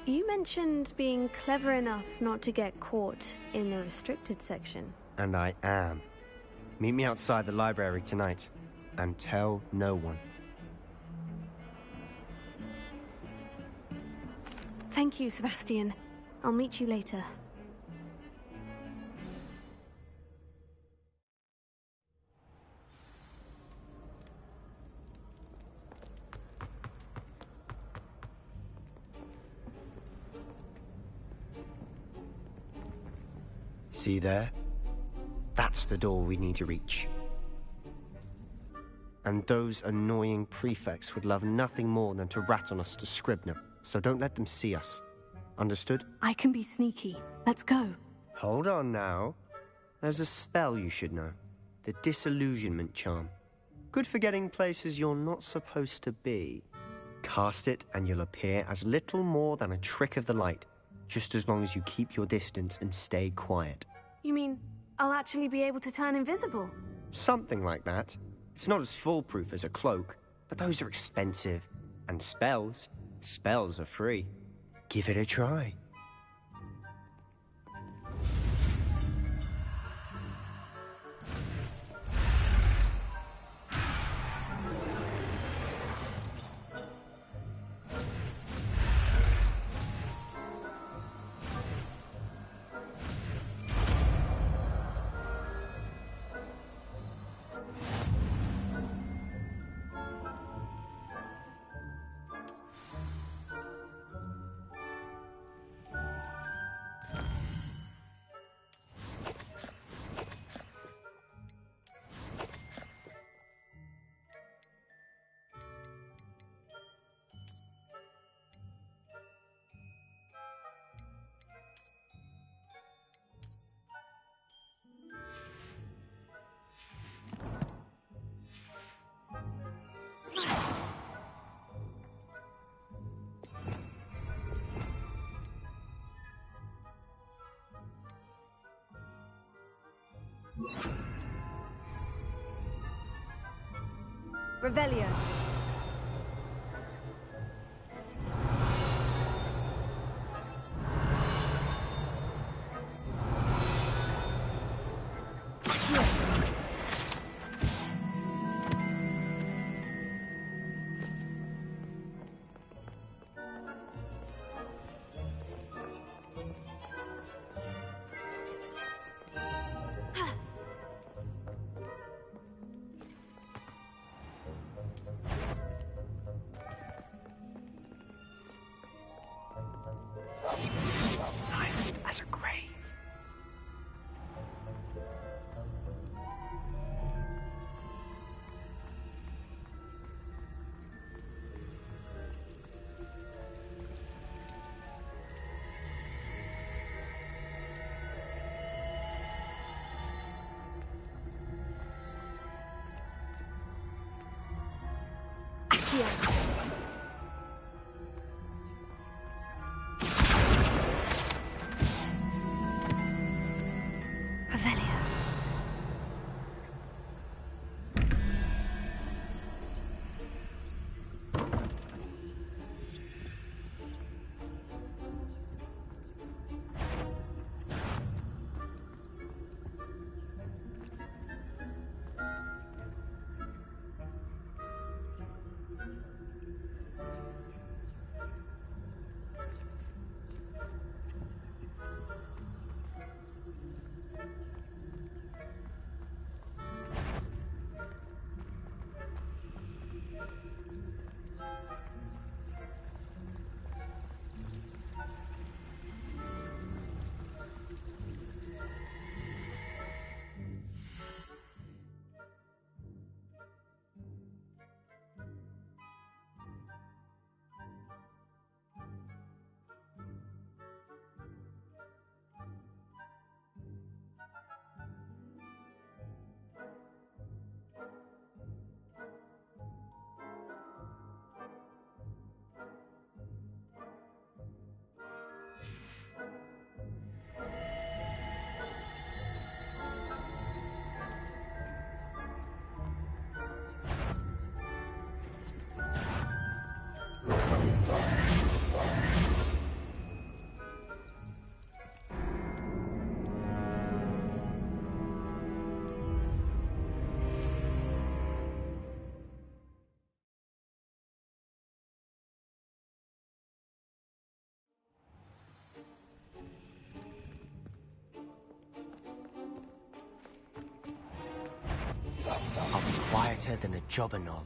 You mentioned being clever enough not to get caught in the restricted section. And I am. Meet me outside the library tonight, and tell no one. Thank you, Sebastian. I'll meet you later. See there? That's the door we need to reach. And those annoying prefects would love nothing more than to rat on us to Scribner, so don't let them see us. Understood? I can be sneaky. Let's go. Hold on now. There's a spell you should know. The Disillusionment Charm. Good for getting places you're not supposed to be. Cast it and you'll appear as little more than a trick of the light, just as long as you keep your distance and stay quiet. You mean I'll actually be able to turn invisible? Something like that. It's not as foolproof as a cloak, but those are expensive. And spells are free. Give it a try. Revelio. Silent as a grave. better than a jobberknoll.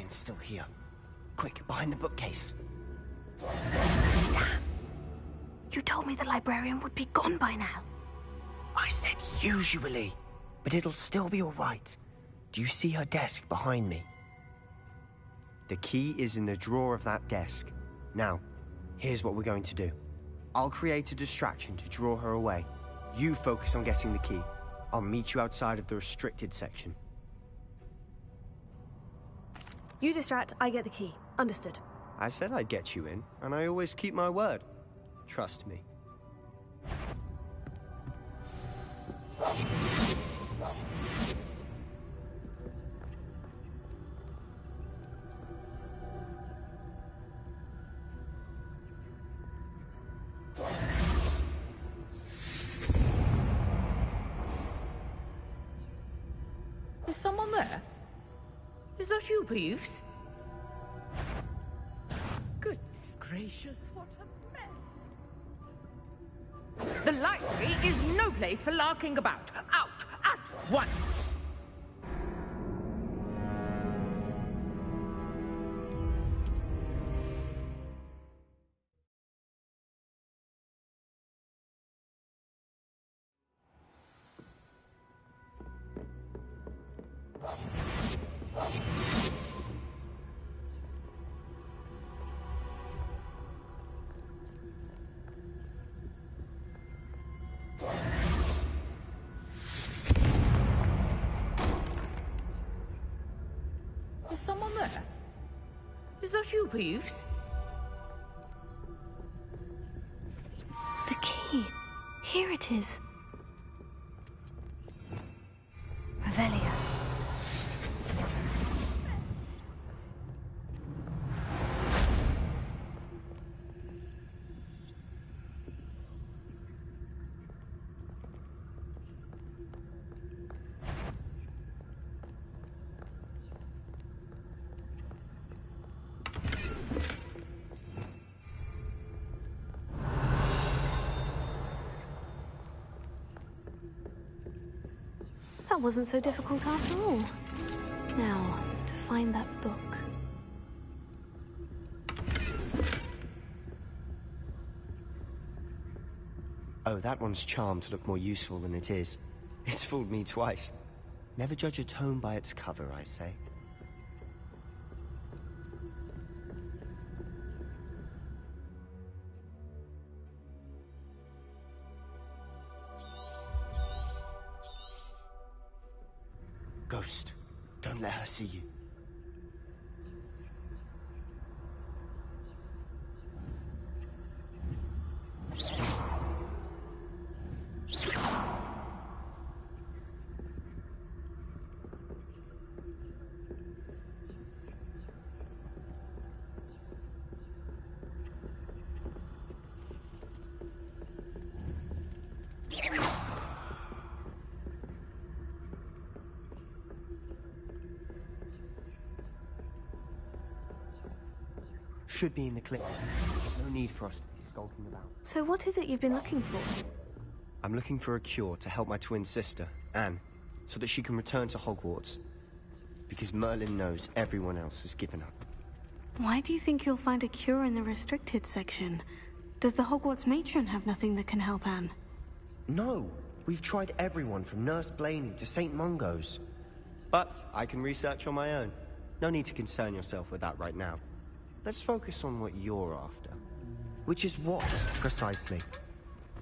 Still here. Quick, behind the bookcase. You told me the librarian would be gone by now. I said usually, but it'll still be all right. Do you see her desk behind me? The key is in the drawer of that desk. Now, here's what we're going to do. I'll create a distraction to draw her away. You focus on getting the key. I'll meet you outside of the restricted section. You distract, I get the key. Understood. I said I'd get you in, and I always keep my word. Trust me. Is someone there? Is that you, Peeves? Goodness gracious, what a mess. The library is no place for larking about. Out at once! Is someone there? Is that you, Peeves? The key. Here it is. Revelia. That wasn't so difficult after all. Now, to find that book. Oh, that one's charmed to look more useful than it is. It's fooled me twice. Never judge a tome by its cover, I say. Ghost, don't let her see you. Should be in the clip. There's no need for us to be skulking about. So what is it you've been looking for? I'm looking for a cure to help my twin sister, Anne, so that she can return to Hogwarts. Because Merlin knows everyone else has given up. Why do you think you'll find a cure in the restricted section? Does the Hogwarts matron have nothing that can help Anne? No! We've tried everyone from Nurse Blaney to St. Mungo's. But I can research on my own. No need to concern yourself with that right now. Let's focus on what you're after. Which is what, precisely?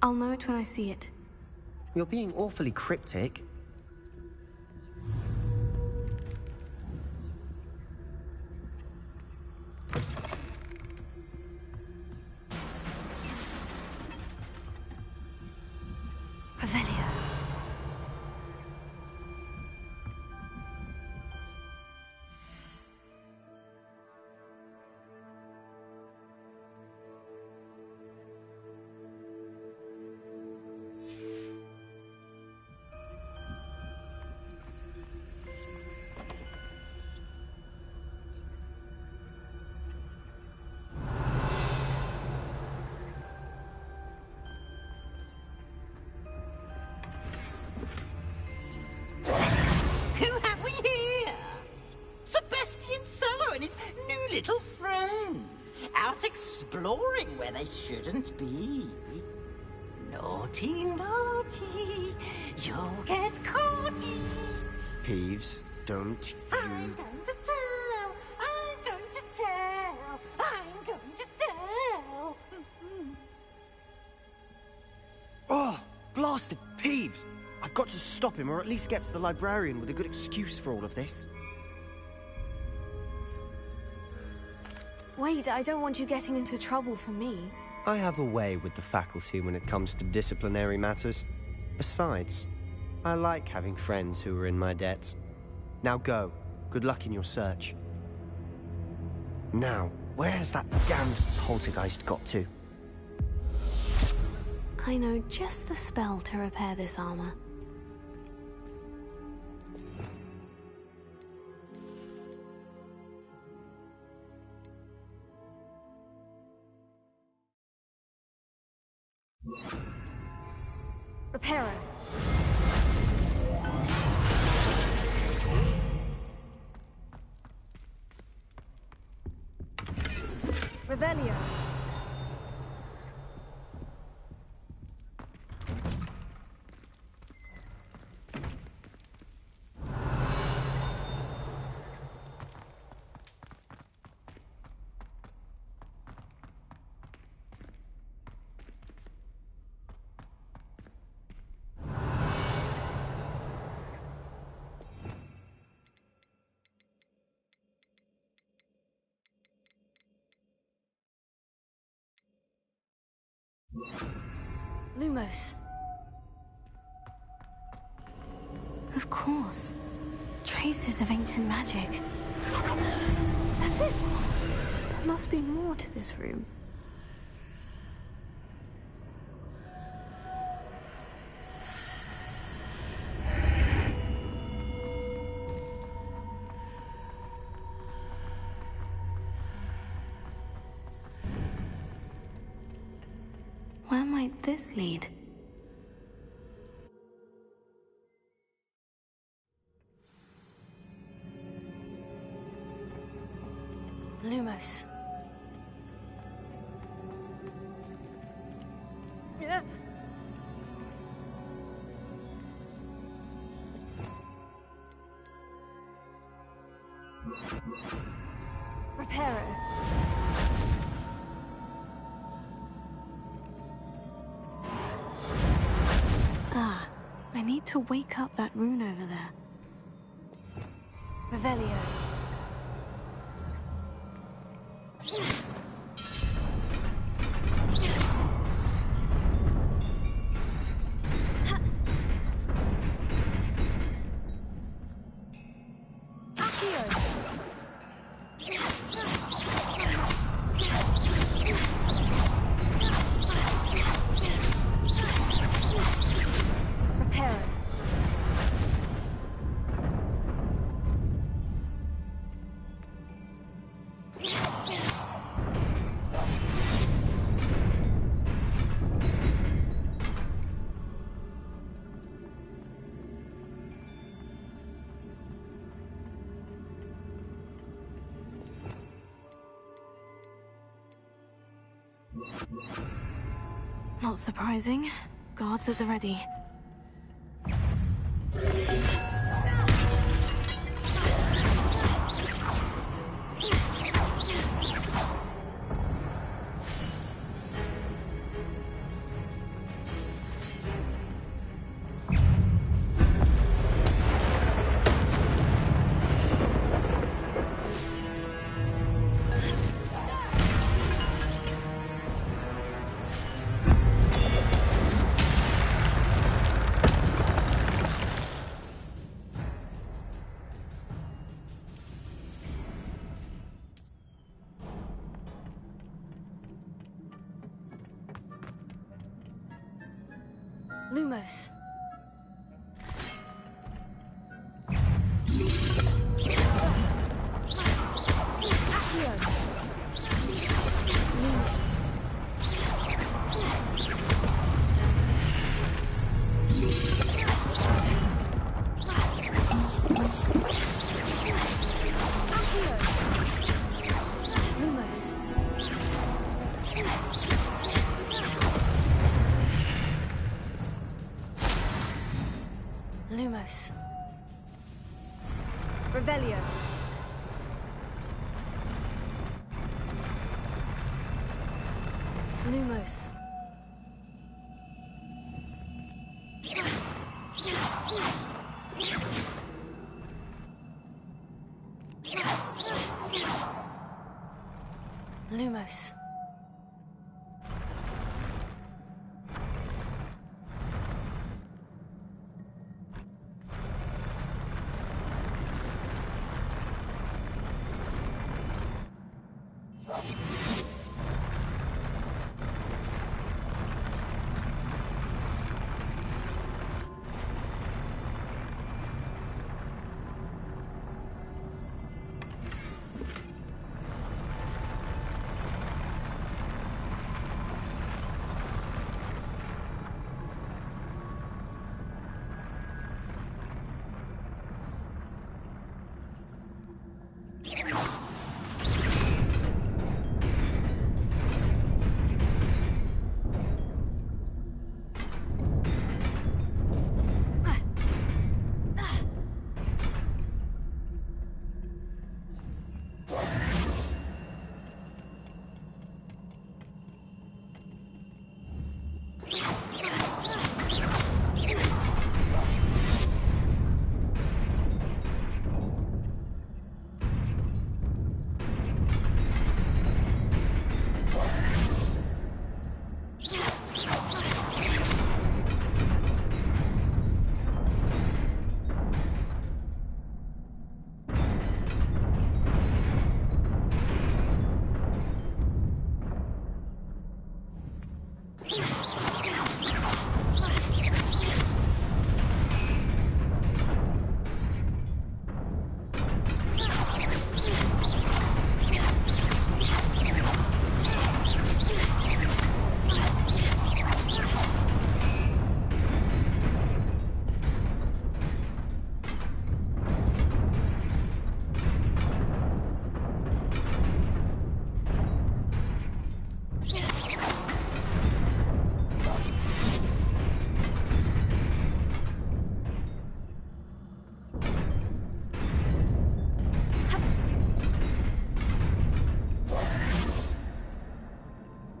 I'll know it when I see it. You're being awfully cryptic. new little friend. Out exploring where they shouldn't be. Naughty, naughty, you'll get caughty. Peeves, don't I'm going to tell, I'm going to tell, I'm going to tell. Oh, blasted Peeves! I've got to stop him, or at least get to the librarian with a good excuse for all of this. Wait, I don't want you getting into trouble for me. I have a way with the faculty when it comes to disciplinary matters. Besides, I like having friends who are in my debt. Now go. Good luck in your search. Now, where has that damned poltergeist got to? I know just the spell to repair this armor. Reparo. Revelio. Lumos. Of course. Traces of ancient magic. That's it. There must be more to this room. Where might this lead? Lumos. Yeah. Reparo. Ah, I need to wake up that rune over there. Revelio. Not surprising. Guards at the ready. Lumos. Revelio. Lumos. Lumos.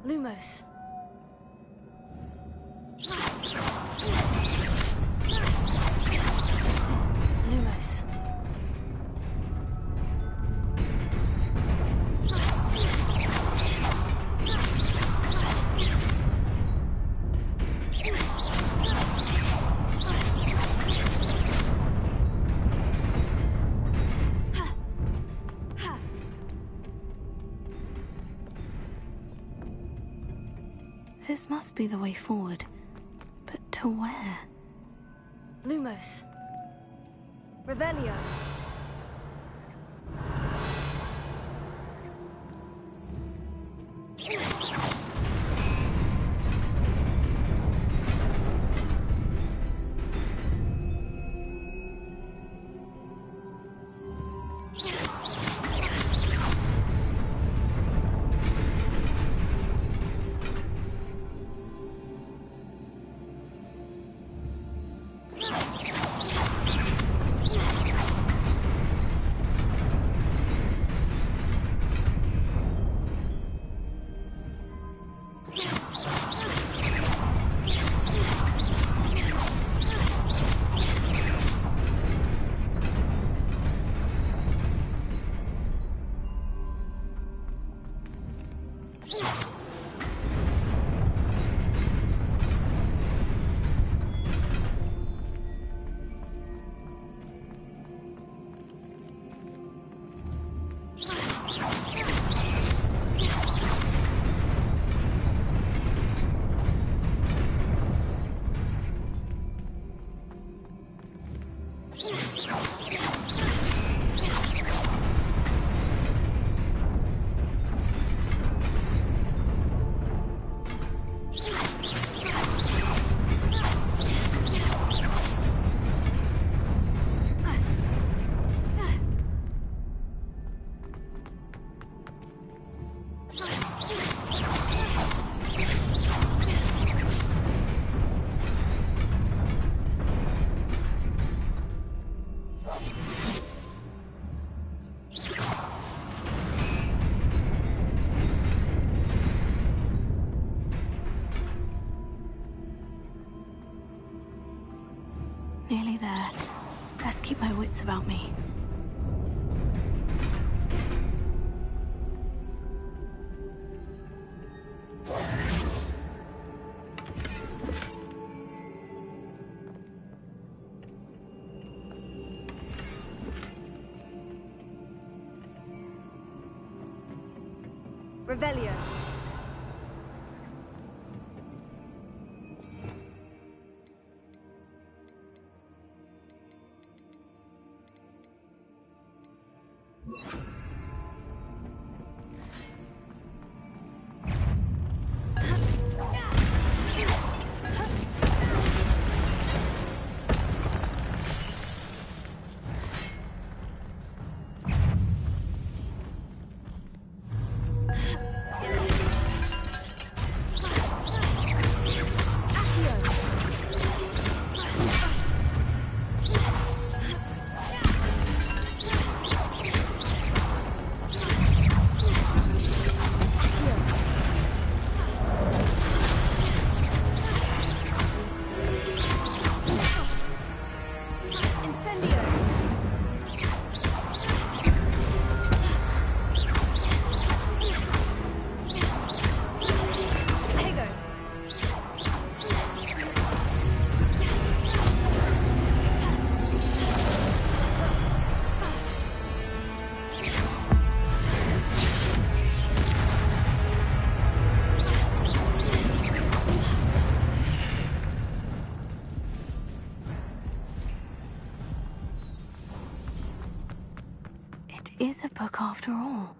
Lumos. Lumos. This must be the way forward. But to where? Lumos. Revelio. Nearly there. Best keep my wits about me. Revelio. Is a book after all.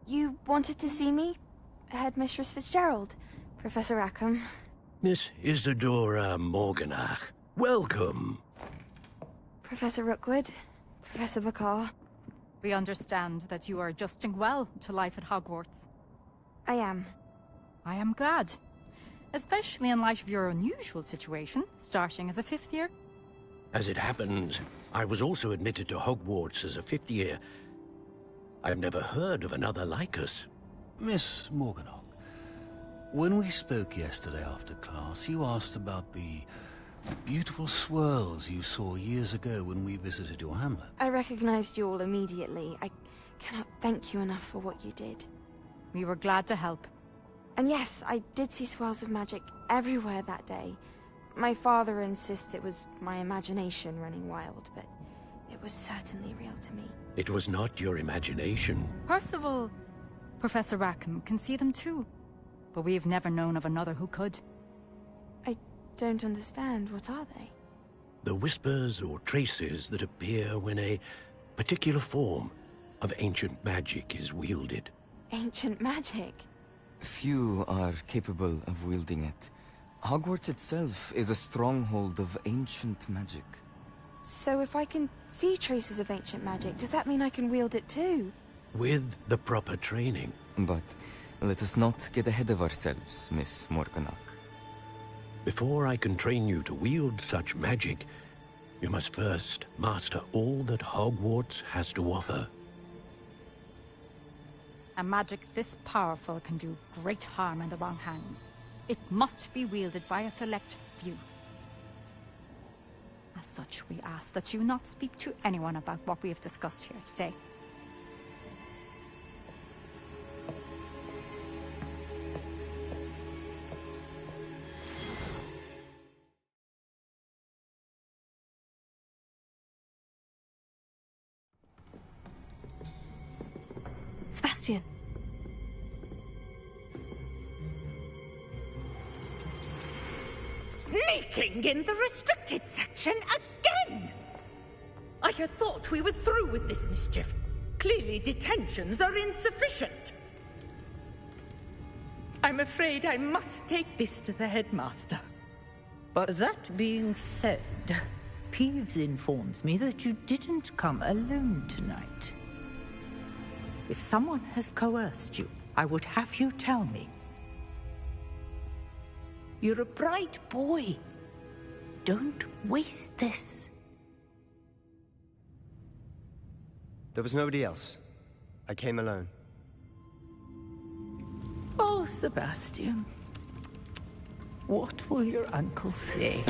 You wanted to see me? Headmistress Fitzgerald, Professor Rackham. Miss Isadora Morganach, welcome. Professor Rookwood, Professor Bakar. We understand that you are adjusting well to life at Hogwarts. I am. I am glad. Especially in light of your unusual situation, starting as a 5th year. As it happens, I was also admitted to Hogwarts as a 5th year. I've never heard of another like us. Miss Morganach, when we spoke yesterday after class, you asked about the beautiful swirls you saw years ago when we visited your hamlet. I recognized you all immediately. I cannot thank you enough for what you did. We were glad to help. And yes, I did see swirls of magic everywhere that day. My father insists it was my imagination running wild, but it was certainly real to me. It was not your imagination. Percival, Professor Rackham can see them too. But we've never known of another who could. I don't understand. What are they? The whispers or traces that appear when a particular form of ancient magic is wielded. Ancient magic? Few are capable of wielding it. Hogwarts itself is a stronghold of ancient magic. So if I can see traces of ancient magic, does that mean I can wield it too? With the proper training. But let us not get ahead of ourselves, Miss Morganach. Before I can train you to wield such magic, you must first master all that Hogwarts has to offer. A magic this powerful can do great harm in the wrong hands. It must be wielded by a select few. As such, we ask that you not speak to anyone about what we have discussed here today. Sebastian. Sneaking in the restricted section again! I had thought we were through with this mischief. Clearly detentions are insufficient. I'm afraid I must take this to the headmaster. But that being said, Peeves informs me that you didn't come alone tonight. If someone has coerced you, I would have you tell me. You're a bright boy. Don't waste this. There was nobody else. I came alone. Oh, Sebastian. What will your uncle say?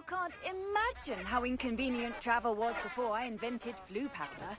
can't imagine how inconvenient travel was before I invented flu powder.